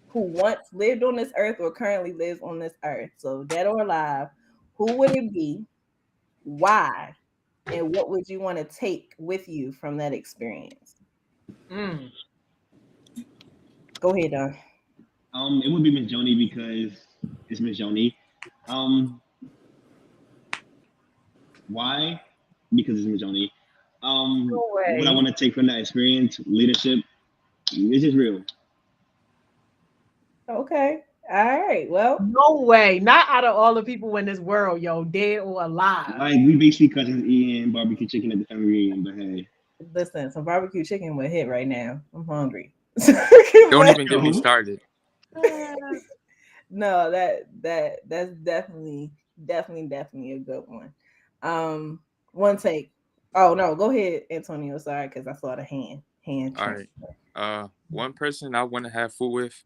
who once lived on this earth or currently lives on this earth, so dead or alive, who would it be? Why? And what would you want to take with you from that experience? Go ahead, Don. It would be Miss Joni because it's Miss Joni. Why? Because it's Miss Joni. What I want to take from that experience, leadership, it's just real. Okay. All right. Well, no way. Not out of all the people in this world, yo, dead or alive. Like we basically cousins eating barbecue chicken at the family reunion, but hey. Listen, some barbecue chicken would hit right now. I'm hungry. Don't even get me started. No, that's definitely a good one. One take. Oh no, go ahead, Antonio. Sorry, because I saw the hand. All right. One person I want to have food with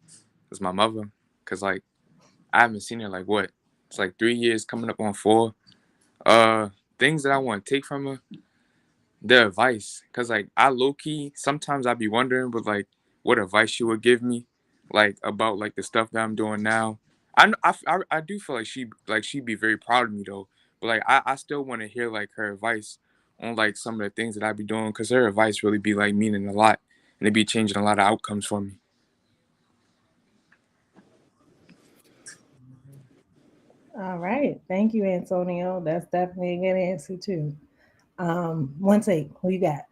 is my mother, cause like I haven't seen her like what? It's like 3 years, coming up on 4. Things that I want to take from her, their advice, cause like I low key sometimes I be wondering, but like what advice she would give me, like about like the stuff that I'm doing now. I do feel like she'd be very proud of me though, but like I still want to hear like her advice on like some of the things that I be doing, cause her advice really be like meaning a lot and it be changing a lot of outcomes for me. All right, thank you, Antonio. That's definitely a good answer too. One take. Who you got?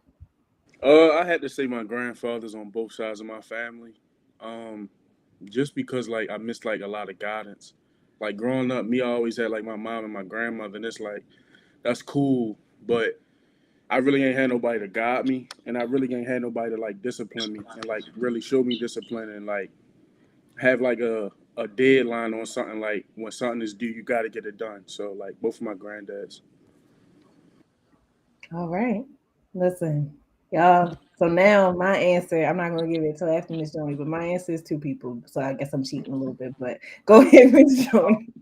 I had to say my grandfathers on both sides of my family. Just because like I missed like a lot of guidance. Like growing up, me I always had like my mom and my grandmother, and it's like that's cool, but I really ain't had nobody to guide me, and I really ain't had nobody to like discipline me and like really show me discipline and like have like a deadline on something. Like when something is due, you got to get it done. So like both of my granddads. All right. Listen, y'all. So now my answer, I'm not gonna give it till after Miss Joni, but my answer is two people. So I guess I'm cheating a little bit, but go ahead, Miss Joni.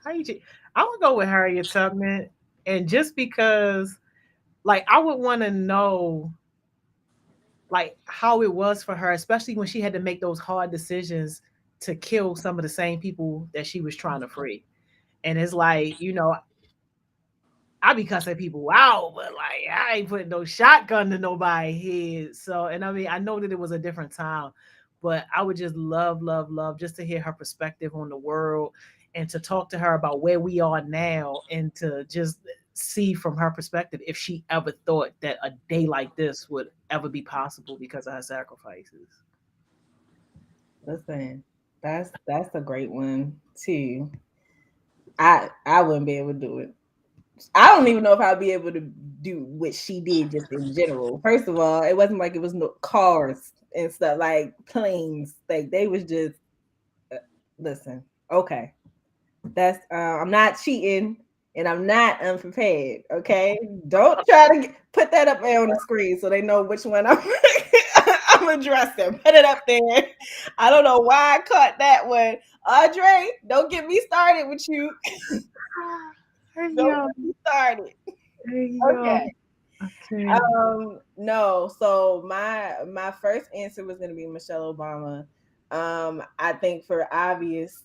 How you? I would go with Harriet Tubman, and just because, like, I would want to know, like, how it was for her, especially when she had to make those hard decisions to kill some of the same people that she was trying to free. And it's like, I be cussing people out, but like I ain't putting no shotgun to nobody's head. So, and I mean, I know that it was a different time, but I would just love, love, love just to hear her perspective on the world and to talk to her about where we are now and to just see from her perspective if she ever thought that a day like this would ever be possible because of her sacrifices. Listen, that's a great one too. I wouldn't be able to do it. I don't even know if I'd be able to do what she did just in general. First of all, it wasn't like it was no cars and stuff like planes. Like they was just listen. Okay, that's I'm not cheating and I'm not unprepared. Okay, don't try to put that up there on the screen so they know which one I'm I'm addressing. Put it up there. I don't know why I caught that one. Audrey, don't get me started with you. Hey Don't yo, get me started. hey yo. Okay. Okay. No. So my first answer was going to be Michelle Obama. I think for obvious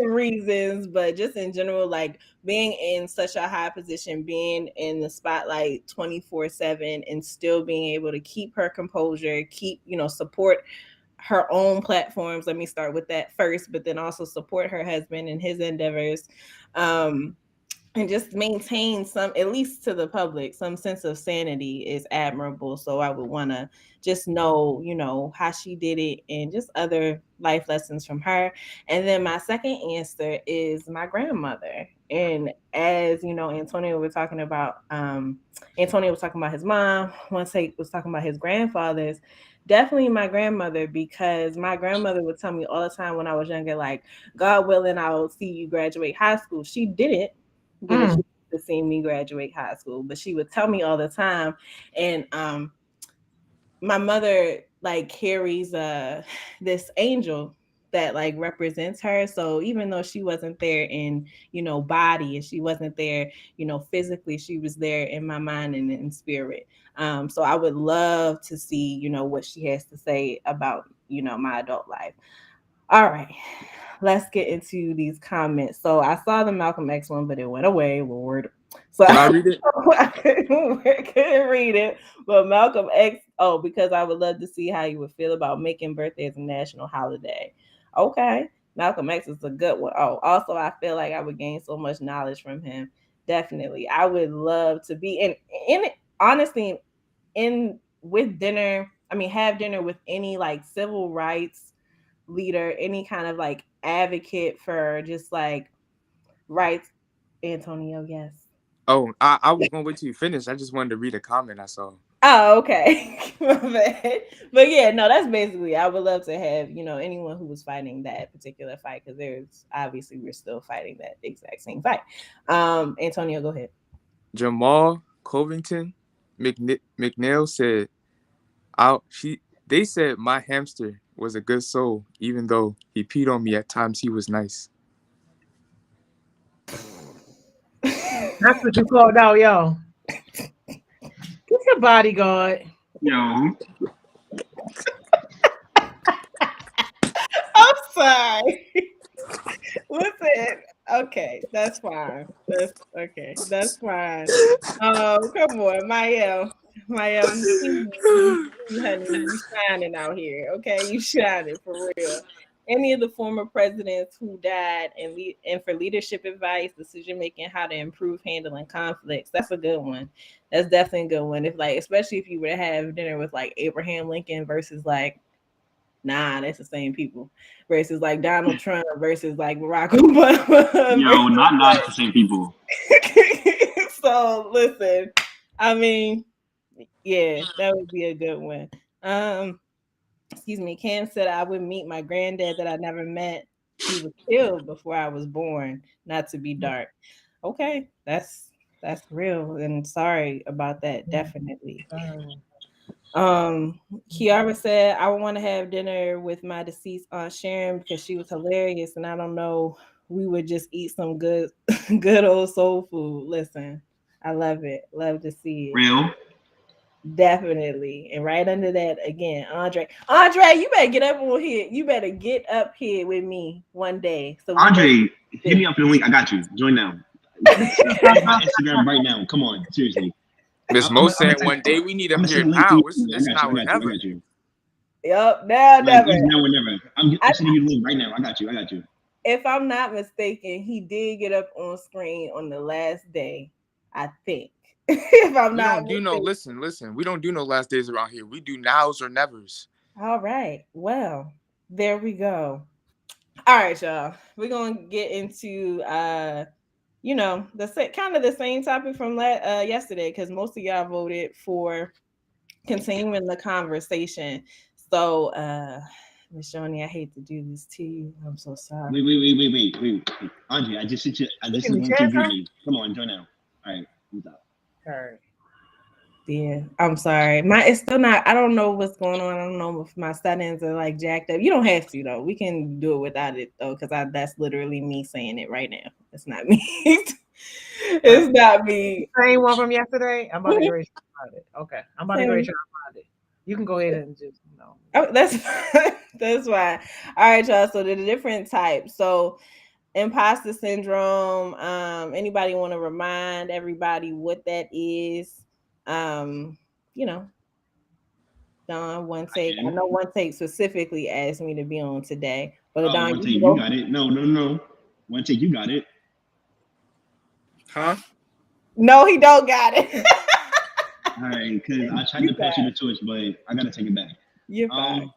reasons, but just in general, like being in such a high position, being in the spotlight 24/7, and still being able to keep her composure, keep support her own platforms. Let me start with that first, but then also support her husband and his endeavors. And just maintain some, at least to the public, some sense of sanity is admirable. So I would want to just know how she did it and just other life lessons from her. And then my second answer is my grandmother. And as Antonio was talking about, his mom. Once he was talking about his grandfathers. Definitely my grandmother, because my grandmother would tell me all the time when I was younger, like, God willing, I will see you graduate high school. She didn't get a chance to see me graduate high school, but she would tell me all the time. And my mother like carries this angel that like represents her. So even though she wasn't there in body, and she wasn't there physically, she was there in my mind and in spirit. So I would love to see what she has to say about my adult life. All right, let's get into these comments. So I saw the Malcolm X one, but it went away. Lord. So Can I read it? I couldn't read it. But Malcolm X, because I would love to see how you would feel about making birthdays a national holiday. Okay. Malcolm X is a good one. Oh, also I feel like I would gain so much knowledge from him. Definitely. I would love to be in honestly in with dinner. I mean, have dinner with any like civil rights leader, any kind of like advocate for just like rights. Antonio, yes. Oh, I was gonna wait till you finish. I just wanted to read a comment I saw. Oh, okay. My bad. But yeah, no, that's basically, I would love to have, anyone who was fighting that particular fight, because there's obviously we're still fighting that exact same fight. Antonio, go ahead. Jamal Covington McNeil said, "Out she." They said my hamster was a good soul, even though he peed on me at times. He was nice. That's what you called out, yo. Get your bodyguard. Yo, I'm sorry. Listen, okay, that's fine. That's okay. That's fine. Come on, Maya, honey, you shining out here. Okay, you shining for real. Any of the former presidents who died and for leadership advice, decision making, how to improve handling conflicts. That's a good one. That's definitely a good one. If like, especially if you were to have dinner with like Abraham Lincoln versus like, nah, that's the same people. Versus like Donald Trump versus like Barack Obama. yo, Versus not like the same people. so listen, I mean, yeah, that would be a good one. Excuse me, Cam said I would meet my granddad that I never met. He was killed before I was born, not to be dark. Okay, that's real, and sorry about that. Definitely. Kiara said I want to have dinner with my deceased Aunt Sharon because she was hilarious, and I don't know, we would just eat some good, good old soul food. Listen, I love it. Love to see it. Real. Definitely. And right under that again, Andre, you better get up on here. You better get up here with me one day. So we Andre, hit me up in the link. I got you. Join now. Text my Instagram right now. Come on, seriously. Miss I'm Mo gonna said text. one day we need I'm him gonna here send a link to now. you. It's I got now you. or I got you. I never. got you. Yep, now Like never. it's now or never. I'm sending you the link right now. I got you. I got you. If I'm not mistaken, he did get up on screen on the last day, I think. If I'm We not don't do no mistaken. listen. We don't do no last days around here. We do nows or nevers. All right. Well, there we go. All right, y'all. We're gonna get into the kind of the same topic from yesterday, because most of y'all voted for continuing the conversation. So Miss Joni, I hate to do this to you. I'm so sorry. Wait. Andre, I just sent you. This is one to agree me. Come on, join now. All right, who's up? All right. Yeah, I'm sorry. It's still not. I don't know what's going on. I don't know if my settings are like jacked up. You don't have to though. We can do it without it though, because that's literally me saying it right now. It's not me. It's not me. Same one from yesterday. I'm about to get ready to find it. Okay, I'm about to get ready to find it. You can go ahead and just Oh, that's fine. That's fine. All right, y'all. So the different types. So imposter syndrome. Anybody want to remind everybody what that is? You know, Don, one take. I know one take specifically asked me to be on today, but Don, One take, you got it. No. One take, you got it. Huh? No, he don't got it. All right, because I tried to pass you the torch, but I gotta take it back. You're fine.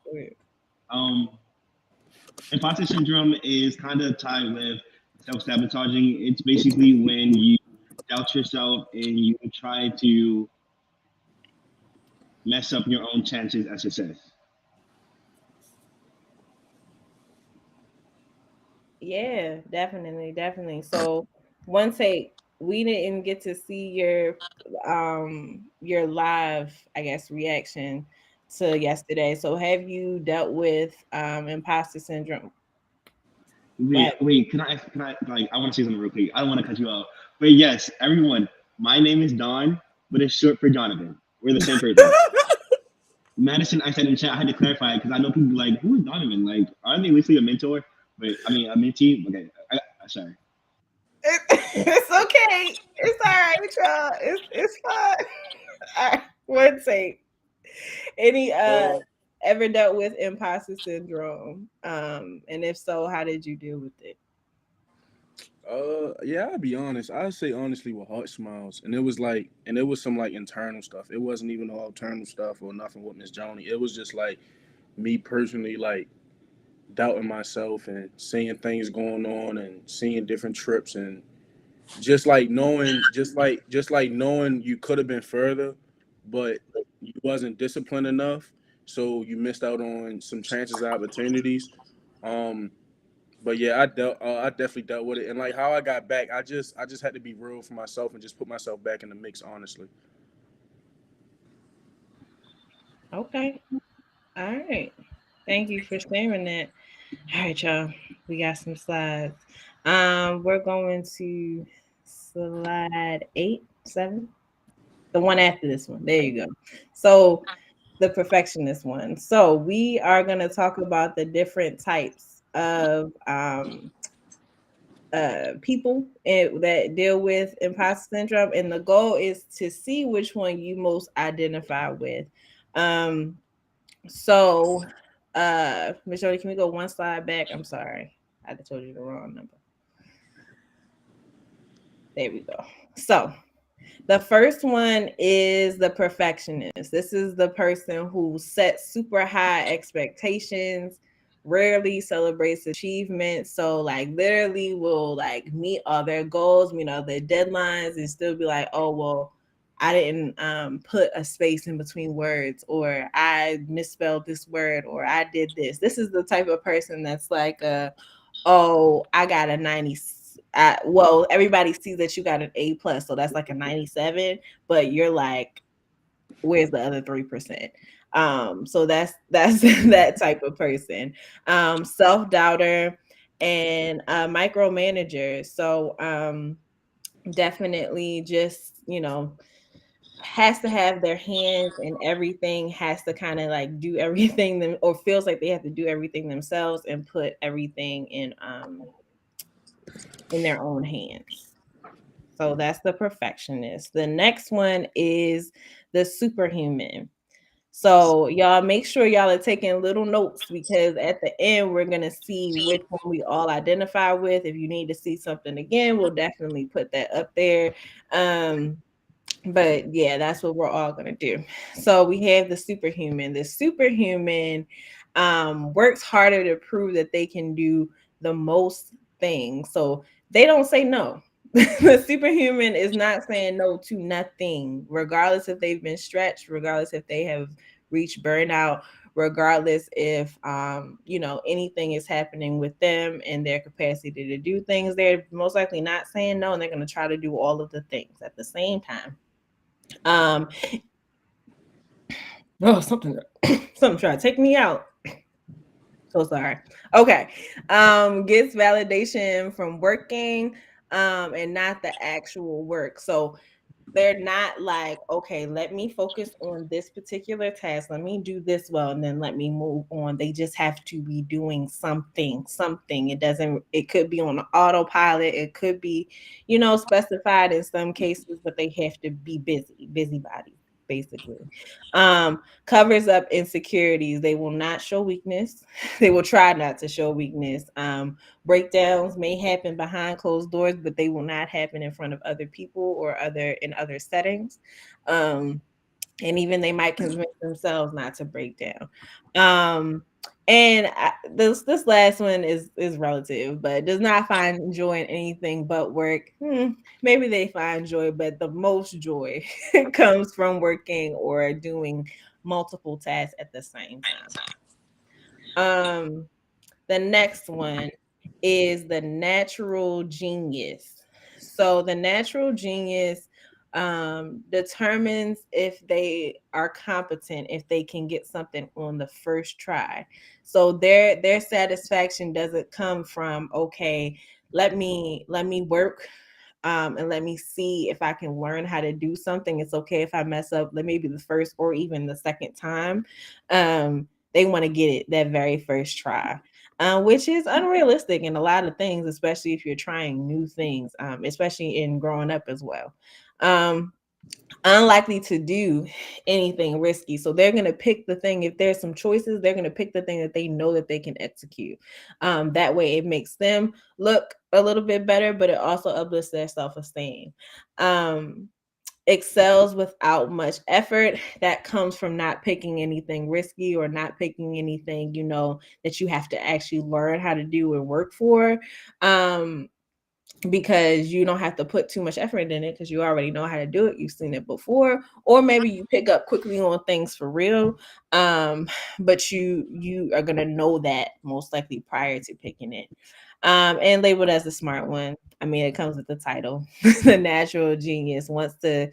Imposter syndrome is kind of tied with self-sabotaging. It's basically when you doubt yourself and you try to mess up your own chances at success. Yeah, definitely. So one take, we didn't get to see your live, I guess, reaction to yesterday. So have you dealt with imposter syndrome? Wait, can I like I want to say something real quick. I don't want to cut you off. But yes, everyone, my name is Don, but it's short for Jonathan. We're the same person. Madison, I said in chat, I had to clarify because I know people like, who is Donovan? Like, aren't they literally a mentor? But I mean, a mentee. Okay, sorry. It's okay. It's all right, y'all. It's fine. All right, one take. Any ever dealt with imposter syndrome? And if so, how did you deal with it? Yeah, I'll be honest. I'd say honestly with heart smiles, and it was some like internal stuff. It wasn't even all external stuff or nothing with Miss Joni. It was just like me personally, like doubting myself and seeing things going on and seeing different trips and just like knowing you could have been further, but you wasn't disciplined enough, so you missed out on some chances, opportunities. Um, but yeah, I definitely dealt with it, and like how I got back, I just had to be real for myself and just put myself back in the mix, honestly. Okay. All right. Thank you for sharing that. All right, y'all. We got some slides. We're going to slide 8, 7. The one after this one. There you go. So the perfectionist one. So we are going to talk about the different types of people that deal with imposter syndrome, and the goal is to see which one you most identify with. So Michelle, can we go one slide back? I'm sorry, I told you the wrong number. There we go. So the first one is the perfectionist. This is the person who sets super high expectations, rarely celebrates achievements. So like literally will like meet all their goals, meet all their deadlines, and still be like, oh well, I didn't put a space in between words, or I misspelled this word, or I did this. This is the type of person that's like oh, I got a 90. Well, everybody sees that you got an A plus, so that's like a 97, but you're like, where's the other 3%? So that's that type of person. Self-doubter and micromanager. So definitely just, has to have their hands in everything, has to kind of like do everything them, or feels like they have to do everything themselves and put everything in their own hands. So that's the perfectionist. The next one is the superhuman. So y'all make sure y'all are taking little notes, because at the end we're gonna see which one we all identify with. If you need to see something again, we'll definitely put that up there. But yeah, that's what we're all gonna do. So we have the superhuman. The superhuman works harder to prove that they can do the most things. So they don't say no. The superhuman is not saying no to nothing, regardless if they've been stretched, regardless if they have reached burnout, regardless if anything is happening with them and their capacity to do things. They're most likely not saying no, and they're going to try to do all of the things at the same time. Something trying to take me out. So sorry. Okay. Gets validation from working and not the actual work. So they're not like, okay, let me focus on this particular task. Let me do this well, and then let me move on. They just have to be doing something. It could be on autopilot. It could be, specified in some cases, but they have to be busybody, basically. Covers up insecurities. They will not show weakness. They will try not to show weakness. Breakdowns may happen behind closed doors, but they will not happen in front of other people or in other settings. And even they might convince themselves not to break down. This last one is relative, but does not find joy in anything but work. Maybe they find joy, but the most joy comes from working or doing multiple tasks at the same time. The next one is the natural genius. So the natural genius determines if they are competent, if they can get something on the first try. So their satisfaction doesn't come from, okay, let me work and let me see if I can learn how to do something. It's okay if I mess up, maybe the first or even the second time. They want to get it that very first try. Which is unrealistic in a lot of things, especially if you're trying new things, especially in growing up as well. Unlikely to do anything risky. So they're going to pick the thing. If there's some choices, they're going to pick the thing that they know that they can execute. That way it makes them look a little bit better, but it also uplifts their self-esteem. Excels without much effort. That comes from not picking anything risky or not picking anything, that you have to actually learn how to do and work for. Because you don't have to put too much effort in it because you already know how to do it. You've seen it before, or maybe you pick up quickly on things for real. But you are going to know that most likely prior to picking it. And labeled as the smart one. I mean, it comes with the title. The natural genius wants to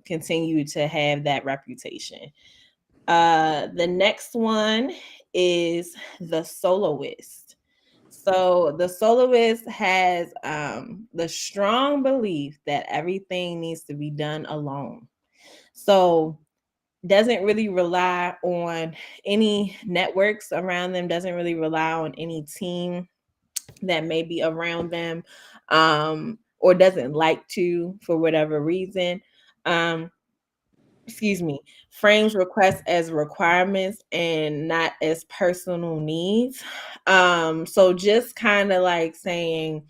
continue to have that reputation. The next one is the soloist. So the soloist has the strong belief that everything needs to be done alone. So doesn't really rely on any networks around them, doesn't really rely on any team that may be around them, or doesn't like to for whatever reason. Frames requests as requirements and not as personal needs. So just kind of like saying,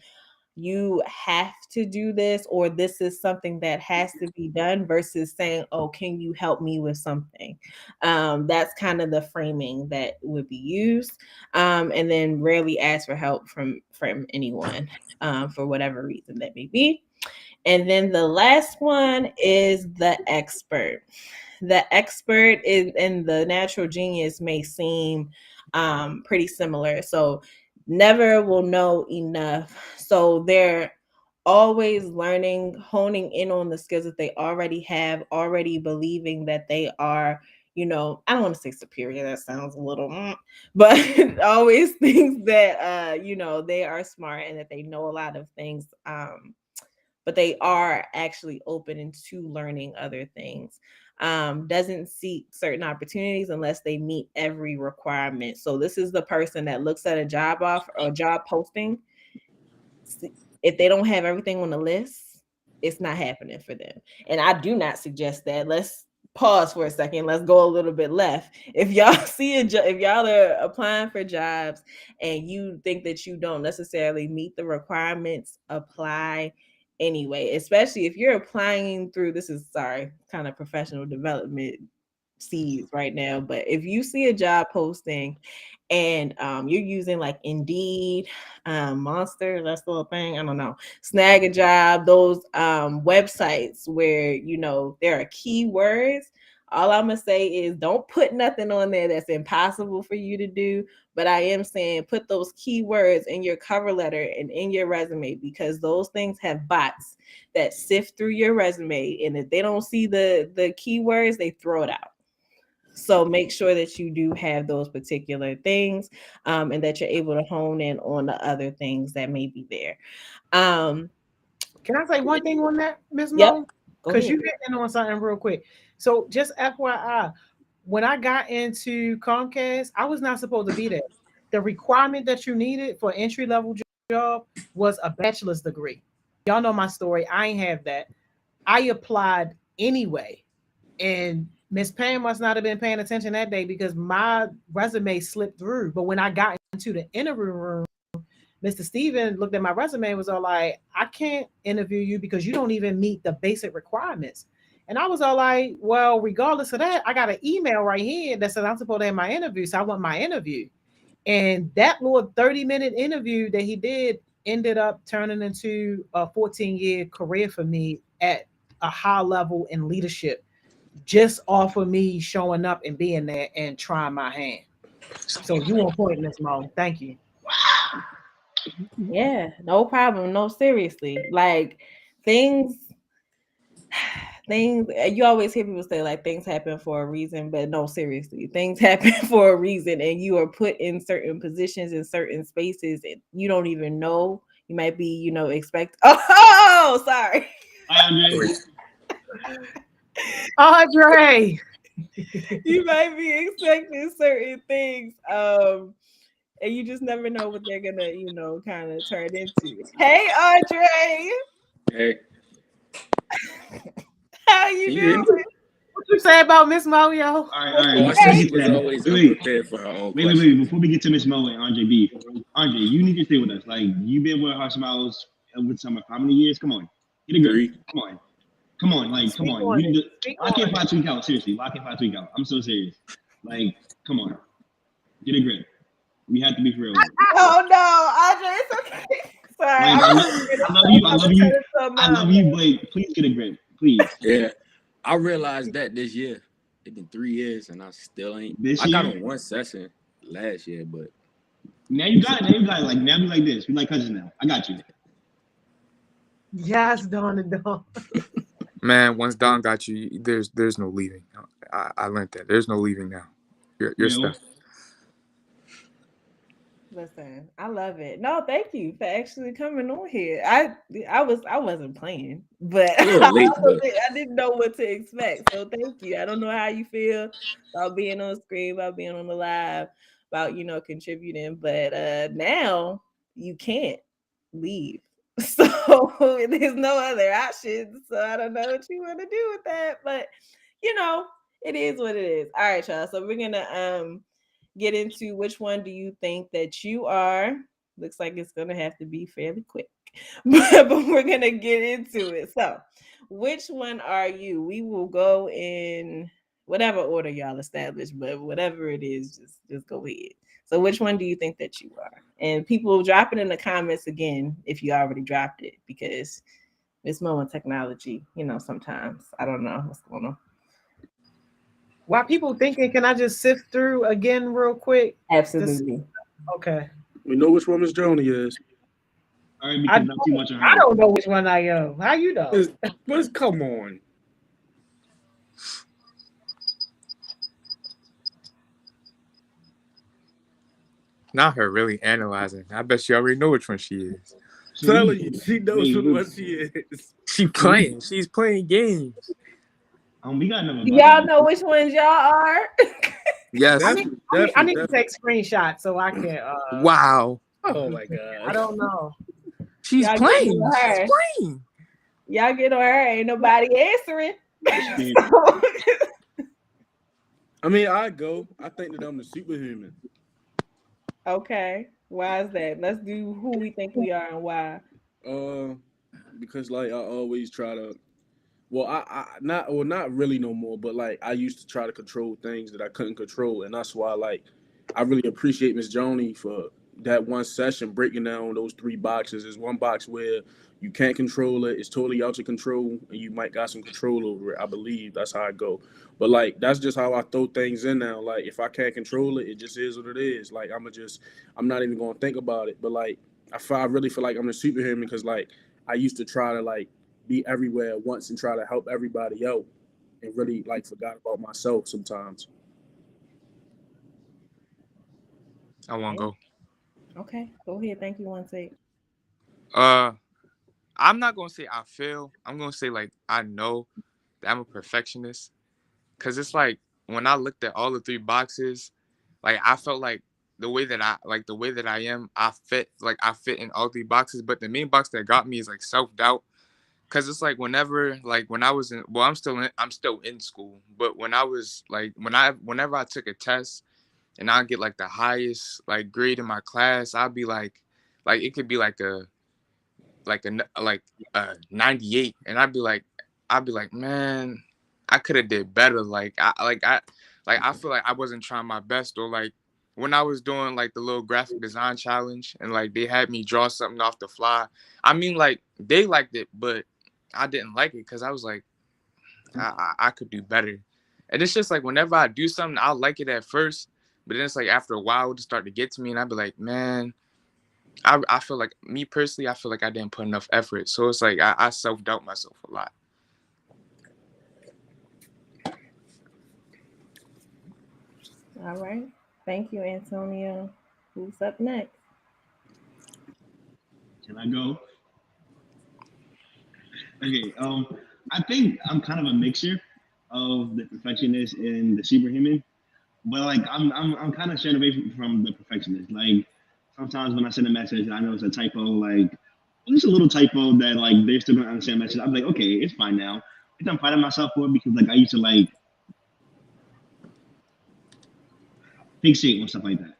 you have to do this, or this is something that has to be done, versus saying, oh, can you help me with something? That's kind of the framing that would be used. And then rarely ask for help from anyone for whatever reason that may be. And then the last one is the expert. The expert is, and the natural genius may seem pretty similar. So never will know enough. So they're always learning, honing in on the skills that they already have, already believing that they are, I don't want to say superior, that sounds a little, but always thinks that, they are smart and that they know a lot of things. But they are actually open into learning other things. Doesn't seek certain opportunities unless they meet every requirement. So this is the person that looks at a job offer or job posting. If they don't have everything on the list, it's not happening for them. And I do not suggest that. Let's pause for a second. Let's go a little bit left. If y'all see a job, if y'all are applying for jobs and you think that you don't necessarily meet the requirements, apply anyway, especially if you're applying through, this is kind of professional development seeds right now, but if you see a job posting and you're using like Indeed, Monster, that's still a thing, I don't know, Snag a Job, those websites where there are keywords, all I'm gonna say is don't put nothing on there that's impossible for you to do. But I am saying put those keywords in your cover letter and in your resume, because those things have bots that sift through your resume, and if they don't see the keywords, they throw it out. So make sure that you do have those particular things, and that you're able to hone in on the other things that may be there. Can I say one thing on that, Miss Yep. Mo? Go Because ahead. you hitting on something real quick. So just FYI, when I got into Comcast, I was not supposed to be there. The requirement that you needed for entry level job was a bachelor's degree. Y'all know my story. I ain't have that. I applied anyway. And Miss Pam must not have been paying attention that day because my resume slipped through. But when I got into the interview room, Mr. Steven looked at my resume and was all like, I can't interview you because you don't even meet the basic requirements. And I was all like, well, regardless of that, I got an email right here that says I'm supposed to have my interview. So I want my interview. And that little 30-minute interview that he did ended up turning into a 14-year career for me at a high level in leadership, just off of me showing up and being there and trying my hand. So you on point, Miss Mo. Thank you. Yeah, no problem. No, seriously. Like things things you always hear people say like things happen for a reason, but no, seriously, things happen for a reason, and you are put in certain positions in certain spaces and you don't even know. You might be, expect oh sorry. Andre. Andre. You might be expecting certain things. And you just never know what they're gonna, kind of turn into. Hey Andre, Hey, how you can you hear doing? me? What you say about Miss Mo, yo? All right, all right. My Before we Hey, get sister to was that, always wait, unprepared for her own wait. question. Before we get to Miss Mo and Andre beef, Andre, you need to stay with us. Like you've been with House Mouse with Summer for how many years? Come on, get a grip. 3. Come on. Like come Speak on. on You it. need to Speak lock in on it. 5 2 count. Seriously, lock in 5 2 count. I'm so serious. Like come on, get a grip. We have to be for real with it. oh no, Andre, it's okay. Sorry, Like I'm gonna turn I love you. I love you. it to a I love mom. you. But please get a grip, please. Yeah, I realized that this year. It's been 3 years and I still ain't. This I got year, on one session last year, but now you got it. Now you got it. Like now we like this. We like cousins now. I got you. Yes, Donna Dawn. man, once Don got you, there's no leaving. I learned that. There's no leaving now. You're You know. stuck. Listen, I love it. No, thank you for actually coming on here. I wasn't playing, but A little late, but I didn't know what to expect. So thank you. I don't know how you feel about being on screen, about being on the live, about contributing, but now you can't leave. So there's no other option. So I don't know what you want to do with that, but it is what it is. All right, y'all. So we're gonna get into which one do you think that you are. Looks like it's gonna have to be fairly quick, but we're gonna get into it. So, which one are you? We will go in whatever order y'all establish, but whatever it is, just go ahead. So, which one do you think that you are? And people drop it in the comments again if you already dropped it, because it's more on technology. Sometimes I don't know what's going on. While people thinking, can I just sift through again real quick? Absolutely. Okay. We know which one Miss Joni is. All right, because not too much on her. I don't know which one I am. How you know? Come on. Not her really analyzing. I bet she already know which one she is. Telling you, she knows what she is. She's playing. She's playing games. We got another. Y'all know which ones y'all are. Yes. I need to take screenshots so I can. Wow. Oh my god. I don't know. She's Y'all playing. get on her. She's playing. Y'all get on her. Ain't nobody answering. I mean, I go. I think that I'm the superhuman. Okay. Why is that? Let's do who we think we are and why. Because like I always try to. Well, I not really no more, but like I used to try to control things that I couldn't control, and that's why like I really appreciate Miss Joni for that one session breaking down those 3 boxes. There's one box where you can't control it, it's totally out of control, and you might got some control over it. I believe that's how I go. But like that's just how I throw things in now. Like if I can't control it, it just is what it is. Like I'm not even gonna think about it. But like I really feel like I'm the superhuman because like I used to try to like be everywhere at once and try to help everybody out and really like forgot about myself sometimes. I won't go. Okay, go ahead. Thank you, one take. I'm not gonna say I feel. I'm gonna say like I know that I'm a perfectionist. Cause it's like when I looked at all the 3 boxes, like I felt like the way that I am, I fit in all 3 boxes. But the main box that got me is like self-doubt. Cause it's like whenever like when I was in I'm still in school, but when I was like whenever I took a test and I get like the highest like grade in my class, I'd be like it could be like a 98, and I'd be like, man, I could have did better. I feel like I wasn't trying my best, or like when I was doing like the little graphic design challenge and like they had me draw something off the fly. I mean, like they liked it, but I didn't like it because I was like, I could do better. And it's just like whenever I do something, I'll like it at first, but then it's like after a while it'll start to get to me, and I'd be like, man, I feel like me personally, I feel like I didn't put enough effort. So it's like I self-doubt myself a lot. All right. Thank you, Antonio. Who's up next? Can I go? Okay. I think I'm kind of a mixture of the perfectionist and the superhuman, but like I'm kind of straying away from the perfectionist. Like sometimes when I send a message and I know it's a typo, like just a little typo that like they're still gonna understand the message. I'm like, okay, it's fine now. I'm proud of myself for it because like I used to like fixate on stuff like that.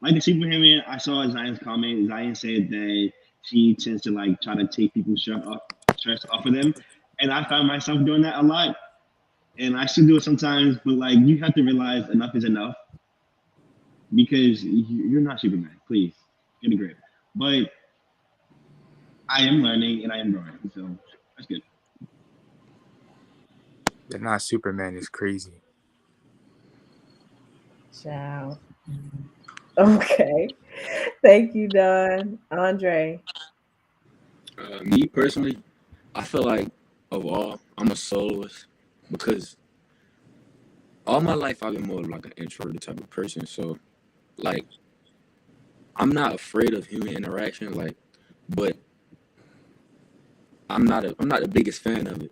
Like the superhuman, I saw Zion's comment. Zion said that she tends to like try to take people's stress off of them, and I found myself doing that a lot. And I still do it sometimes, but like you have to realize enough is enough because you're not Superman. Please get a grip. But I am learning and I am growing, so that's good. They're not Superman is crazy. Ciao. Okay. Thank you, Don. Andre. Me personally, I feel like of all, I'm a soloist because all my life I've been more of like an introverted type of person. So like I'm not afraid of human interaction, like, but I'm not the biggest fan of it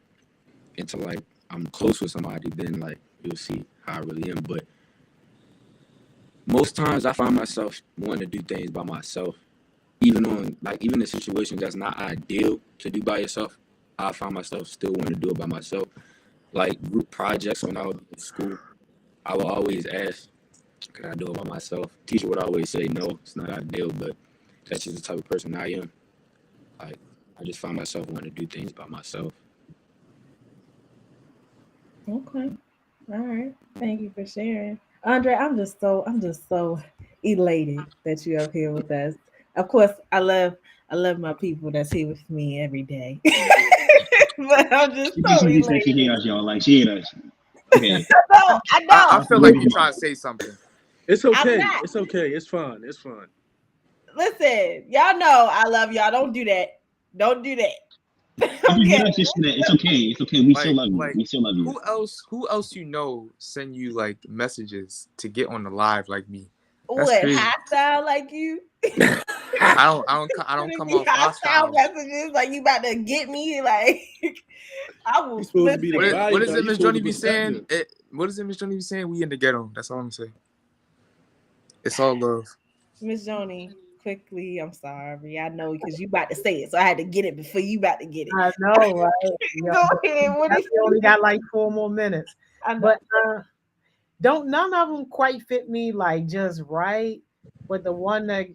until like I'm close with somebody, then like you'll see how I really am. But most times I find myself wanting to do things by myself. Even in situations that's not ideal to do by yourself, I find myself still wanting to do it by myself. Like group projects when I was in school, I would always ask, can I do it by myself? Teacher would always say, no, it's not ideal, but that's just the type of person I am. Like, I just find myself wanting to do things by myself. Okay. All right. Thank you for sharing. Andre, I'm just so elated that you're up here with us. Of course, I love my people that's here with me every day. But I'm just so She said she elated. hate us, y'all. Like she hate us. Okay. No, I know. I feel like you're trying to say something. It's I'm okay. not. It's okay. It's fun. It's fun. Listen, y'all know I love y'all. Don't do that. Don't do that. If you Okay. hear us just say that, it's okay. It's okay. We still Like, love you. like We still love you. who else you know send you like messages to get on the live like me? That's What, crazy. hostile like you? I don't come off hostile. messages like you about to get me. Like I will You're supposed to be the What bodyguard. is it, You're Miss supposed Johnny to be protect saying? it. What is it, Miss Johnny be saying? We in the ghetto. That's all I'm saying. It's all love. Miss Joni, quickly. I'm sorry. I know because you about to say it, so I had to get it before you about to get it. I know, right? Go ahead. What is We only got like 4 more minutes. I know. But none of them quite fit me like just right. But the one that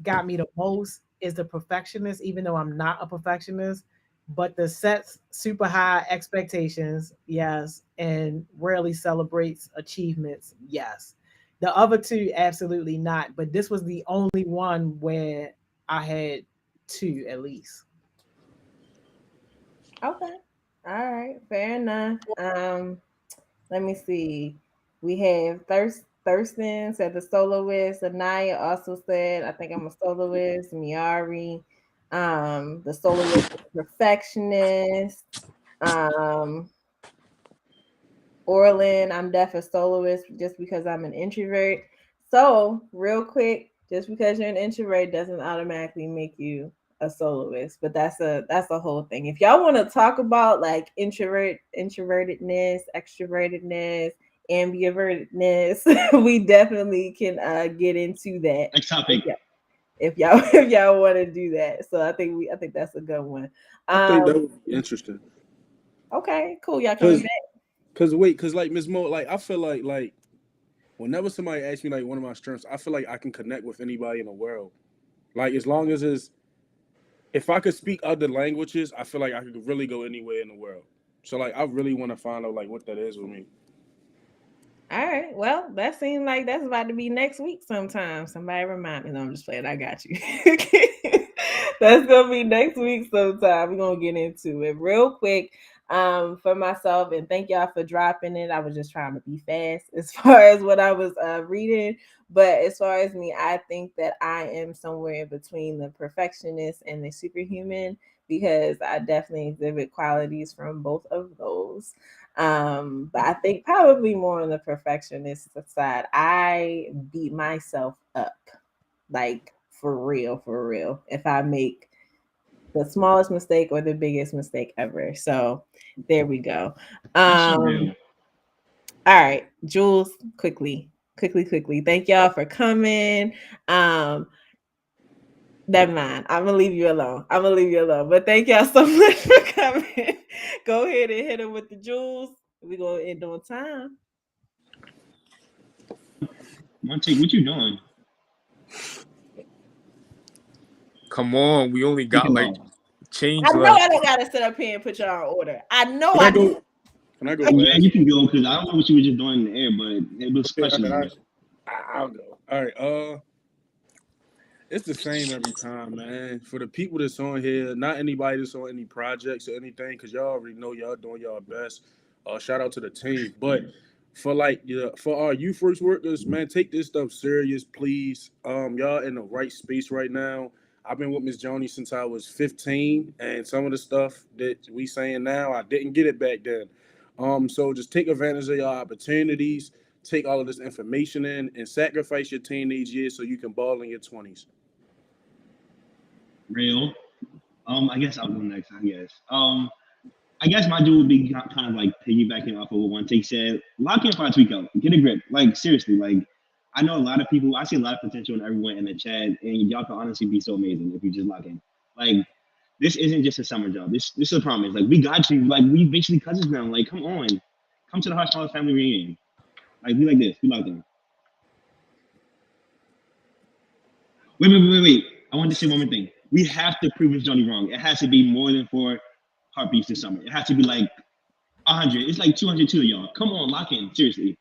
got me the most is the perfectionist, even though I'm not a perfectionist. But the sets super high expectations, yes, and rarely celebrates achievements, yes. The other two, absolutely not. But this was the only one where I had two at least. Okay. All right. Fair enough. Let me see. We have Thurston said the soloist. Anaya also said, I think I'm a soloist. Miari, the soloist is a perfectionist. Orlin, I'm deaf a soloist just because I'm an introvert. So, real quick, just because you're an introvert doesn't automatically make you a soloist, but that's a whole thing. If y'all want to talk about like introvertedness, extrovertedness, ambivertedness, we definitely can get into that. Next topic. If y'all want to do that. So I think that's a good one. I think that would be interesting. Okay, cool. Y'all coming back? Cause like Ms. Mo, like I feel like whenever somebody asks me like one of my strengths, I feel like I can connect with anybody in the world. Like as long as if I could speak other languages, I feel like I could really go anywhere in the world. So like I really want to find out like what that is with me. All right. Well, that seems like that's about to be next week sometime. Somebody remind me. No, I'm just playing. I got you. That's gonna be next week sometime. We're gonna get into it real quick. For myself, and thank y'all for dropping it. I was just trying to be fast as far as what I was reading. But as far as me, I think that I am somewhere in between the perfectionist and the superhuman because I definitely exhibit qualities from both of those. But I think probably more on the perfectionist side. I beat myself up, like for real, if I make the smallest mistake or the biggest mistake ever. So there we go. All right, Jules, quickly. Thank y'all for coming. Never mind. I'm gonna leave you alone. But thank y'all so much for coming. Go ahead and hit them with the jewels. We're gonna end on time. Monte, what you doing? Come on, we only got like change I know left. I don't gotta sit up here and put y'all in order. I know Can I go? Can I go last? Yeah, you can go because I don't know what you were just doing in the air, but it was questions. I'll go. All right. It's the same every time, man. For the people that's on here, not anybody that's on any projects or anything, because y'all already know y'all doing y'all best. Shout out to the team. But for our YouthWorks workers, man, take this stuff serious, please. Y'all in the right space right now. I've been with Miss Joni since I was 15, and some of the stuff that we saying now, I didn't get it back then. So just take advantage of your opportunities, take all of this information in, and sacrifice your teenage years so you can ball in your 20s. Real. I guess I'll go next. I guess my dude would be kind of like piggybacking off of what one take said. Lock in for a tweak out. Get a grip. Like seriously. Like I know a lot of people. I see a lot of potential in everyone in the chat, and y'all can honestly be so amazing if you just lock in. Like this isn't just a summer job. This is a promise. Like we got you. Like we basically cousins now. Like come on, come to the Hush House family reunion. Like we like this. We like them. Wait. I want to say one more thing. We have to prove this Johnny wrong. It has to be more than 4 heartbeats this summer. It has to be like 100. It's like 202 of y'all. Come on, lock in. Seriously.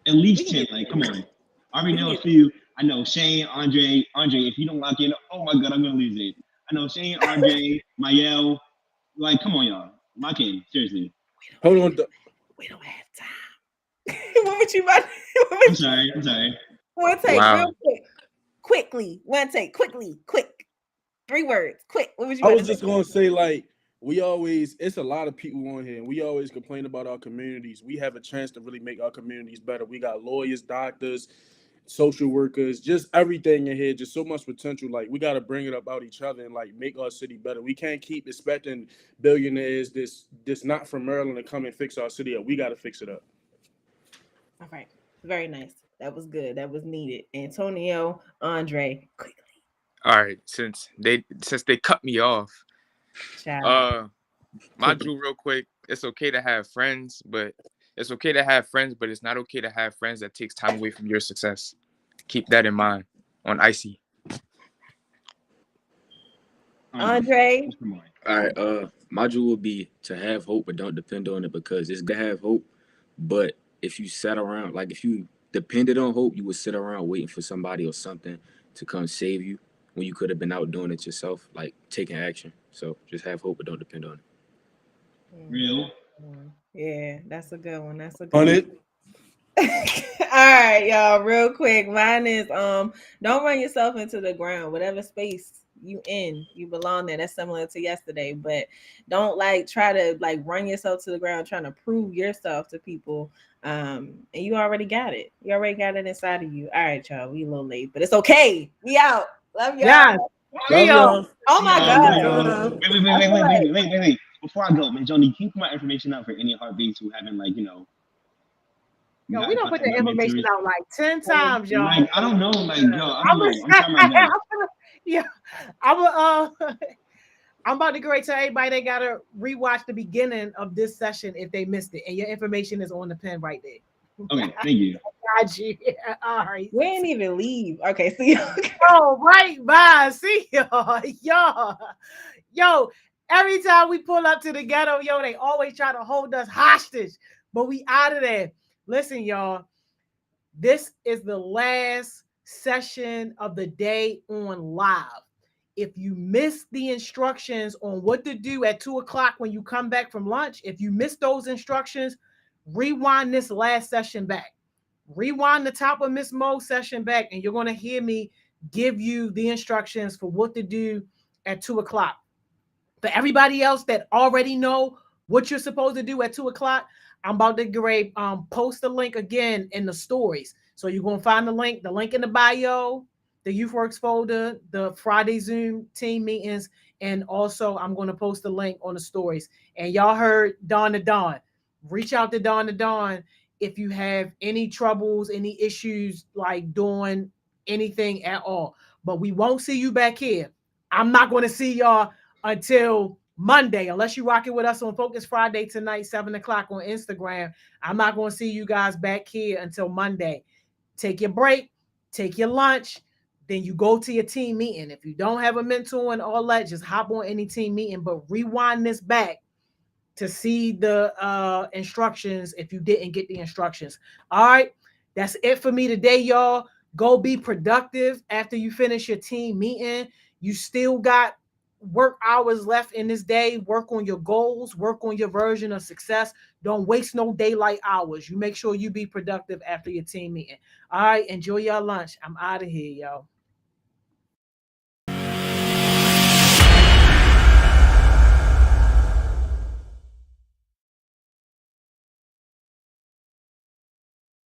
At least 10. Like, come on. I already know a few. I know Shane, Andre. If you don't lock in, oh my God, I'm going to lose it. I know Shane, Andre, Mayel. Like, come on, y'all. Lock in. Seriously. Hold on. We don't have time. What would you about? I'm sorry. One take, Wow. real quick. Quickly. One take, quickly, quick. 3 words, quick. What was you I about was to just say? gonna say, like, it's a lot of people on here, and we always complain about our communities. We have a chance to really make our communities better. We got lawyers, doctors, social workers, just everything in here, just so much potential. Like, we gotta bring it up out each other and like make our city better. We can't keep expecting billionaires this not from Maryland to come and fix our city up. We gotta fix it up. All right. Very nice. That was good. That was needed. Antonio, Andre, quickly. All right, since they cut me off, Child. my Drew, real quick. It's okay to have friends, but it's not okay to have friends that takes time away from your success. Keep that in mind. On Icy. Andre. All right, my Drew would be to have hope, but don't depend on it, because it's good to have hope. But if you sat around, like if you depended on hope, you would sit around waiting for somebody or something to come save you when you could have been out doing it yourself, like taking action. So just have hope, but don't depend on it. Real. Yeah, that's a good one. That's a good On one. it. All right, y'all, real quick. Mine is don't run yourself into the ground. Whatever space you in, you belong there. That's similar to yesterday, but don't like try to like run yourself to the ground trying to prove yourself to people. And you already got it. You already got it inside of you. All right, y'all. We a little late, but it's okay. We out. Love y'all. Yeah. Love y'all. Oh my God. Wait. Before I go, man, Joni, can you put my information out for any heartbeats who haven't, like, Yo, got we in don't put contact the with my information mentors? out like 10 times, y'all. Like, I don't know, like, yo, I don't know. I'm trying my best. Yeah, I'm about to go right to everybody. They gotta rewatch the beginning of this session if they missed it, and your information is on the pen right there. Okay, thank you. Got you. Yeah, all right. We ain't even leave. Okay, see. Oh, right, bye. See y'all. Yo, every time we pull up to the ghetto, yo, they always try to hold us hostage, but we out of there. Listen, y'all, this is the last session of the day on live. If you miss the instructions on what to do at 2 o'clock when you come back from lunch, if you miss those instructions, rewind this last session back. Rewind the top of Miss Mo's session back, and you're going to hear me give you the instructions for what to do at 2 o'clock. For everybody else that already know what you're supposed to do at 2 o'clock, I'm about to post the link again in the stories. So you're going to find the link in the bio, the YouthWorks folder, the Friday Zoom team meetings, and also I'm going to post the link on the stories. And y'all heard Dawn to Dawn. Reach out to Dawn to Dawn if you have any troubles, any issues, like doing anything at all. But we won't see you back here. I'm not going to see y'all until Monday, unless you rock it with us on Focus Friday tonight, 7 o'clock on Instagram. I'm not going to see you guys back here until Monday. Take your break, take your lunch, then you go to your team meeting. If you don't have a mentor and all that, just hop on any team meeting, but rewind this back to see the instructions if you didn't get the instructions. All right, that's it for me today, y'all. Go be productive after you finish your team meeting. You still got work hours left in this day. Work on your goals, work on your version of success. Don't waste no daylight hours. You make sure you be productive after your team meeting. All right, enjoy your lunch. I'm out of here, y'all.